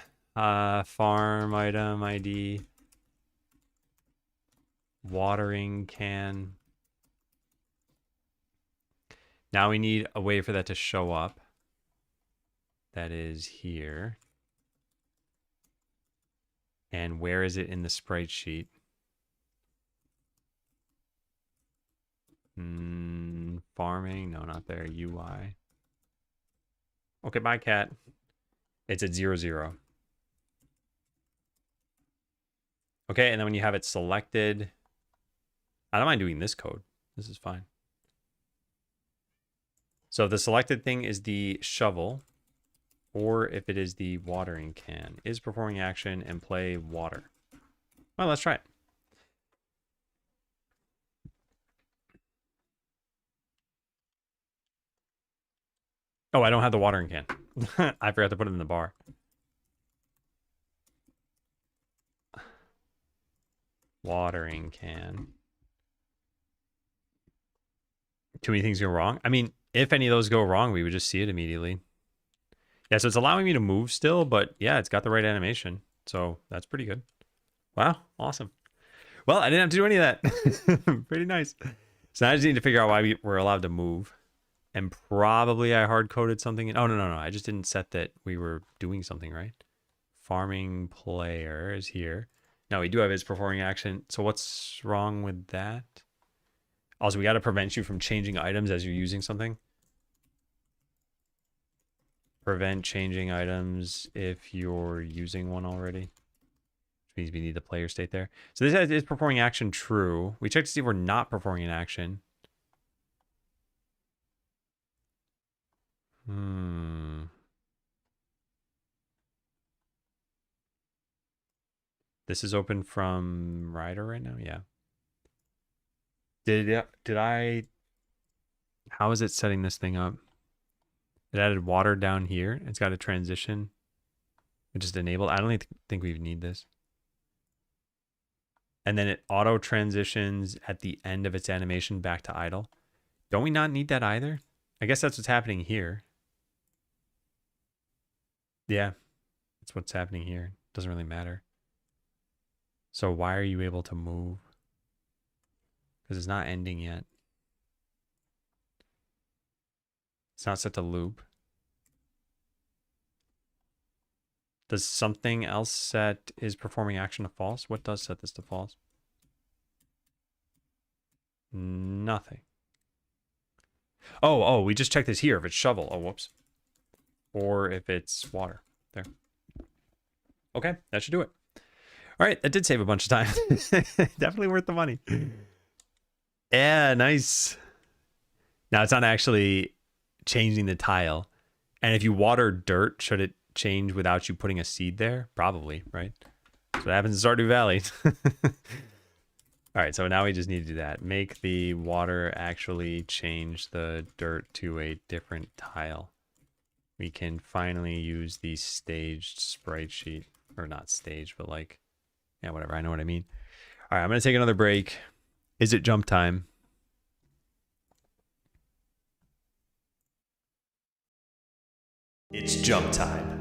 Farm item ID. Watering can. Now we need a way for that to show up. That is here. And where is it in the sprite sheet? Farming? No, not there. UI. Okay, bye, cat. It's at 0, 0. Okay, and then when you have it selected, I don't mind doing this code. This is fine. So if the selected thing is the shovel, or if it is the watering can, is performing action and play water. Well, let's try it. Oh, I don't have the watering can. I forgot to put it in the bar. Watering can. Too many things go wrong. I mean, if any of those go wrong, we would just see it immediately. Yeah, so it's allowing me to move still, but yeah, it's got the right animation. So that's pretty good. Wow, awesome. Well, I didn't have to do any of that. Pretty nice. So now I just need to figure out why we were allowed to move. And probably I hard-coded something. Oh, no. I just didn't set that we were doing something, right? Farming player is here. Now we do have his performing action. So what's wrong with that? Also, we got to prevent you from changing items as you're using something. Prevent changing items if you're using one already. Which means we need the player state there. So this is performing action true. We check to see if we're not performing an action. This is open from Rider right now? Yeah. Did I... How is it setting this thing up? It added water down here. It's got a transition. It just enabled. I don't even think we need this. And then it auto transitions at the end of its animation back to idle. Don't we not need that either? I guess that's what's happening here. Yeah, that's what's happening here. Doesn't really matter. So why are you able to move? Because it's not ending yet. It's not set to loop. Does something else set is performing action to false? What does set this to false? Nothing. Oh, we just checked this here. If it's shovel. Oh, whoops. Or if it's water. There. Okay, that should do it. All right, that did save a bunch of time. Definitely worth the money. Yeah, nice. Now it's not actually changing the tile. And if you water dirt, should it change without you putting a seed there? Probably, right? That's what happens in Stardew Valley. All right, so now we just need to do that. Make the water actually change the dirt to a different tile. We can finally use the staged sprite sheet. Or not staged, but like, yeah, whatever. I know what I mean. All right, I'm going to take another break. Is it jump time? It's jump time.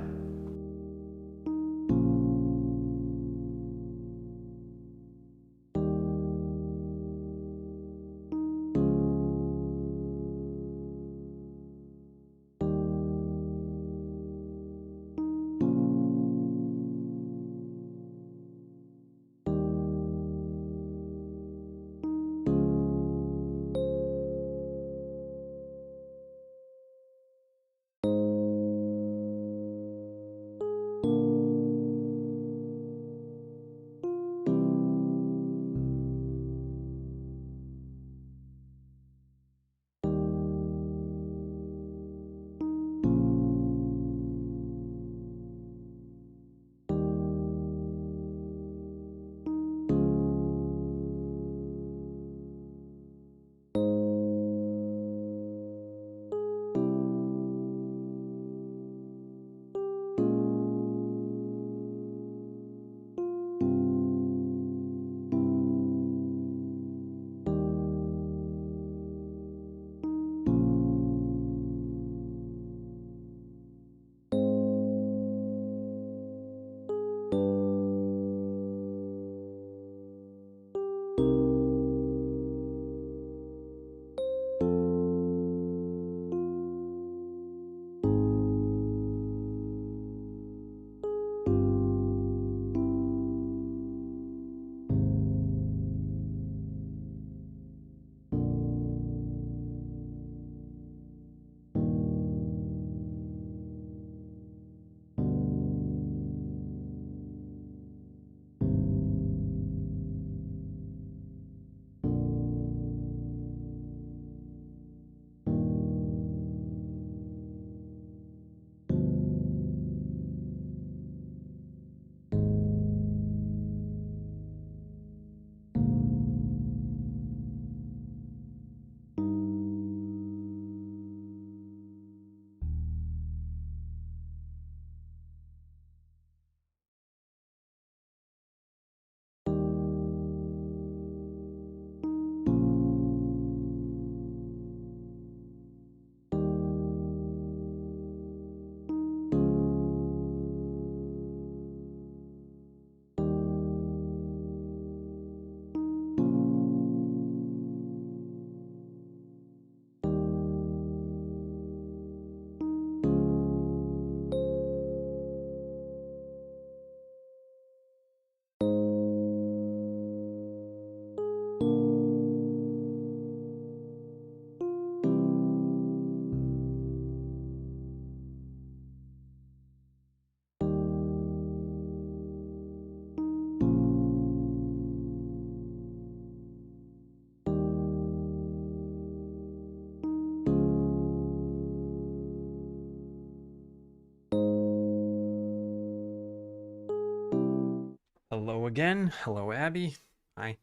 Hello again. Hello, Abby. Hi.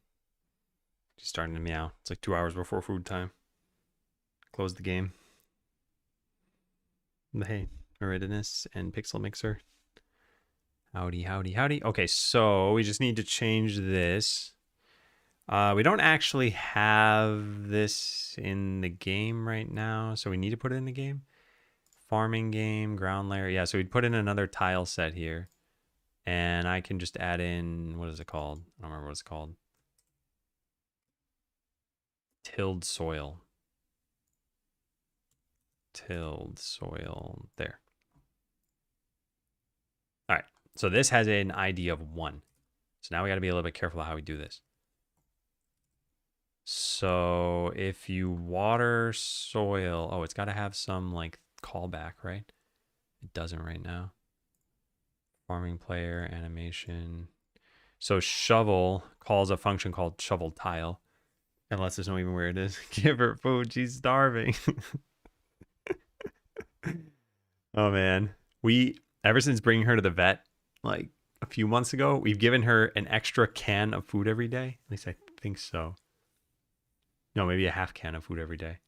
She's starting to meow. It's like 2 hours before food time. Close the game. But hey, Meridianus and Pixel Mixer. Howdy, howdy, howdy. Okay, so we just need to change this. We don't actually have this in the game right now, so we need to put it in the game. Farming game, ground layer. Yeah, so we'd put in another tile set here. And I can just add in, what is it called? I don't remember what it's called. Tilled soil. Tilled soil. There. All right. So this has an ID of 1. So now we got to be a little bit careful how we do this. So if you water soil, oh, it's got to have some like callback, right? It doesn't right now. Farming player, animation. So shovel calls a function called shovel tile. And lets us know even where it is. Give her food. She's starving. Oh, man. Ever since bringing her to the vet, like a few months ago, we've given her an extra can of food every day. At least I think so. No, maybe a half can of food every day.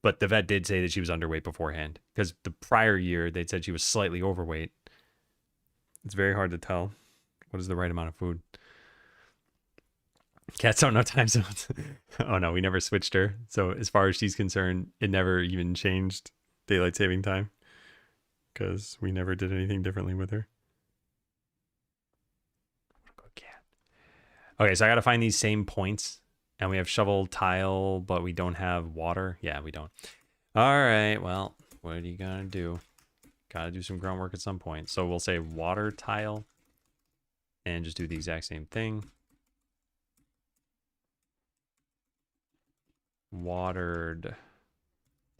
But the vet did say that she was underweight beforehand. Because the prior year, they'd said she was slightly overweight. It's very hard to tell what is the right amount of food. Cats don't know time zones. Oh no, we never switched her. So as far as she's concerned, it never even changed daylight saving time. Because we never did anything differently with her. Good cat. Okay, so I gotta find these same points. And we have shovel tile, but we don't have water. Yeah, we don't. Alright, well, what are you gonna do? Gotta do some groundwork at some point. So we'll say water tile. And just do the exact same thing. Watered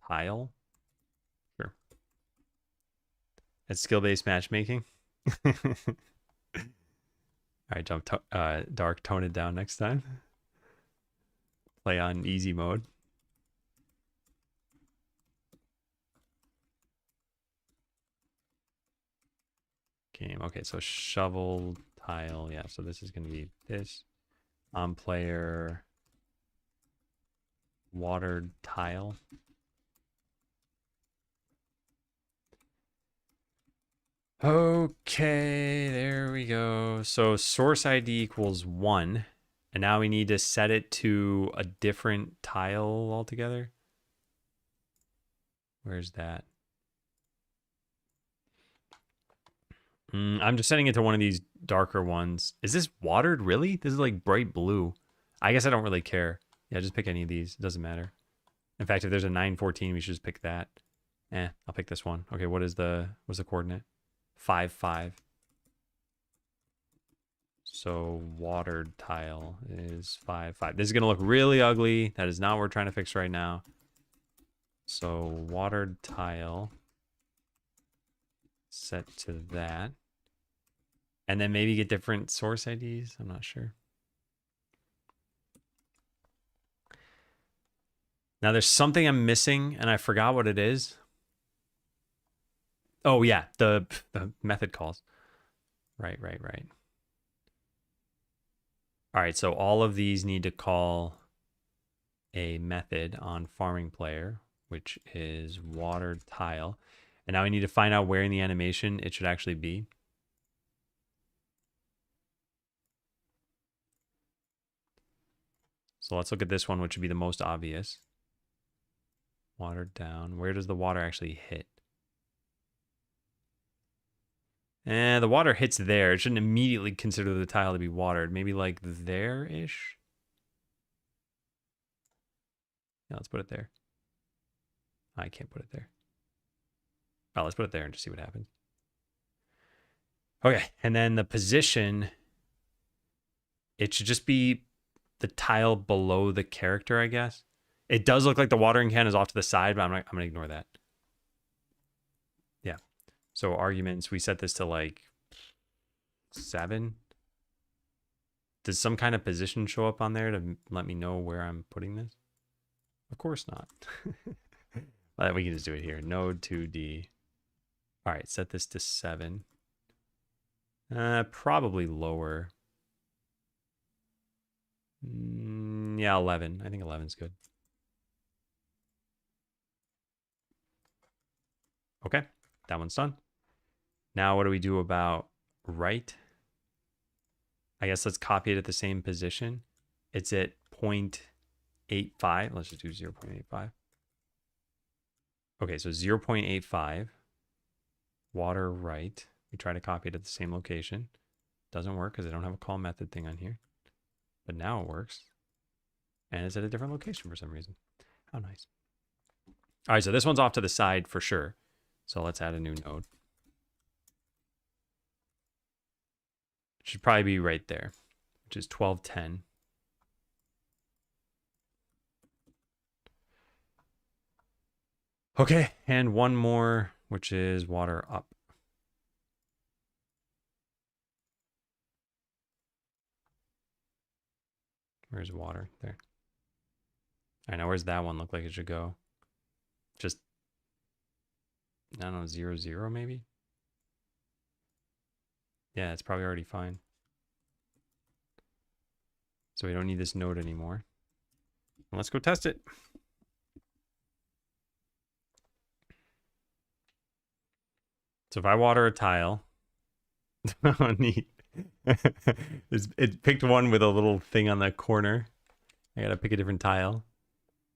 tile. Sure. It's skill-based matchmaking. All right, Dark, tone it down next time. Play on easy mode. Game. Okay, so shovel tile. Yeah, so this is going to be this. On player watered tile. Okay, there we go. So source ID equals 1. And now we need to set it to a different tile altogether. Where's that? I'm just setting it to one of these darker ones. Is this watered, really? This is like bright blue. I guess I don't really care. Yeah, just pick any of these. It doesn't matter. In fact, if there's a 914, we should just pick that. I'll pick this one. Okay, what's the coordinate? 5, 5. So watered tile is 5, 5. This is going to look really ugly. That is not what we're trying to fix right now. So watered tile. Set to that. And then maybe get different source IDs. I'm not sure. Now there's something I'm missing and I forgot what it is. Oh yeah, the method calls. Right. All right, so all of these need to call a method on farming player, which is watered tile. And now we need to find out where in the animation it should actually be. So let's look at this one, which would be the most obvious. Watered down. Where does the water actually hit? The water hits there. It shouldn't immediately consider the tile to be watered. Maybe like there-ish? Yeah, let's put it there. I can't put it there. Oh, let's put it there and just see what happens. Okay, and then the position, it should just be the tile below the character, I guess. It does look like the watering can is off to the side, but I'm gonna ignore that. Yeah. So arguments, we set this to like 7. Does some kind of position show up on there to let me know where I'm putting this? Of course not. But we can just do it here. Node 2D. All right, set this to 7. Probably lower. Yeah, 11. I think 11's good. Okay, that one's done. Now what do we do about right? I guess let's copy it at the same position. It's at 0.85. Let's just do 0.85. Okay, so 0.85. Water right. We try to copy it at the same location. Doesn't work because I don't have a call method thing on here. But now it works. And it's at a different location for some reason. How nice. All right, so this one's off to the side for sure. So let's add a new node. It should probably be right there, which is 1210. Okay, and one more, which is water up. Where's water? There. All right, now where's that one look like it should go? Just, I don't know, 0, 0 maybe? Yeah, it's probably already fine. So we don't need this node anymore. Let's go test it. So if I water a tile, oh neat. It picked one with a little thing on the corner. I gotta pick a different tile.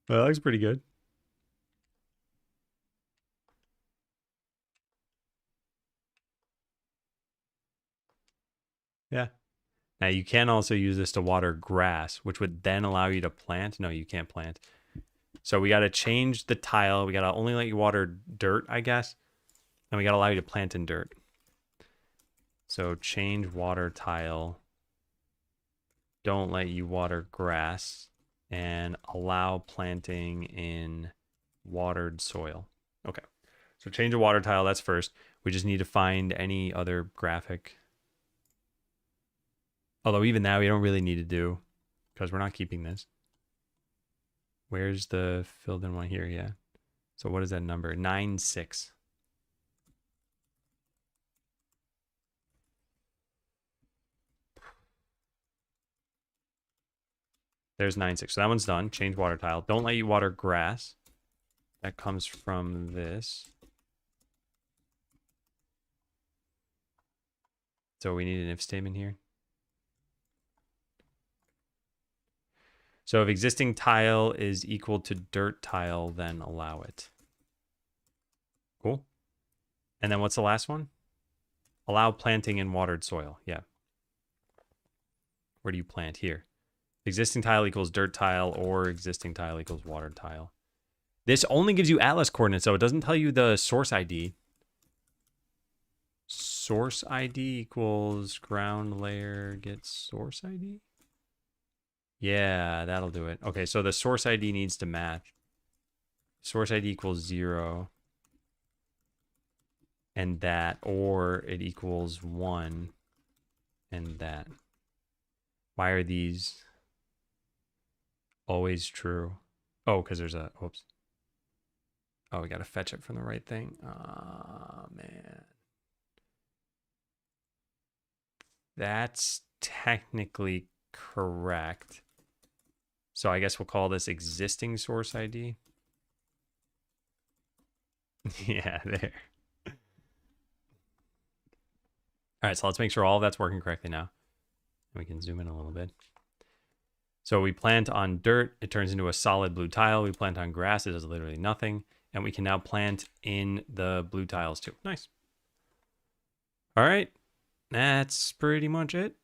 Well, that looks pretty good. Yeah. Now you can also use this to water grass, which would then allow you to plant. No, you can't plant. So we got to change the tile. We got to only let you water dirt, I guess. And we got to allow you to plant in dirt. So change water tile. Don't let you water grass. And allow planting in watered soil. Okay. So change a water tile. That's first. We just need to find any other graphic. Although even that we don't really need to do because we're not keeping this. Where's the filled in one here? Yeah. So what is that number? 9.6. There's 9.6. So that one's done. Change water tile. Don't let you water grass. That comes from this. So we need an if statement here. So if existing tile is equal to dirt tile, then allow it. Cool. And then what's the last one? Allow planting in watered soil. Yeah. Where do you plant? Here. Existing tile equals dirt tile or existing tile equals watered tile. This only gives you atlas coordinates, so it doesn't tell you the source ID. Source ID equals ground layer get source ID? Yeah, that'll do it. Okay, so the source ID needs to match. Source ID equals 0. And that, or it equals 1 and that. Why are these always true? Oh, because there's a, oops. Oh, we got to fetch it from the right thing. Oh, man. That's technically correct. So I guess we'll call this existing source ID. Yeah, there. All right, so let's make sure all of that's working correctly now. We can zoom in a little bit. So we plant on dirt, it turns into a solid blue tile. We plant on grass, it does literally nothing. And we can now plant in the blue tiles too. Nice. All right, that's pretty much it.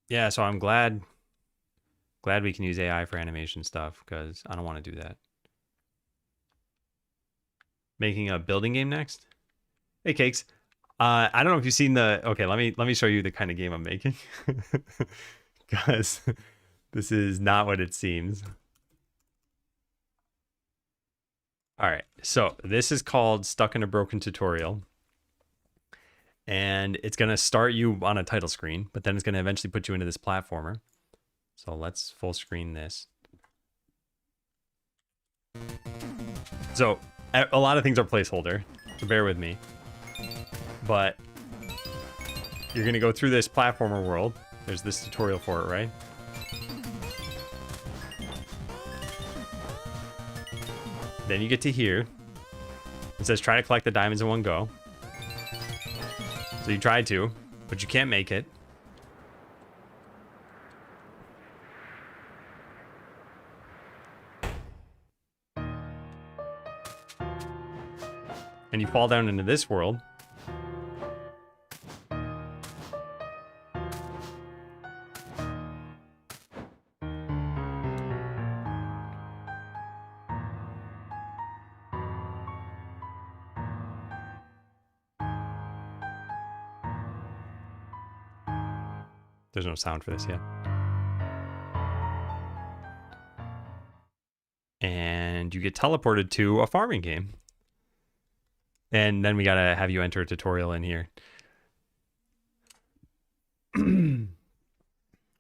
Yeah, so I'm glad we can use AI for animation stuff because I don't want to do that. Making a building game next? Hey, Cakes. I don't know if you've seen the... Okay, let me show you the kind of game I'm making. Because this is not what it seems. All right, so this is called Stuck in a Broken Tutorial. And it's going to start you on a title screen, but then it's going to eventually put you into this platformer. So let's full screen this. So a lot of things are placeholder, so bear with me. but you're going to go through this platformer world. There's this tutorial for it, right? Then you get to here. It says try to collect the diamonds in one go. So you tried to, but you can't make it. And you fall down into this world. There's no sound for this yet. And you get teleported to a farming game. And then we gotta have you enter a tutorial in here.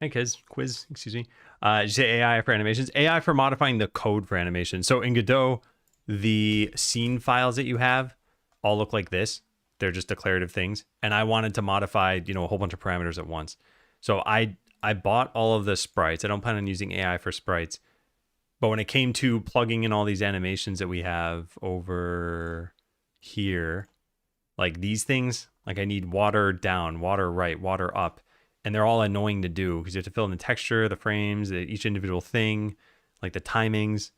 Hey, quiz, excuse me. Did you say AI for animations? AI for modifying the code for animations. So in Godot, the scene files that you have all look like this. They're just declarative things. And I wanted to modify, you know, a whole bunch of parameters at once. So I bought all of the sprites. I don't plan on using AI for sprites. But when it came to plugging in all these animations that we have over here, like these things, like I need water down, water right, water up. And they're all annoying to do because you have to fill in the texture, the frames, each individual thing, like the timings.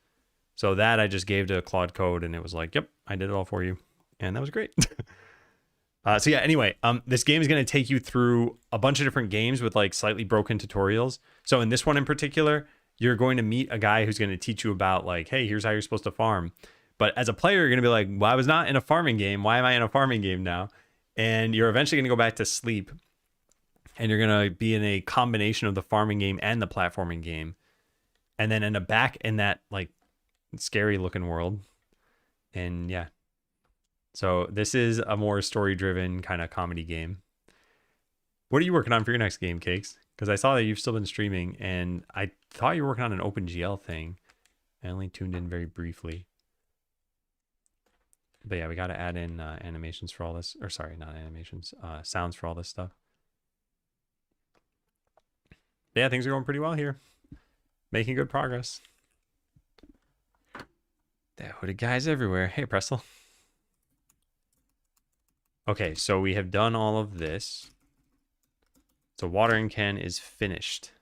So that I just gave to Claude Code and it was like, yep, I did it all for you. And that was great. So yeah, anyway, this game is going to take you through a bunch of different games with like slightly broken tutorials. So in this one in particular, you're going to meet a guy who's going to teach you about like, hey, here's how you're supposed to farm. But as a player, you're going to be like, well, I was not in a farming game. Why am I in a farming game now? And you're eventually going to go back to sleep. And you're going to be in a combination of the farming game and the platforming game. And then end up back in that like scary looking world. And yeah. So this is a more story-driven kind of comedy game. What are you working on for your next game, Cakes? Because I saw that you've still been streaming, and I thought you were working on an OpenGL thing. I only tuned in very briefly. But yeah, we got to add in animations for all this. Or sorry, not animations. Sounds for all this stuff. But yeah, things are going pretty well here. Making good progress. The hooded guys everywhere. Hey, Prestel. Okay, so we have done all of this. So watering can is finished.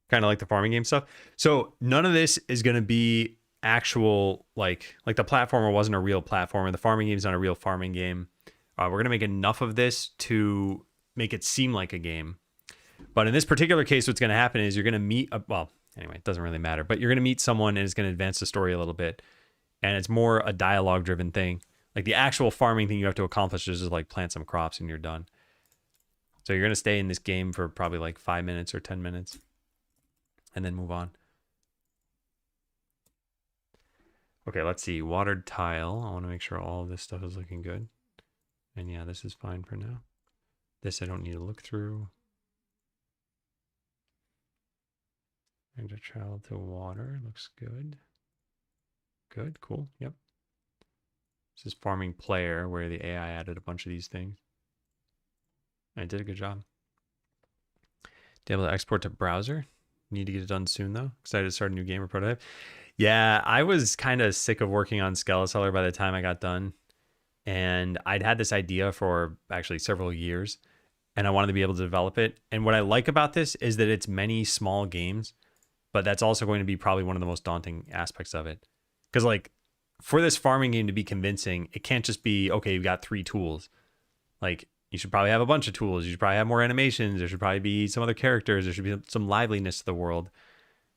Kind of like the farming game stuff. So none of this is going to be actual, like the platformer wasn't a real platformer. The farming game is not a real farming game. We're going to make enough of this to make it seem like a game. But in this particular case, what's going to happen is you're going to meet, well, anyway, it doesn't really matter. But you're going to meet someone and it's going to advance the story a little bit. And it's more a dialogue-driven thing. Like the actual farming thing you have to accomplish is just like plant some crops and you're done. So you're going to stay in this game for probably like 5 minutes or 10 minutes and then move on. Okay, let's see. Watered tile. I want to make sure all of this stuff is looking good. And yeah, this is fine for now. This I don't need to look through. And a child to water. Looks good. Good, cool. Yep. This is farming player where the AI added a bunch of these things. And it did a good job. To be able to export to browser. Need to get it done soon though. Excited to start a new game or prototype. Yeah, I was kind of sick of working on Skeleseller by the time I got done. And I'd had this idea for actually several years. And I wanted to be able to develop it. And what I like about this is that it's many small games. But that's also going to be probably one of the most daunting aspects of it. Because like, for this farming game to be convincing, it can't just be, okay, you've got 3 tools. Like, you should probably have a bunch of tools. You should probably have more animations. There should probably be some other characters. There should be some liveliness to the world.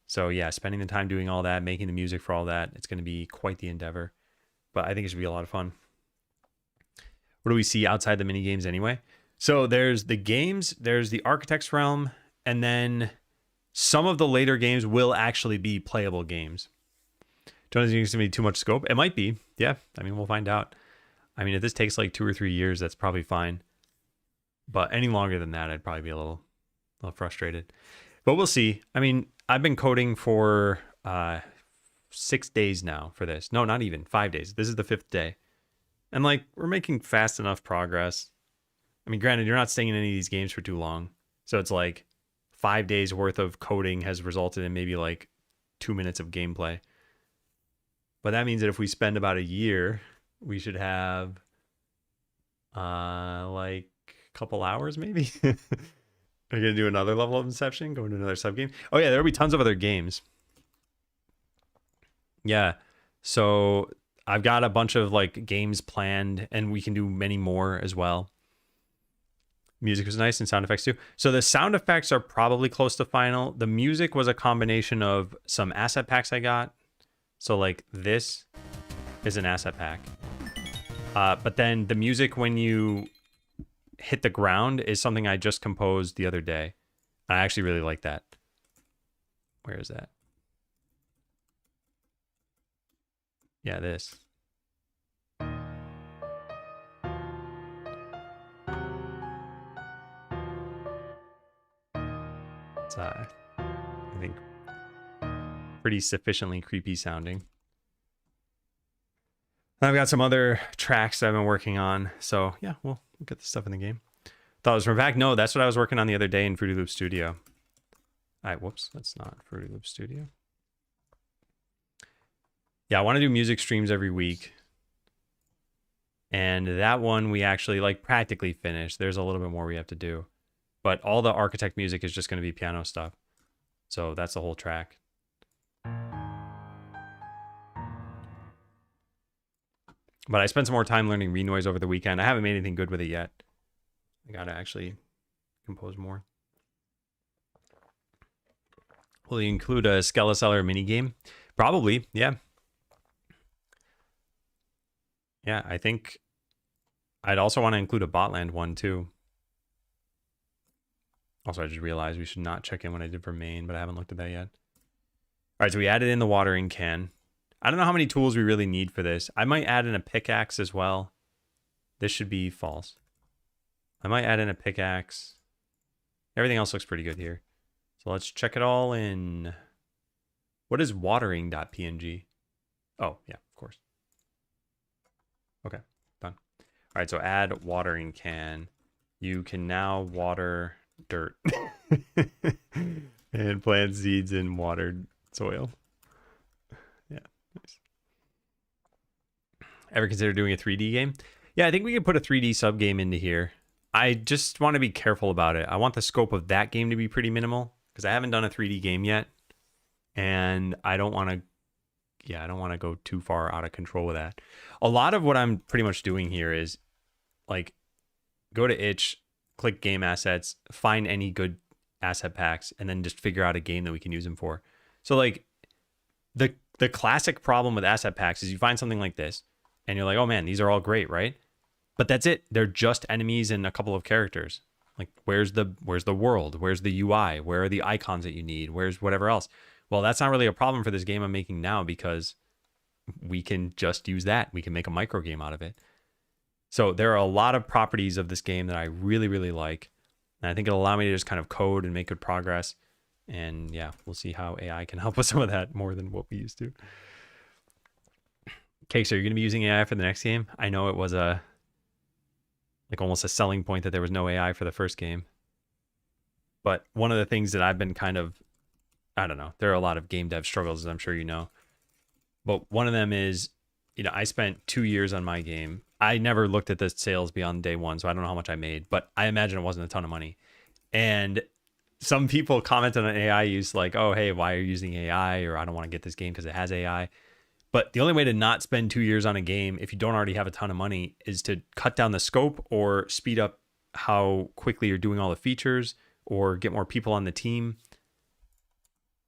So yeah, spending the time doing all that, making the music for all that, it's going to be quite the endeavor. But I think it should be a lot of fun. What do we see outside the mini games anyway? So there's the games, there's the Architect's Realm, and then some of the later games will actually be playable games. Don't think it's going to be too much scope. It might be. Yeah. I mean, we'll find out. I mean, if this takes like 2 or 3 years, that's probably fine. But any longer than that, I'd probably be a little frustrated. But we'll see. I mean, I've been coding for 6 days now for this. No, not even 5 days. This is the 5th day. And like, we're making fast enough progress. I mean, granted, you're not staying in any of these games for too long. So it's like 5 days worth of coding has resulted in maybe like 2 minutes of gameplay. But that means that if we spend about a year, we should have like a couple hours maybe. Are you gonna do another level of Inception? Go into another sub game? Oh yeah, there'll be tons of other games. Yeah. So I've got a bunch of like games planned, and we can do many more as well. Music was nice and sound effects too. So the sound effects are probably close to final. The music was a combination of some asset packs I got. So like this is an asset pack. But then the music when you hit the ground is something I just composed the other day. I actually really like that. Where is that? Yeah, this. It's, I think, pretty sufficiently creepy sounding. I've got some other tracks I've been working on. So yeah, we'll get the stuff in the game. Thought it was from back. No, that's what I was working on the other day in Fruity Loop Studio. All right, whoops, that's not Fruity Loop Studio. Yeah, I want to do music streams every week. And that one we actually like practically finished. There's a little bit more we have to do. But all the Architect music is just going to be piano stuff. So that's the whole track. But I spent some more time learning Renoise over the weekend. I haven't made anything good with it yet. I got to actually compose more. Will you include a Skeleseller minigame? Probably, yeah. Yeah, I think I'd also want to include a Botland one too. Also, I just realized we should not check in what I did for main, but I haven't looked at that yet. All right, so we added in the watering can. I don't know how many tools we really need for this. I might add in a pickaxe as well. This should be false. I might add in a pickaxe. Everything else looks pretty good here. So let's check it all in. What is watering.png? Oh, yeah, of course. Okay, done. All right, so add watering can. You can now water dirt and plant seeds in watered soil. Yeah, nice. Ever consider doing a 3D game? Yeah, I think we could put a 3D sub game into here. I just want to be careful about it. I want the scope of that game to be pretty minimal because I haven't done a 3D game yet, and I don't want to. Yeah, I don't want to go too far out of control with that. A lot of what I'm pretty much doing here is like go to itch, click game assets, find any good asset packs, and then just figure out a game that we can use them for. So like the classic problem with asset packs is you find something like this and you're like, oh man, these are all great, right? But that's it. They're just enemies and a couple of characters. Like where's the world? Where's the UI? Where are the icons that you need? Where's whatever else? Well, that's not really a problem for this game I'm making now because we can just use that. We can make a micro game out of it. So there are a lot of properties of this game that I really, really like. And I think it'll allow me to just kind of code and make good progress. And yeah, we'll see how AI can help with some of that more than what we used to. Okay, so you're going to be using AI for the next game? I know it was like almost a selling point that there was no AI for the first game. But one of the things that I've been kind of, I don't know, there are a lot of game dev struggles, as I'm sure you know. But one of them is, you know, I spent 2 years on my game. I never looked at the sales beyond day one, so I don't know how much I made, but I imagine it wasn't a ton of money. And some people commented on AI use like, oh, hey, why are you using AI? Or I don't want to get this game because it has AI. But the only way to not spend 2 years on a game if you don't already have a ton of money is to cut down the scope or speed up how quickly you're doing all the features or get more people on the team.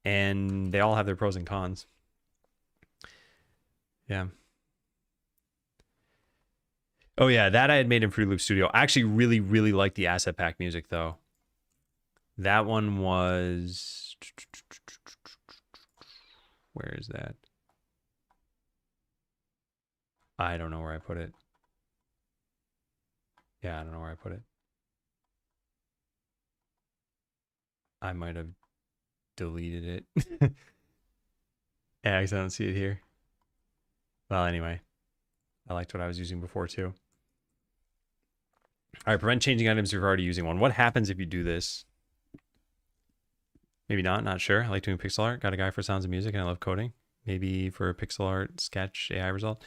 And they all have their pros and cons. Yeah. Oh yeah, that I had made in Fruity Loop Studio. I actually really, really like the asset pack music though. That one was... Where is that? I don't know where I put it. Yeah, I don't know where I put it. I might have deleted it. Yeah, I don't see it here. Well, anyway. I liked what I was using before too. All right, prevent changing items if you're already using one. What happens if you do this? Maybe not sure. I like doing pixel art. Got a guy for sounds and music, and I love coding. Maybe for a pixel art sketch AI result.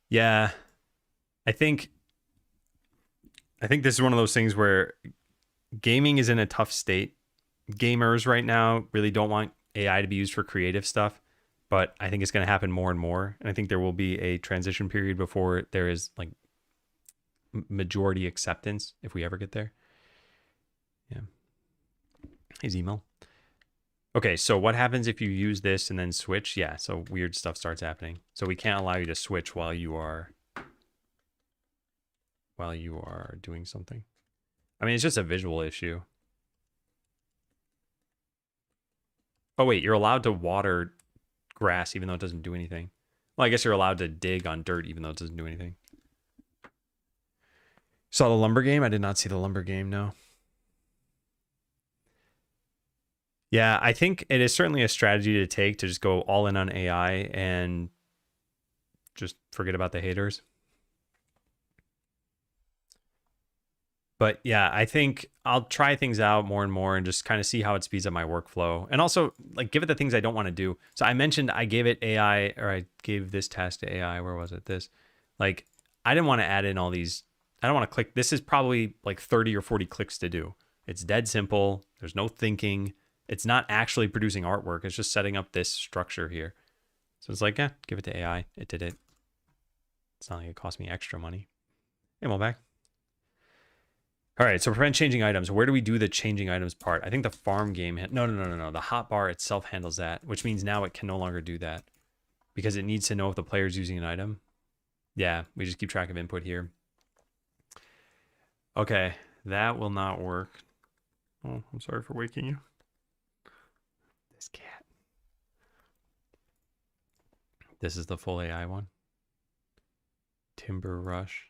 Yeah, I think this is one of those things where gaming is in a tough state. Gamers right now really don't want AI to be used for creative stuff, but I think it's going to happen more and more. And I think there will be a transition period before there is like majority acceptance if we ever get there. Yeah. His email. Okay, so what happens if you use this and then switch? Yeah, so weird stuff starts happening. So we can't allow you to switch while you are doing something. I mean, it's just a visual issue. Oh wait, you're allowed to water grass even though it doesn't do anything. Well, I guess you're allowed to dig on dirt even though it doesn't do anything. Saw the lumber game? I did not see the lumber game, no. Yeah, I think it is certainly a strategy to take to just go all in on AI and just forget about the haters. But yeah, I think I'll try things out more and more and just kind of see how it speeds up my workflow. And also like give it the things I don't want to do. So I mentioned I gave it AI, or I gave this task to AI. Where was it? This, like, I didn't want to add in all these. I don't want to click. This is probably like 30 or 40 clicks to do. It's dead simple. There's no thinking. It's not actually producing artwork. It's just setting up this structure here. So it's like, yeah, give it to AI. It did it. It's not like it cost me extra money. Hey, well, back. All right, so prevent changing items. Where do we do the changing items part? I think the farm game... No. The hotbar itself handles that, which means now it can no longer do that because it needs to know if the player's using an item. Yeah, we just keep track of input here. Okay, that will not work. Oh, I'm sorry for waking you. This cat. This is the full AI one. Timber Rush.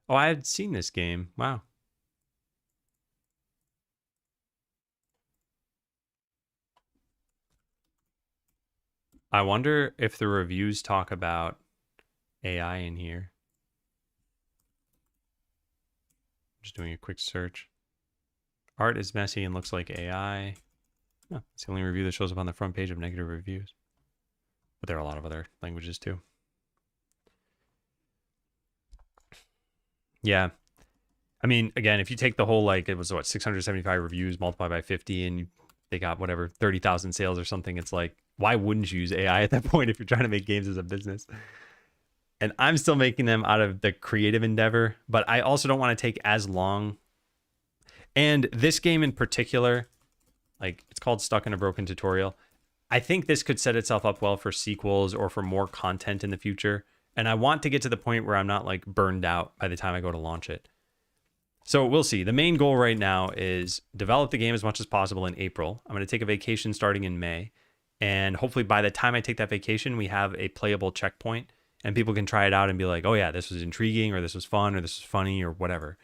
Oh, I had seen this game. Wow. I wonder if the reviews talk about AI in here. Just doing a quick search. Art is messy and looks like AI. Oh, it's the only review that shows up on the front page of negative reviews. But there are a lot of other languages too. Yeah. I mean, again, if you take the whole, like, it was what, 675 reviews multiplied by 50 and they got whatever 30,000 sales or something, it's like, why wouldn't you use AI at that point if you're trying to make games as a business? And I'm still making them out of the creative endeavor, but I also don't want to take as long. And this game in particular, like, it's called Stuck in a Broken Tutorial. I think this could set itself up well for sequels or for more content in the future. And I want to get to the point where I'm not like burned out by the time I go to launch it. So we'll see. The main goal right now is develop the game as much as possible in April. I'm going to take a vacation starting in May. And hopefully by the time I take that vacation, we have a playable checkpoint and people can try it out and be like, oh yeah, this was intriguing, or this was fun, or this was funny, or whatever.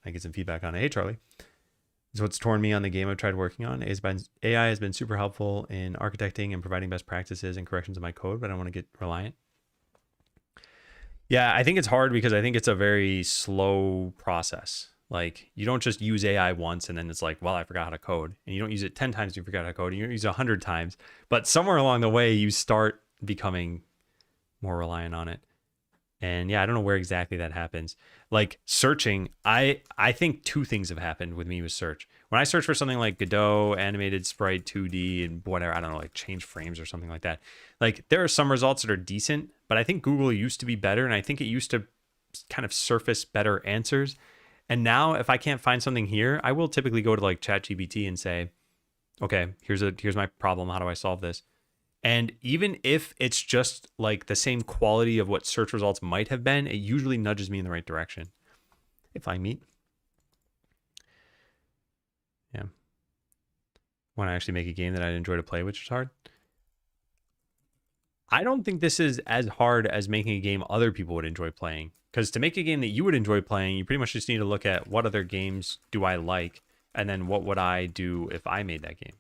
I get some feedback on it. Hey, Charlie. This is what's torn me on the game I've tried working on. AI has been super helpful in architecting and providing best practices and corrections of my code, but I don't want to get reliant. Yeah, I think it's hard because I think it's a very slow process. Like, you don't just use AI once and then it's like, well, I forgot how to code. And you don't use it 10 times, you forgot how to code. And you don't use it 100 times. But somewhere along the way, you start becoming more reliant on it. And yeah, I don't know where exactly that happens. Like searching, I think two things have happened with me with search. When I search for something like Godot, animated sprite, 2D, and whatever, I don't know, like change frames or something like that. Like there are some results that are decent, but I think Google used to be better. And I think it used to kind of surface better answers. And now if I can't find something here, I will typically go to like ChatGPT and say, okay, here's my problem. How do I solve this? And even if it's just like the same quality of what search results might have been, it usually nudges me in the right direction. If I meet. Yeah. Want to actually make a game that I'd enjoy to play, which is hard. I don't think this is as hard as making a game other people would enjoy playing. Because to make a game that you would enjoy playing, you pretty much just need to look at what other games do I like, and then what would I do if I made that game.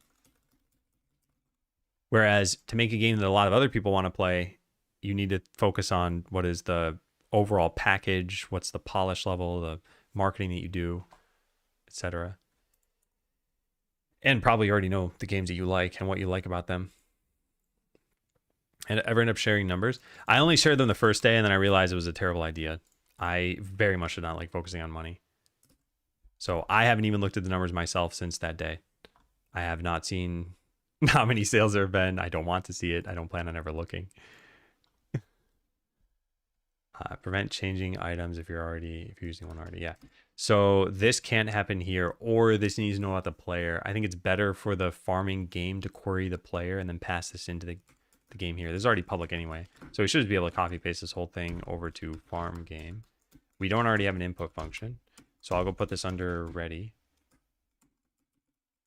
Whereas to make a game that a lot of other people want to play, you need to focus on what is the overall package, what's the polish level, the marketing that you do, etc. And probably already know the games that you like and what you like about them. And ever end up sharing numbers? I only shared them the first day, and then I realized it was a terrible idea. I very much did not like focusing on money. So I haven't even looked at the numbers myself since that day. I have not seen how many sales there have been. I don't want to see it. I don't plan on ever looking. Prevent changing items if you're using one already. Yeah. So this can't happen here, or this needs to know about the player. I think it's better for the farming game to query the player and then pass this into the game here. This is already public anyway. So we should just be able to copy paste this whole thing over to farm game. We don't already have an input function. So I'll go put this under ready.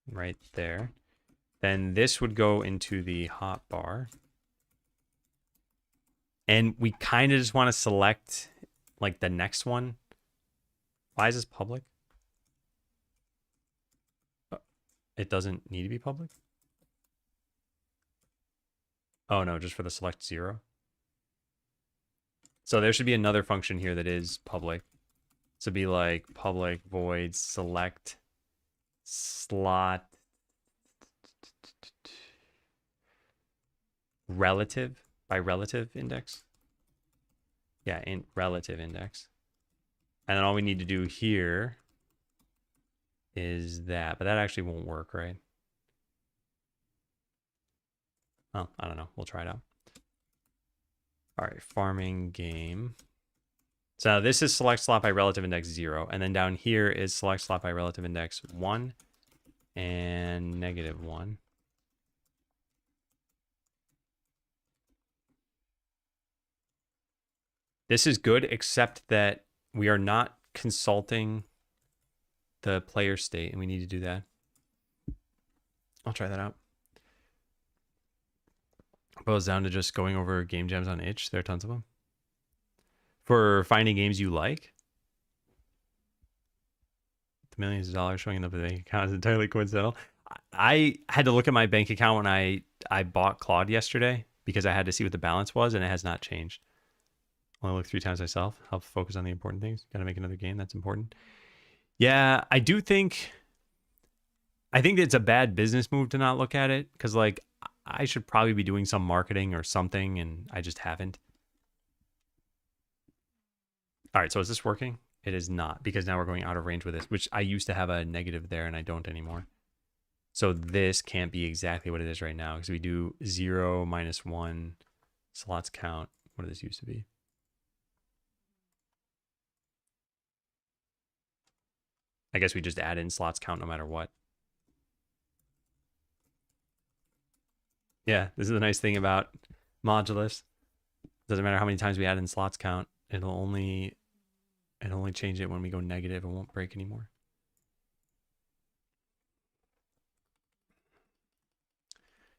Right there. Then this would go into the hotbar. And we kind of just want to select like the next one. Why is this public? It doesn't need to be public? Oh no, just for the select 0. So there should be another function here that is public. So be like public void select slot relative by relative index. Yeah, in relative index. And then all we need to do here is that, but that actually won't work, right? Oh, I don't know. We'll try it out. All right, farming game. So this is select slot by relative index 0. And then down here is select slot by relative index 1 and -1. This is good, except that we are not consulting the player state, and we need to do that. I'll try that out. Boils down to just going over game jams on itch. There are tons of them. For finding games you like. The millions of dollars showing up in the bank account is entirely coincidental. I had to look at my bank account when I bought Claude yesterday because I had to see what the balance was, and it has not changed. Only look 3 times myself. Help focus on the important things. Got to make another game. That's important. Yeah, I think it's a bad business move to not look at it because, like, I should probably be doing some marketing or something, and I just haven't. All right, so is this working? It is not, because now we're going out of range with this, which I used to have a negative there, and I don't anymore. So this can't be exactly what it is right now, because we do 0 - 1 slots count. What did this used to be? I guess we just add in slots count no matter what. Yeah, this is the nice thing about modulus. Doesn't matter how many times we add in slots count, it'll only change it when we go negative. It won't break anymore.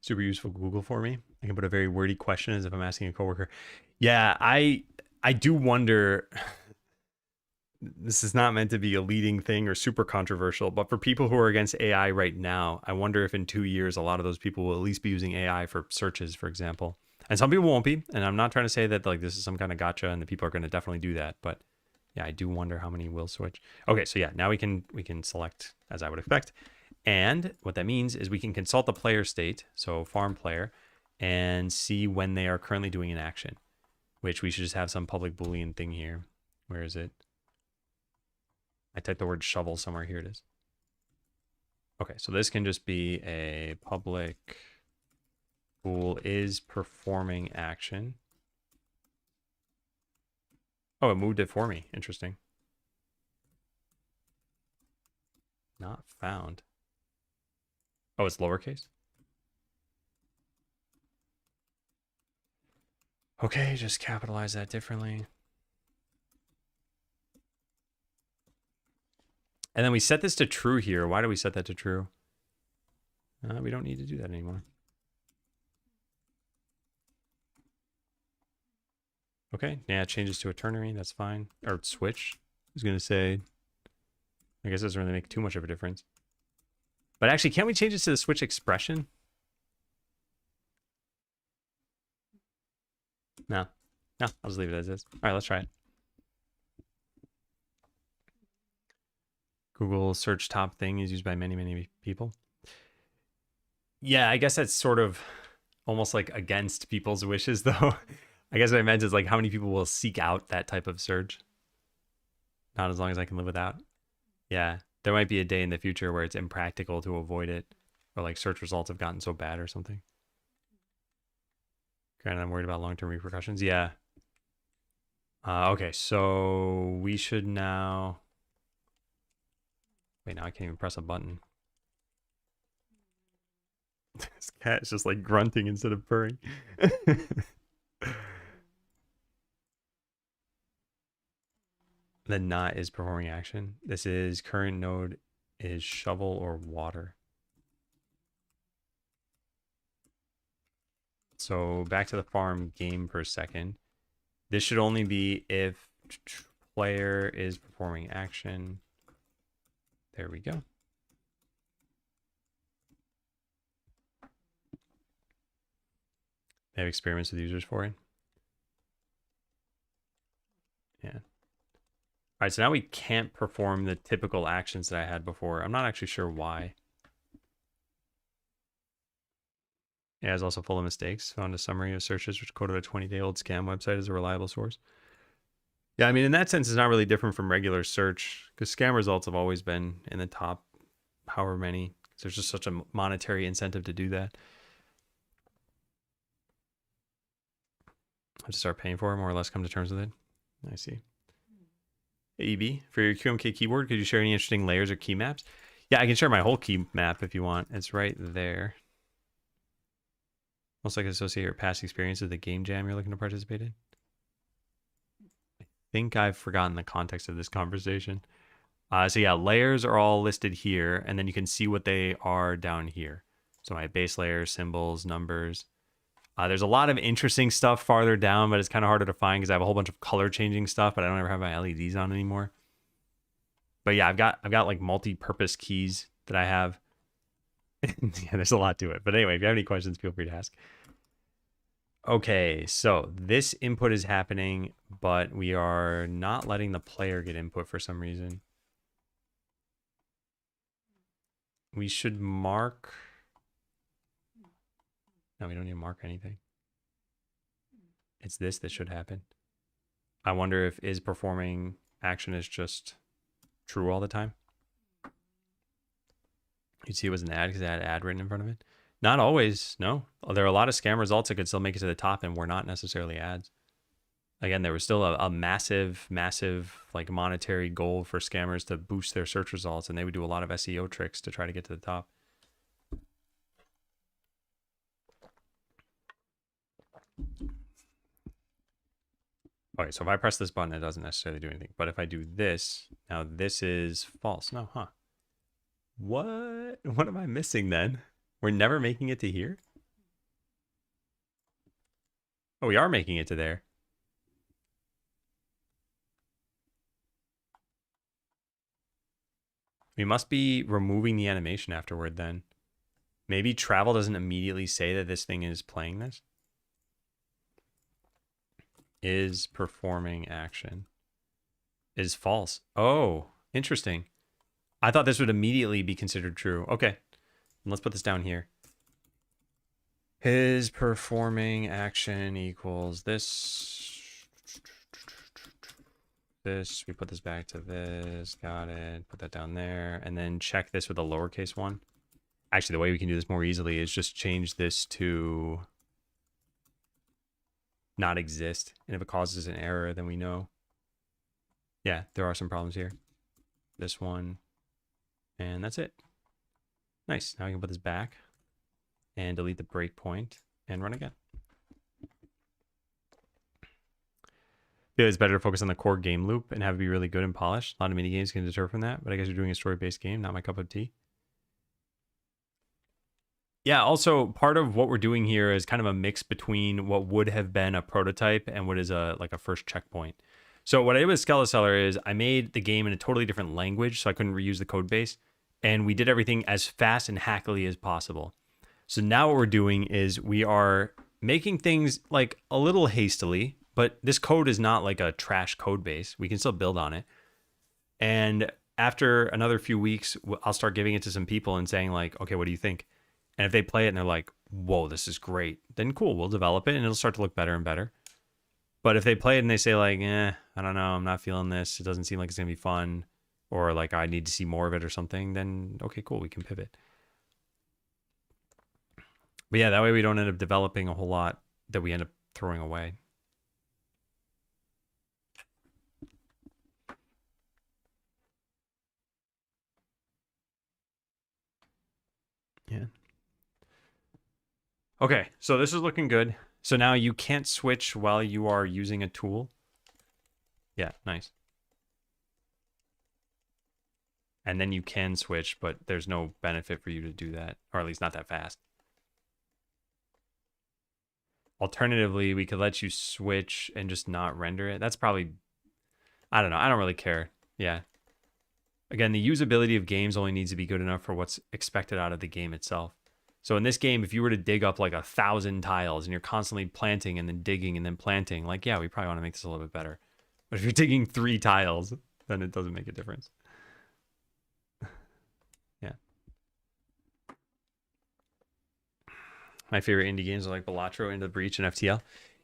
Super useful Google for me. I can put a very wordy question as if I'm asking a coworker. Yeah, I do wonder. This is not meant to be a leading thing or super controversial, but for people who are against AI right now, I wonder if in 2 years, a lot of those people will at least be using AI for searches, for example. And some people won't be. And I'm not trying to say that like this is some kind of gotcha and the people are going to definitely do that. But yeah, I do wonder how many will switch. Okay, so yeah, now we can select as I would expect. And what that means is we can consult the player state, so farm player, and see when they are currently doing an action, which we should just have some public Boolean thing here. Where is it? I typed the word shovel somewhere. Here it is. Okay, so this can just be a public bool is performing action. Oh, it moved it for me. Interesting. Not found. Oh, it's lowercase? Okay, just capitalize that differently. And then we set this to true here. Why do we set that to true? We don't need to do that anymore. Okay, yeah, it changes to a ternary. That's fine. Or switch. I was going to say, I guess it doesn't really make too much of a difference. But actually, can't we change this to the switch expression? No. No, I'll just leave it as is. All right, let's try it. Google search top thing is used by many, many people. Yeah, I guess that's sort of almost like against people's wishes, though. I guess what I meant is like how many people will seek out that type of search. Not as long as I can live without. Yeah, there might be a day in the future where it's impractical to avoid it, or like search results have gotten so bad or something. Granted, I'm worried about long-term repercussions. Yeah. Okay, so we should now... Wait, now I can't even press a button. This cat's just like grunting instead of purring. The not is performing action. This is current node is shovel or water. So back to the farm game per second. This should only be if player is performing action. There we go. They have experiments with users for it. Yeah. All right, so now we can't perform the typical actions that I had before. I'm not actually sure why. Yeah, it's also full of mistakes. Found a summary of searches which quoted a 20-day-old scam website as a reliable source. Yeah, I mean, in that sense, it's not really different from regular search because scam results have always been in the top however many. There's just such a monetary incentive to do that. I have to start paying for it, more or less come to terms with it. I see. AEB, for your QMK keyboard, could you share any interesting layers or key maps? Yeah, I can share my whole key map if you want. It's right there. Most likely associate your past experience with the game jam you're looking to participate in. I think I've forgotten the context of this conversation. So yeah, layers are all listed here, and then you can see what they are down here. So my base layer, symbols, numbers. There's a lot of interesting stuff farther down, but it's kind of harder to find because I have a whole bunch of color changing stuff, but I don't ever have my LEDs on anymore. But yeah, I've got like multi-purpose keys that I have. Yeah, there's a lot to it. But anyway, if you have any questions, feel free to ask. Okay, so this input is happening, but we are not letting the player get input for some reason. We should mark... No, we don't need to mark anything. It's this that should happen. I wonder if is performing action is just true all the time. You'd see it was an ad because it had ad written in front of it. Not always, no. There are a lot of scam results that could still make it to the top and were not necessarily ads. Again, there was still a massive like monetary goal for scammers to boost their search results, and they would do a lot of SEO tricks to try to get to the top. Okay, so if I press this button, it doesn't necessarily do anything. But if I do this, now this is false. No, huh? What? What am I missing then? We're never making it to here? Oh, we are making it to there. We must be removing the animation afterward then. Maybe travel doesn't immediately say that this thing is playing this. Is performing action. Is false. Oh, interesting. I thought this would immediately be considered true. Okay. Let's put this down here. His performing action equals this. This. We put this back to this. Got it. Put that down there. And then check this with a lowercase one. Actually, the way we can do this more easily is just change this to not exist. And if it causes an error, then we know. Yeah, there are some problems here. This one. And that's it. Nice. Now we can put this back and delete the breakpoint and run again. Feel it's better to focus on the core game loop and have it be really good and polished. A lot of mini games can deter from that, but I guess you're doing a story-based game, not my cup of tea. Yeah, also part of what we're doing here is kind of a mix between what would have been a prototype and what is like a first checkpoint. So what I did with Skeleseller is I made the game in a totally different language, so I couldn't reuse the code base. And we did everything as fast and hackily as possible. So now what we're doing is we are making things like a little hastily, but this code is not like a trash code base. We can still build on it. And after another few weeks, I'll start giving it to some people and saying like, okay, what do you think? And if they play it and they're like, whoa, this is great, then cool, we'll develop it and it'll start to look better and better. But if they play it and they say like, I don't know, I'm not feeling this, it doesn't seem like it's gonna be fun, or like I need to see more of it or something, then okay, cool, we can pivot. But yeah, that way we don't end up developing a whole lot that we end up throwing away. Yeah. Okay, so this is looking good. So now you can't switch while you are using a tool. Yeah, nice. And then you can switch, but there's no benefit for you to do that, or at least not that fast. Alternatively, we could let you switch and just not render it. That's probably, I don't know. I don't really care. Yeah. Again, the usability of games only needs to be good enough for what's expected out of the game itself. So in this game, if you were to dig up like 1,000 tiles and you're constantly planting and then digging and then planting, like, yeah, we probably want to make this a little bit better. But if you're digging 3 tiles, then it doesn't make a difference. Yeah. My favorite indie games are like Balatro, Into the Breach, and FTL.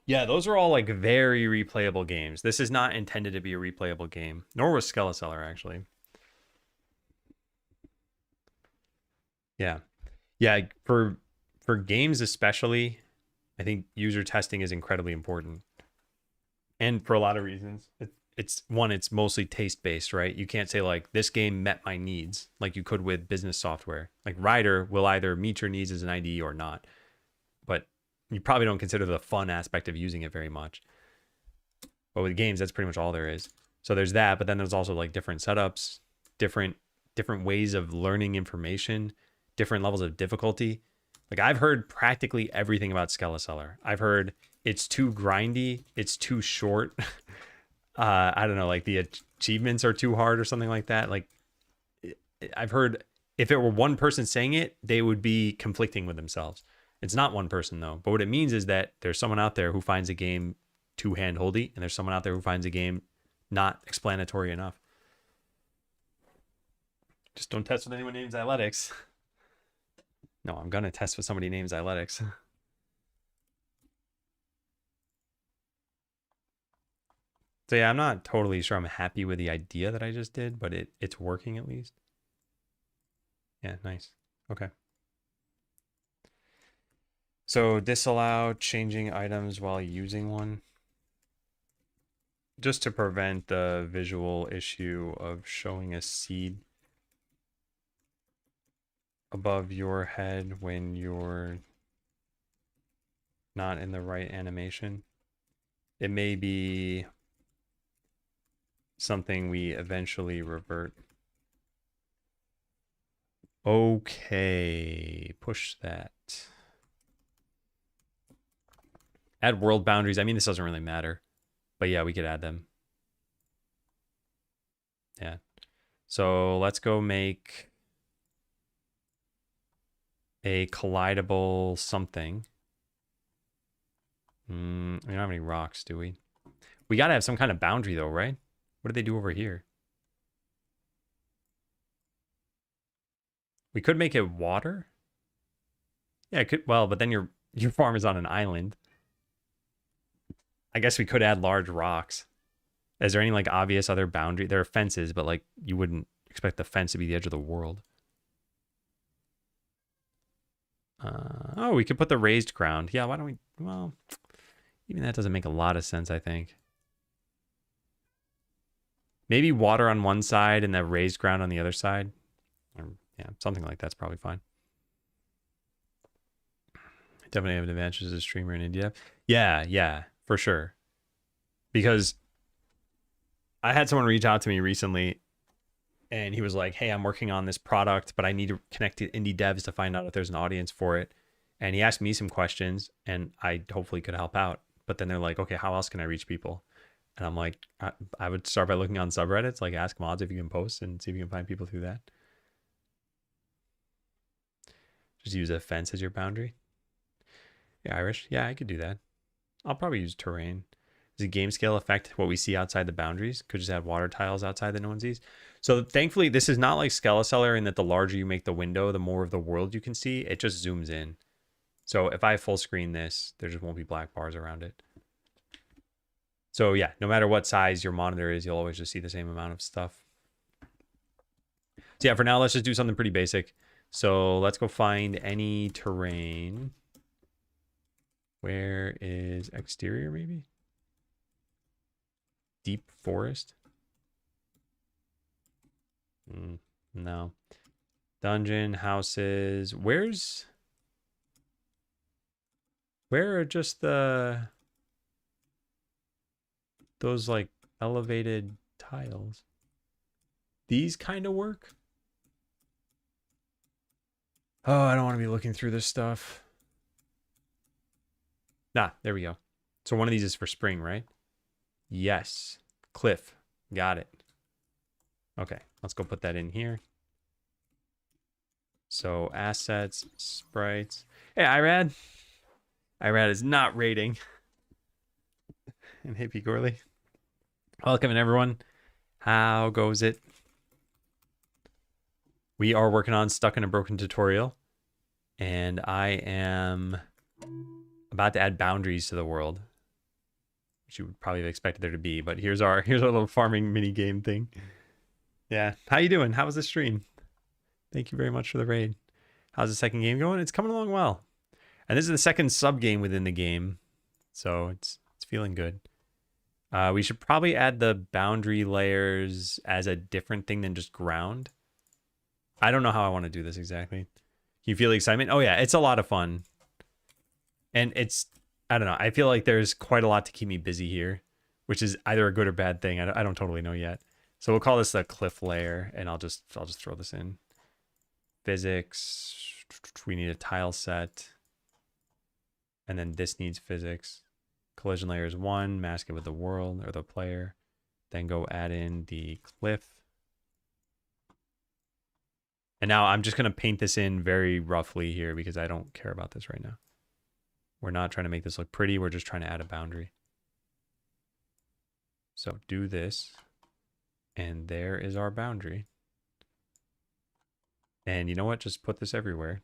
Yeah, those are all like very replayable games. This is not intended to be a replayable game, nor was Skeleseller actually. Yeah. Yeah, for games especially, I think user testing is incredibly important. And for a lot of reasons. It's one, it's mostly taste based, right? You can't say like this game met my needs like you could with business software. Like Rider will either meet your needs as an IDE or not. But you probably don't consider the fun aspect of using it very much. But with games, that's pretty much all there is. So there's that, but then there's also like different setups, different ways of learning information, different levels of difficulty. Like I've heard practically everything about Skeleseller. I've heard it's too grindy, it's too short. I don't know, like the achievements are too hard or something like that. Like I've heard if it were one person saying it, they would be conflicting with themselves. It's not one person though. But what it means is that there's someone out there who finds a game too hand-holdy, and there's someone out there who finds a game not explanatory enough. Just don't test with anyone named Xyletics. No, I'm gonna test with somebody named Xyletics. So yeah, I'm not totally sure I'm happy with the idea that I just did, but it's working at least. Yeah, nice. Okay. So disallow changing items while using one. Just to prevent the visual issue of showing a seed above your head when you're not in the right animation. It may be something we eventually revert. Okay, push that. Add world boundaries. I mean, this doesn't really matter, but yeah, we could add them. Yeah. So let's go make a collidable something. We don't have any rocks, do we? We got to have some kind of boundary though, right? What do they do over here? We could make it water. Yeah, it could. Well, but then your farm is on an island. I guess we could add large rocks. Is there any like obvious other boundary? There are fences, but like you wouldn't expect the fence to be the edge of the world. Oh, we could put the raised ground. Yeah, why don't we? Well, even that doesn't make a lot of sense, I think. Maybe water on one side and the raised ground on the other side. Or, yeah, something like that's probably fine. Definitely have an advantage as a streamer in India. Yeah, for sure. Because I had someone reach out to me recently and he was like, hey, I'm working on this product, but I need to connect to indie devs to find out if there's an audience for it. And he asked me some questions and I hopefully could help out. But then they're like, okay, how else can I reach people? And I'm like, I would start by looking on subreddits, like ask mods if you can post and see if you can find people through that. Just use a fence as your boundary. Yeah, Irish. Yeah, I could do that. I'll probably use terrain. Does the game scale affect what we see outside the boundaries? Could just add water tiles outside that no one sees. So thankfully, this is not like Skeleseller in that the larger you make the window, the more of the world you can see. It just zooms in. So if I full screen this, there just won't be black bars around it. So yeah, no matter what size your monitor is, you'll always just see the same amount of stuff. So yeah, for now, let's just do something pretty basic. So let's go find any terrain. Where is exterior maybe? Deep forest? No. Dungeon, houses. Where are just those like elevated tiles? These kind of work? Oh, I don't want to be looking through this stuff. Nah, there we go. So one of these is for spring, right? Yes. Cliff. Got it. Okay, let's go put that in here. So assets, sprites. Hey, Irad. Irad is not rating. And Hippie Gorley. Welcome in, everyone. How goes it? We are working on Stuck in a Broken tutorial. And I am about to add boundaries to the world, which you would probably have expected there to be. But here's our little farming mini game thing. Yeah, how you doing? How was the stream? Thank you very much for the raid. How's the second game going? It's coming along well, and this is the second sub game within the game, so it's feeling good. We should probably add the boundary layers as a different thing than just ground. I don't know how I want to do this exactly. Can you feel the excitement? Oh yeah, it's a lot of fun. And it's, I don't know, I feel like there's quite a lot to keep me busy here, which is either a good or bad thing. I don't totally know yet. So we'll call this the cliff layer, and I'll just throw this in. Physics, we need a tile set. And then this needs physics. Collision layer is 1, mask it with the world or the player. Then go add in the cliff. And now I'm just going to paint this in very roughly here because I don't care about this right now. We're not trying to make this look pretty. We're just trying to add a boundary. So do this. And there is our boundary. And you know what? Just put this everywhere.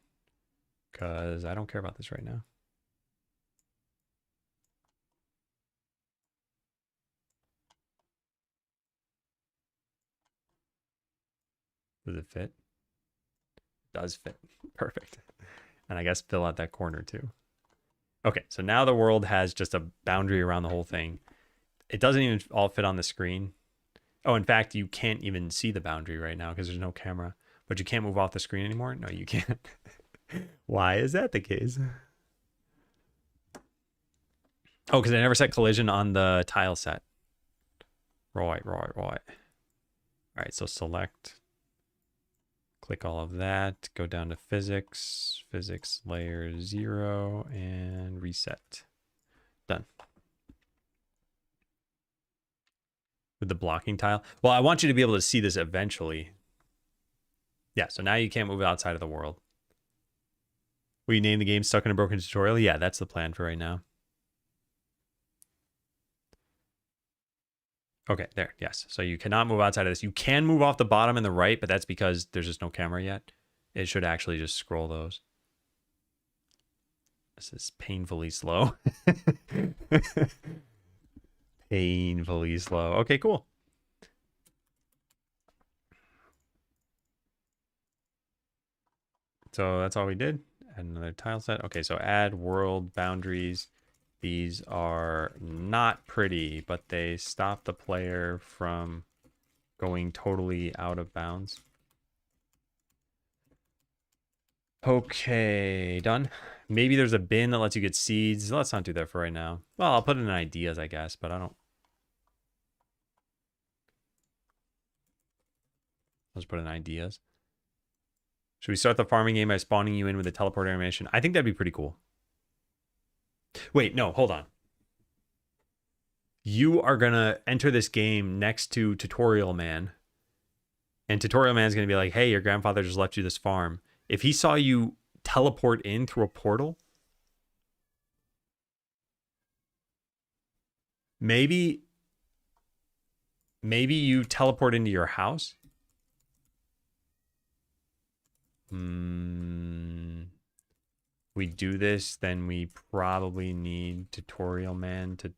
Because I don't care about this right now. Does it fit? It does fit. Perfect. And I guess fill out that corner too. Okay, so now the world has just a boundary around the whole thing. It doesn't even all fit on the screen. Oh, in fact, you can't even see the boundary right now because there's no camera. But you can't move off the screen anymore? No, you can't. Why is that the case? Oh, because I never set collision on the tile set. Right. All right, so select. Click all of that. Go down to physics. Physics layer 0 and reset. Done. With the blocking tile. Well, I want you to be able to see this eventually. Yeah, so now you can't move outside of the world. Will you name the game Stuck in a Broken tutorial? Yeah, that's the plan for right now. Okay, there, yes. So you cannot move outside of this. You can move off the bottom and the right, but that's because there's just no camera yet. It should actually just scroll those. This is painfully slow. Painfully slow. Okay, cool. So that's all we did. Add another tile set. Okay, so add world boundaries. These are not pretty, but they stop the player from going totally out of bounds. Okay, done. Maybe there's a bin that lets you get seeds. Let's not do that for right now. Well, I'll put in ideas, I guess, but I don't. Let's put in ideas. Should we start the farming game by spawning you in with a teleport animation? I think that'd be pretty cool. Wait, no, hold on. You are going to enter this game next to Tutorial Man. And Tutorial Man's going to be like, hey, your grandfather just left you this farm. If he saw you teleport in through a portal. Maybe you teleport into your house. We do this, then we probably need tutorial man to...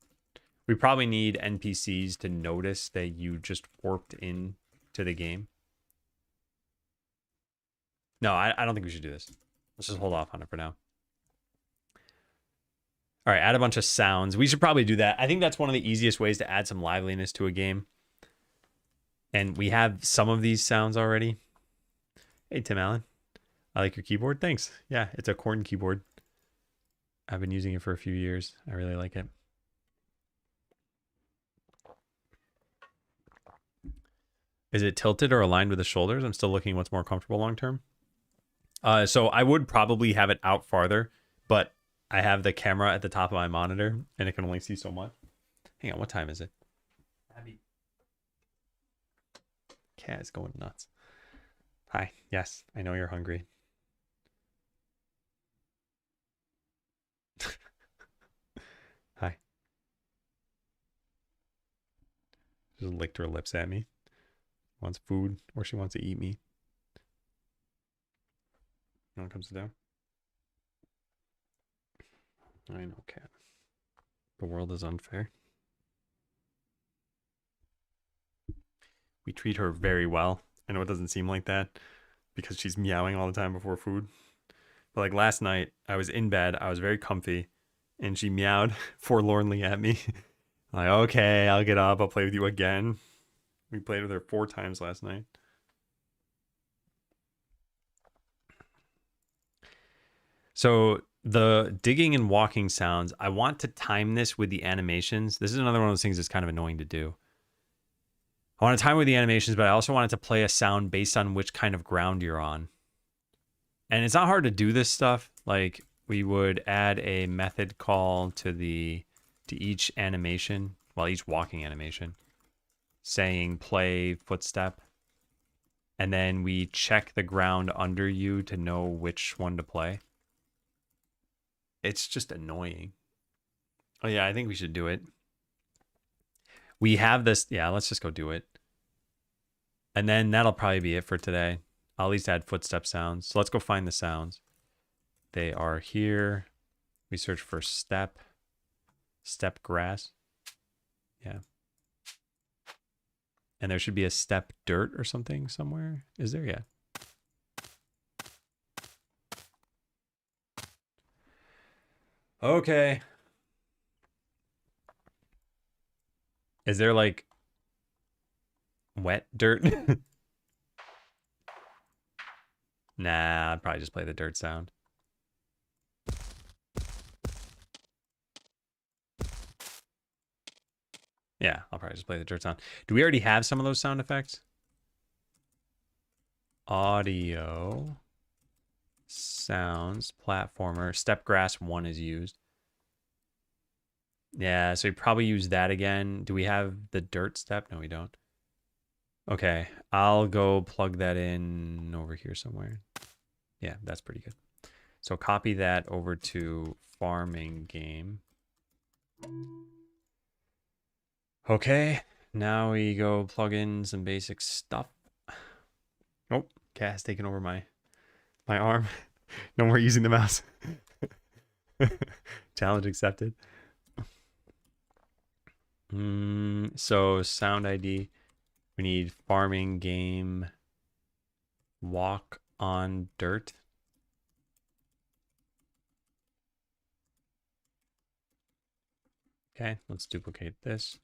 We probably need NPCs to notice that you just warped in to the game. No, I don't think we should do this. Let's just hold off on it for now. All right, add a bunch of sounds. We should probably do that. I think that's one of the easiest ways to add some liveliness to a game. And we have some of these sounds already. Hey, Tim Allen. I like your keyboard. Thanks. Yeah, it's a Korn keyboard. I've been using it for a few years. I really like it. Is it tilted or aligned with the shoulders? I'm still looking what's more comfortable long term. So I would probably have it out farther, but I have the camera at the top of my monitor and it can only see so much. Hang on, what time is it? Abby. Cat is going nuts. Hi. Yes, I know you're hungry. Hi. Just licked her lips at me. Wants food or she wants to eat me. No one comes to down. I know, cat. The world is unfair. We treat her very well. I know it doesn't seem like that because she's meowing all the time before food. But like last night, I was in bed. I was very comfy. And she meowed forlornly at me. Like, okay, I'll get up. I'll play with you again. We played with her 4 times last night. So the digging and walking sounds, I want to time this with the animations. This is another one of those things that's kind of annoying to do. I want to time with the animations, but I also want it to play a sound based on which kind of ground you're on. And it's not hard to do this stuff. Like we would add a method call to each animation, well, each walking animation, saying play footstep. And then we check the ground under you to know which one to play. It's just annoying. Oh yeah, I think we should do it. We have this. Yeah, let's just go do it. And then that'll probably be it for today. I'll at least add footstep sounds. So let's go find the sounds. They are here. We search for step grass. Yeah. And there should be a step dirt or something somewhere. Is there yet? Okay. Is there like wet dirt? Nah, I'd probably just play the dirt sound. Yeah, I'll probably just play the dirt sound. Do we already have some of those sound effects? Audio, sounds, platformer, step grass 1 is used. Yeah, so we probably use that again. Do we have the dirt step? No, we don't. Okay, I'll go plug that in over here somewhere. Yeah, that's pretty good. So copy that over to farming game. Okay, now we go plug in some basic stuff. Oh, cat's taking over my arm. No more using the mouse. Challenge accepted. So sound ID. We need farming game. Walk on dirt. Okay, let's duplicate this.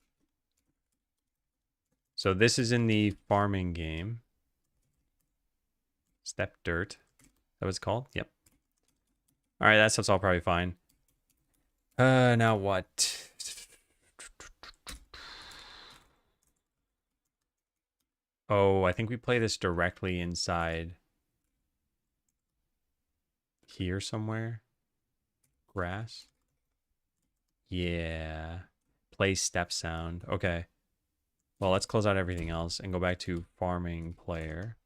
So this is in the farming game. Step dirt. That was called? Yep. All right, that's all probably fine. Now what? Oh, I think we play this directly inside here somewhere. Grass. Yeah. Play step sound. Okay. Well, let's close out everything else and go back to farming player.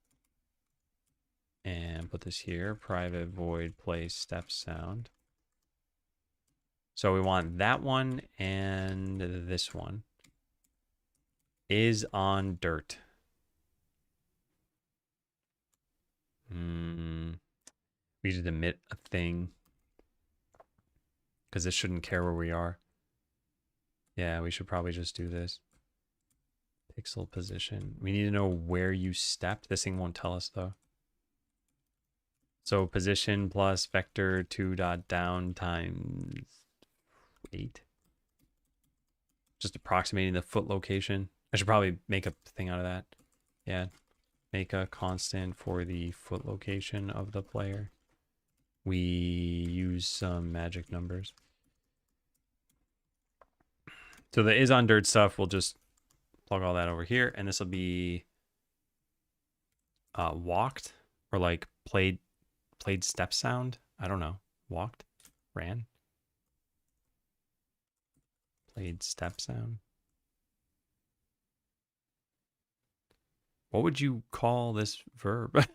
And put this here. Private void play step sound. So we want that one and this one. Is on dirt. We should emit a thing. Because this shouldn't care where we are. Yeah, we should probably just do this. Pixel position. We need to know where you stepped. This thing won't tell us though. So position plus vector 2 dot down times 8. Just approximating the foot location. I should probably make a thing out of that. Yeah. Make a constant for the foot location of the player. We use some magic numbers. So the is on dirt stuff, we'll just plug all that over here. And this will be walked or like played step sound. I don't know. Walked, ran, played step sound. What would you call this verb?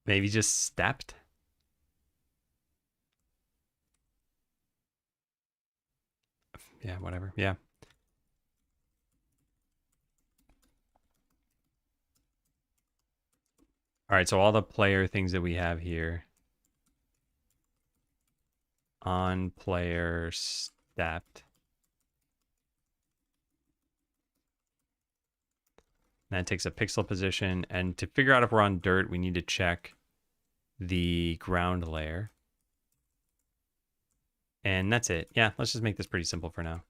Maybe just stepped. Yeah, whatever. Yeah. All right, so all the player things that we have here. On player stepped. That takes a pixel position. And to figure out if we're on dirt, we need to check the ground layer. And that's it. Yeah, let's just make this pretty simple for now.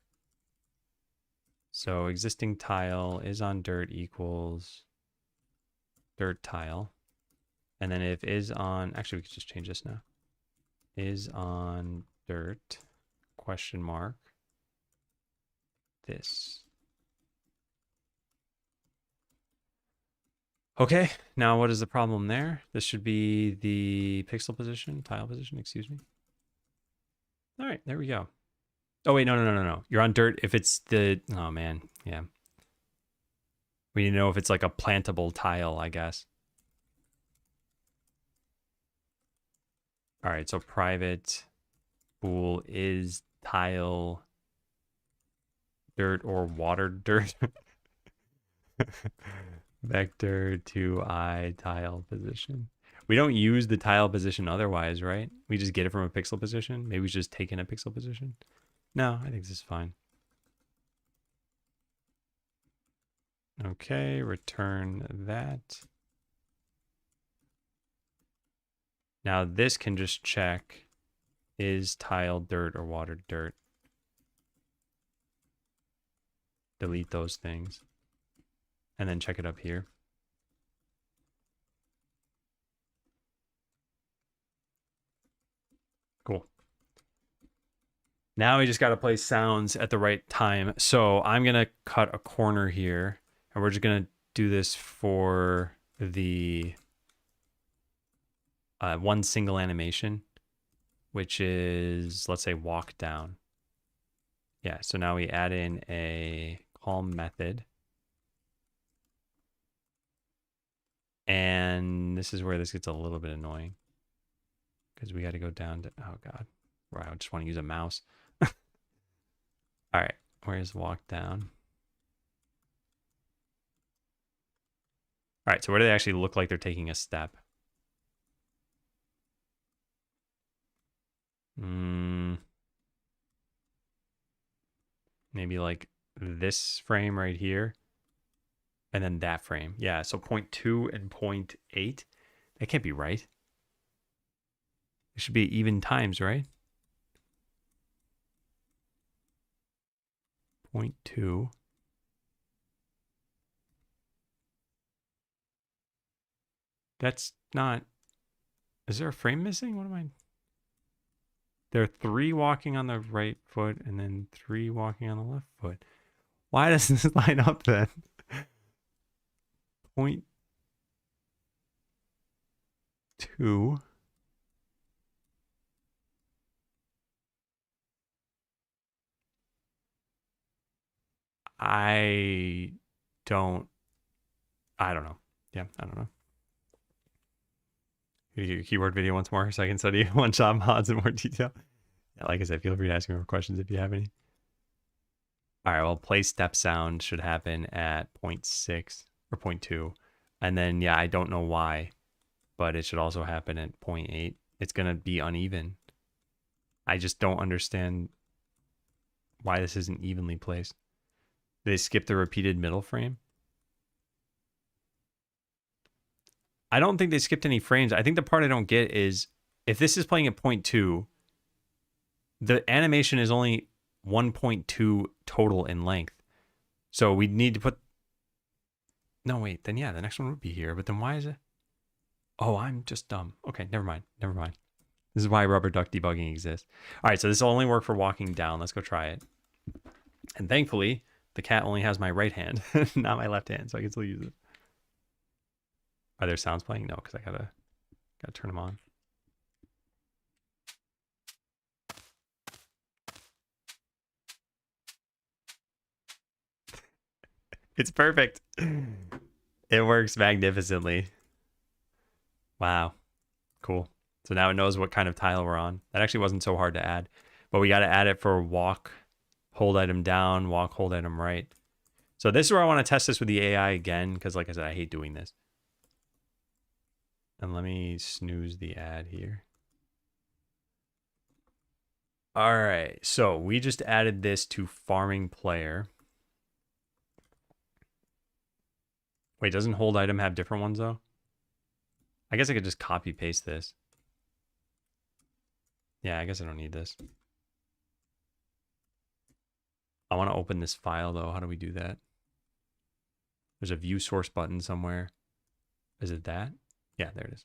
So existing tile is on dirt equals dirt tile. And then if is on, actually we could just change this now. Is on dirt, question mark, this. Okay, now what is the problem there? This should be the pixel position, tile position, excuse me. All right, there we go. Oh, wait, no. You're on dirt if it's the, oh man, yeah. We need to know if it's like a plantable tile, I guess. All right, so private bool is tile dirt or watered dirt. Vector to I tile position. We don't use the tile position otherwise, right? We just get it from a pixel position. Maybe we should just take in a pixel position. No, I think this is fine. Okay, return that. Now this can just check is tile dirt or watered dirt. Delete those things. And then check it up here. Cool. Now we just got to play sounds at the right time. So I'm going to cut a corner here. And we're just going to do this for the one single animation, which is, let's say, walk down. Yeah, so now we add in a call method. And this is where this gets a little bit annoying. Because we got to go down to, oh God. Right, I just want to use a mouse. All right, where's walk down? All right, so where do they actually look like they're taking a step? Maybe like this frame right here. And then that frame. Yeah, so 0.2 and 0.8. That can't be right. It should be even times, right? 0.2. That's not... Is there a frame missing? What am I... There are 3 walking on the right foot and then 3 walking on the left foot. Why doesn't this line up then? 0.2. I don't know. Yeah, I don't know. Keyword video once more so I can study one-shot mods in more detail. Yeah, like I said, feel free to ask me more questions if you have any. All right, well, play step sound should happen at 0.6 or 0.2. And then, yeah, I don't know why, but it should also happen at 0.8. It's going to be uneven. I just don't understand why this isn't evenly placed. Did they skip the repeated middle frame? I don't think they skipped any frames. I think the part I don't get is if this is playing at 0.2, the animation is only 1.2 total in length. So we need to put... No, wait. Then, yeah, the next one would be here. But then why is it... Oh, I'm just dumb. Okay, never mind. Never mind. This is why rubber duck debugging exists. All right, so this will only work for walking down. Let's go try it. And thankfully, the cat only has my right hand, not my left hand, so I can still use it. Are there sounds playing? No, because I gotta turn them on. It's perfect. It works magnificently. Wow. Cool. So now it knows what kind of tile we're on. That actually wasn't so hard to add. But we got to add it for walk, hold item down, walk, hold item right. So this is where I want to test this with the AI again, because like I said, I hate doing this. And let me snooze the ad here. All right, so we just added this to farming player. Wait, doesn't hold item have different ones though? I guess I could just copy paste this. Yeah, I guess I don't need this. I want to open this file though. How do we do that? There's a view source button somewhere. Is it that? Yeah, there it is.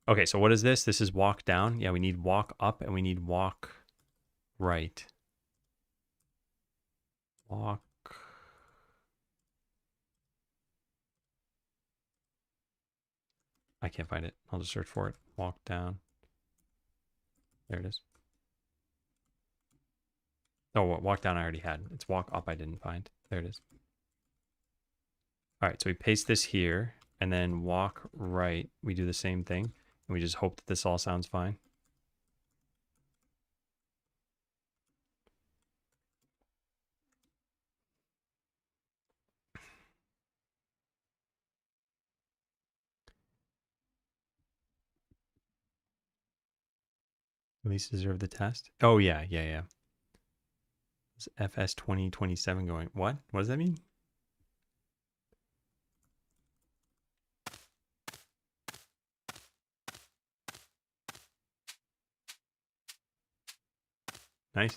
Okay, so what is this? This is walk down. Yeah, we need walk up and we need walk right. Walk. I can't find it. I'll just search for it. Walk down. There it is. Oh, walk down I already had. It's walk up I didn't find. There it is. All right, so we paste this here and then walk right. We do the same thing and we just hope that this all sounds fine. At least deserve the test. Oh, yeah. It's FS 2027 going. What? What does that mean? Nice.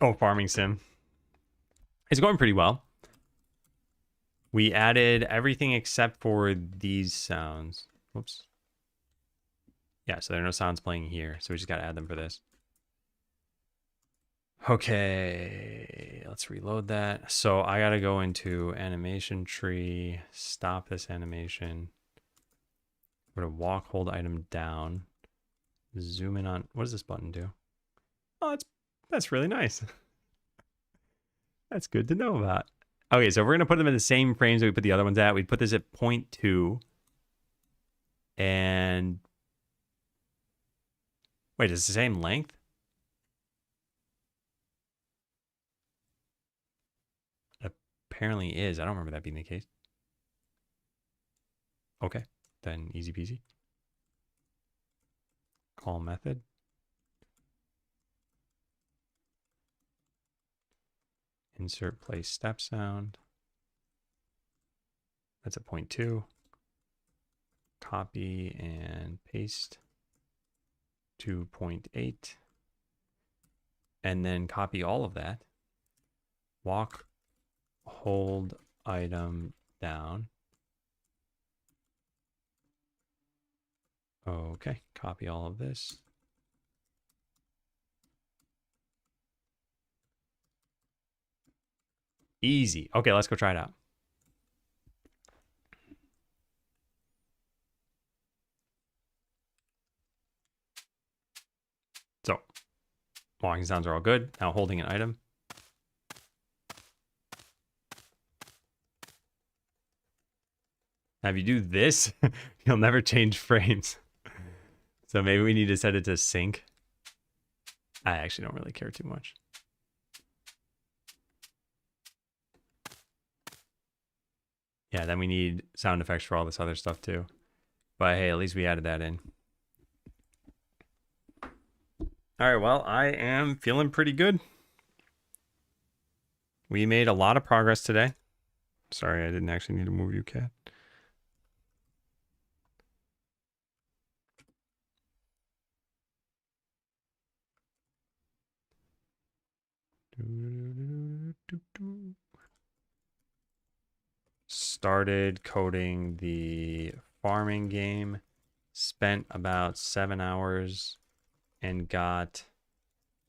Oh, farming sim. It's going pretty well. We added everything except for these sounds. Whoops. Yeah, so there are no sounds playing here. So we just got to add them for this. Okay, let's reload that. So I got to go into animation tree, stop this animation. We're going to walk, hold item down, zoom in on, what does this button do? Oh, that's really nice. That's good to know about. Okay, so if we're going to put them in the same frames that we put the other ones at, we'd put this at 0.2. And wait, is it the same length? It apparently is. I don't remember that being the case. Okay, then easy peasy. Call method. Insert place step sound. That's at 0.2. Copy and paste to 0.8. And then copy all of that. Walk, hold item down. Okay, copy all of this. Easy. Okay, let's go try it out. So Walking sounds are all good. Now holding an item. Now if you do this, you'll never change frames. So maybe we need to set it to sync. I actually don't really care too much. Yeah, then we need sound effects for all this other stuff too. But hey, at least we added that in. All right, well, I am feeling pretty good. We made a lot of progress today. Sorry, I didn't actually need to move you, cat. Started coding the farming game, spent about 7 hours and got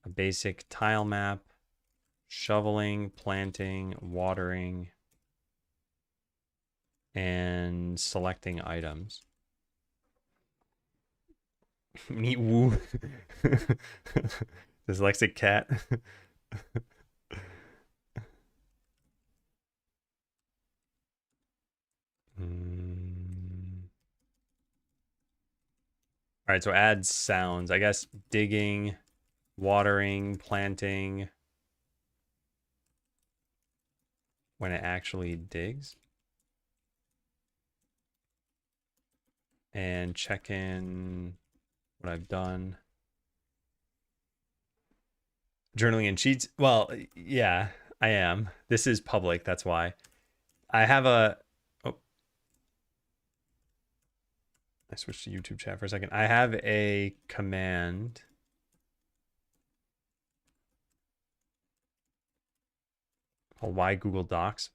a basic tile map, shoveling, planting, watering, and selecting items. Meet Woo. Dyslexic cat. All right, so add sounds. I guess digging, watering, planting. When it actually digs. And check in what I've done. Journaling and cheats. Well, yeah, I am. This is public, that's why. I have a... Oh. I switched to YouTube chat for a second. I have a command. Called why Google Docs.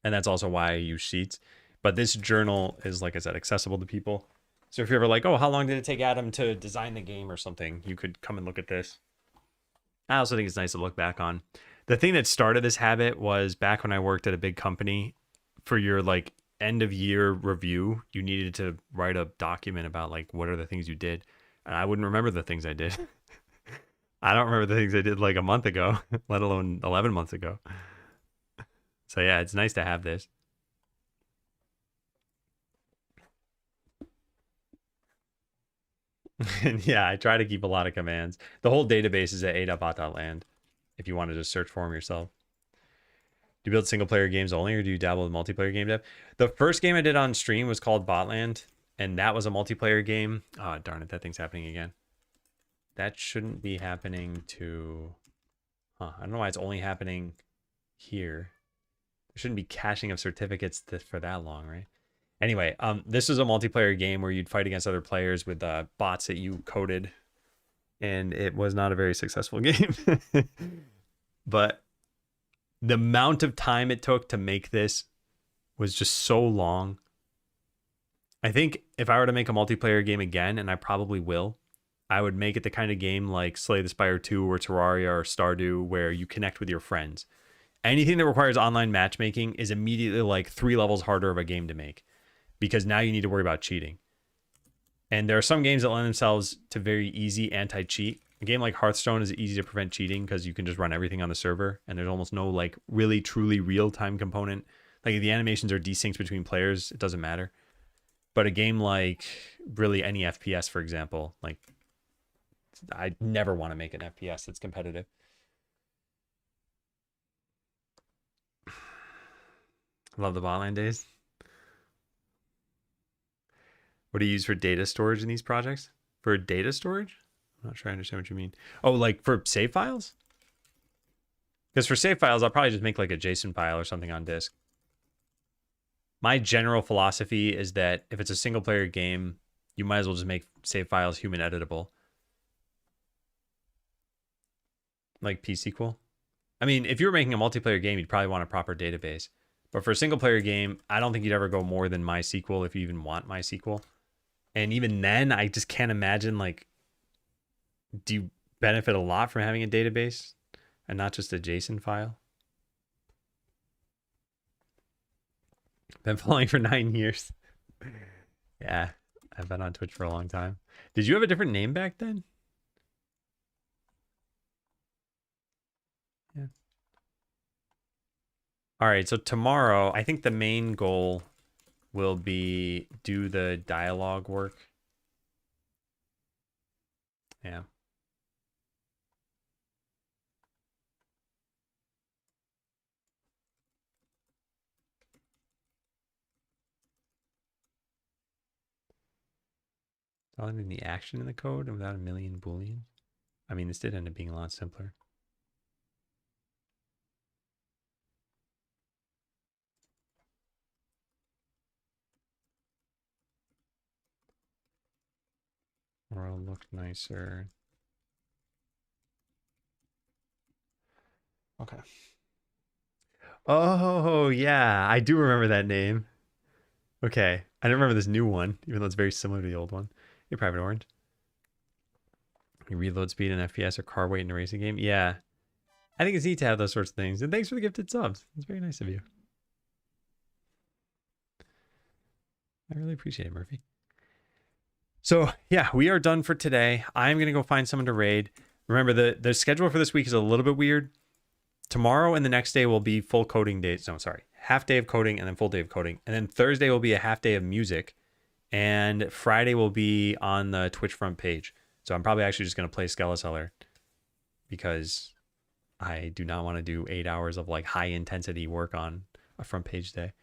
And that's also why I use Sheets. But this journal is, like I said, accessible to people. So if you're ever like, oh, how long did it take Adam to design the game or something? You could come and look at this. I also think it's nice to look back on. The thing that started this habit was back when I worked at a big company. For your like end of year review, you needed to write a document about like what are the things you did. And I wouldn't remember the things I did. I don't remember the things I did like a month ago, let alone 11 months ago. So yeah, it's nice to have this. And yeah, I try to keep a lot of commands. The whole database is at a.bot.land if you want to just search for them yourself. Do you build single player games only, or do you dabble with multiplayer game dev? The first game I did on stream was called Botland, and that was a multiplayer game. Oh, darn it, that thing's happening again. That shouldn't be happening to... Huh, I don't know why it's only happening here. There shouldn't be caching of certificates for that long, right? Anyway, this is a multiplayer game where you'd fight against other players with bots that you coded, and it was not a very successful game. But the amount of time it took to make this was just so long. I think if I were to make a multiplayer game again, and I probably will, I would make it the kind of game like Slay the Spire 2 or Terraria or Stardew where you connect with your friends. Anything that requires online matchmaking is immediately like 3 levels harder of a game to make, because now you need to worry about cheating. And there are some games that lend themselves to very easy anti-cheat. A game like Hearthstone is easy to prevent cheating because you can just run everything on the server and there's almost no like really truly real-time component. Like if the animations are desynced between players, it doesn't matter. But a game like really any FPS, for example, like I never want to make an FPS that's competitive. Love the Botland days. What do you use for data storage in these projects? For data storage? I'm not sure I understand what you mean. Oh, like for save files? Because for save files, I'll probably just make like a JSON file or something on disk. My general philosophy is that if it's a single player game, you might as well just make save files human editable. Like P-SQL. I mean, if you were making a multiplayer game, you'd probably want a proper database. But for a single player game, I don't think you'd ever go more than MySQL if you even want MySQL. And even then, I just can't imagine, like, do you benefit a lot from having a database and not just a JSON file? Been following for 9 years. Yeah, I've been on Twitch for a long time. Did you have a different name back then? Yeah. All right, so tomorrow, I think the main goal will be do the dialogue work. Yeah. Following the action in the code without a million boolean. I mean, this did end up being a lot simpler. World looked nicer. Okay. Oh, yeah. I do remember that name. Okay. I don't remember this new one, even though it's very similar to the old one. Hey, Private Orange. Your reload speed and FPS or car weight in a racing game? Yeah. I think it's neat to have those sorts of things. And thanks for the gifted subs. It's very nice of you. I really appreciate it, Murphy. So, yeah, we are done for today. I'm going to go find someone to raid. Remember, the schedule for this week is a little bit weird. Tomorrow and the next day will be full coding days. No, sorry. Half day of coding and then full day of coding. And then Thursday will be a half day of music. And Friday will be on the Twitch front page. So I'm probably actually just going to play Skeleseller because I do not want to do 8 hours of like high intensity work on a front page day.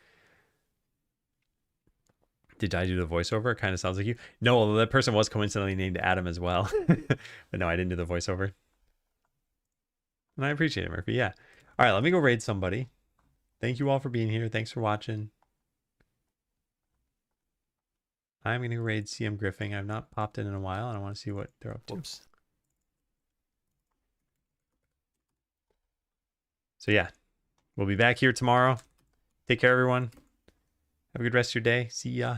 Did I do the voiceover? It kind of sounds like you. No, that person was coincidentally named Adam as well. But no, I didn't do the voiceover. And I appreciate it, Murphy. Yeah. All right, let me go raid somebody. Thank you all for being here. Thanks for watching. I'm going to raid CM Griffing. I've not popped in a while, and I want to see what they're up to. Whoops. So, yeah, we'll be back here tomorrow. Take care, everyone. Have a good rest of your day. See ya.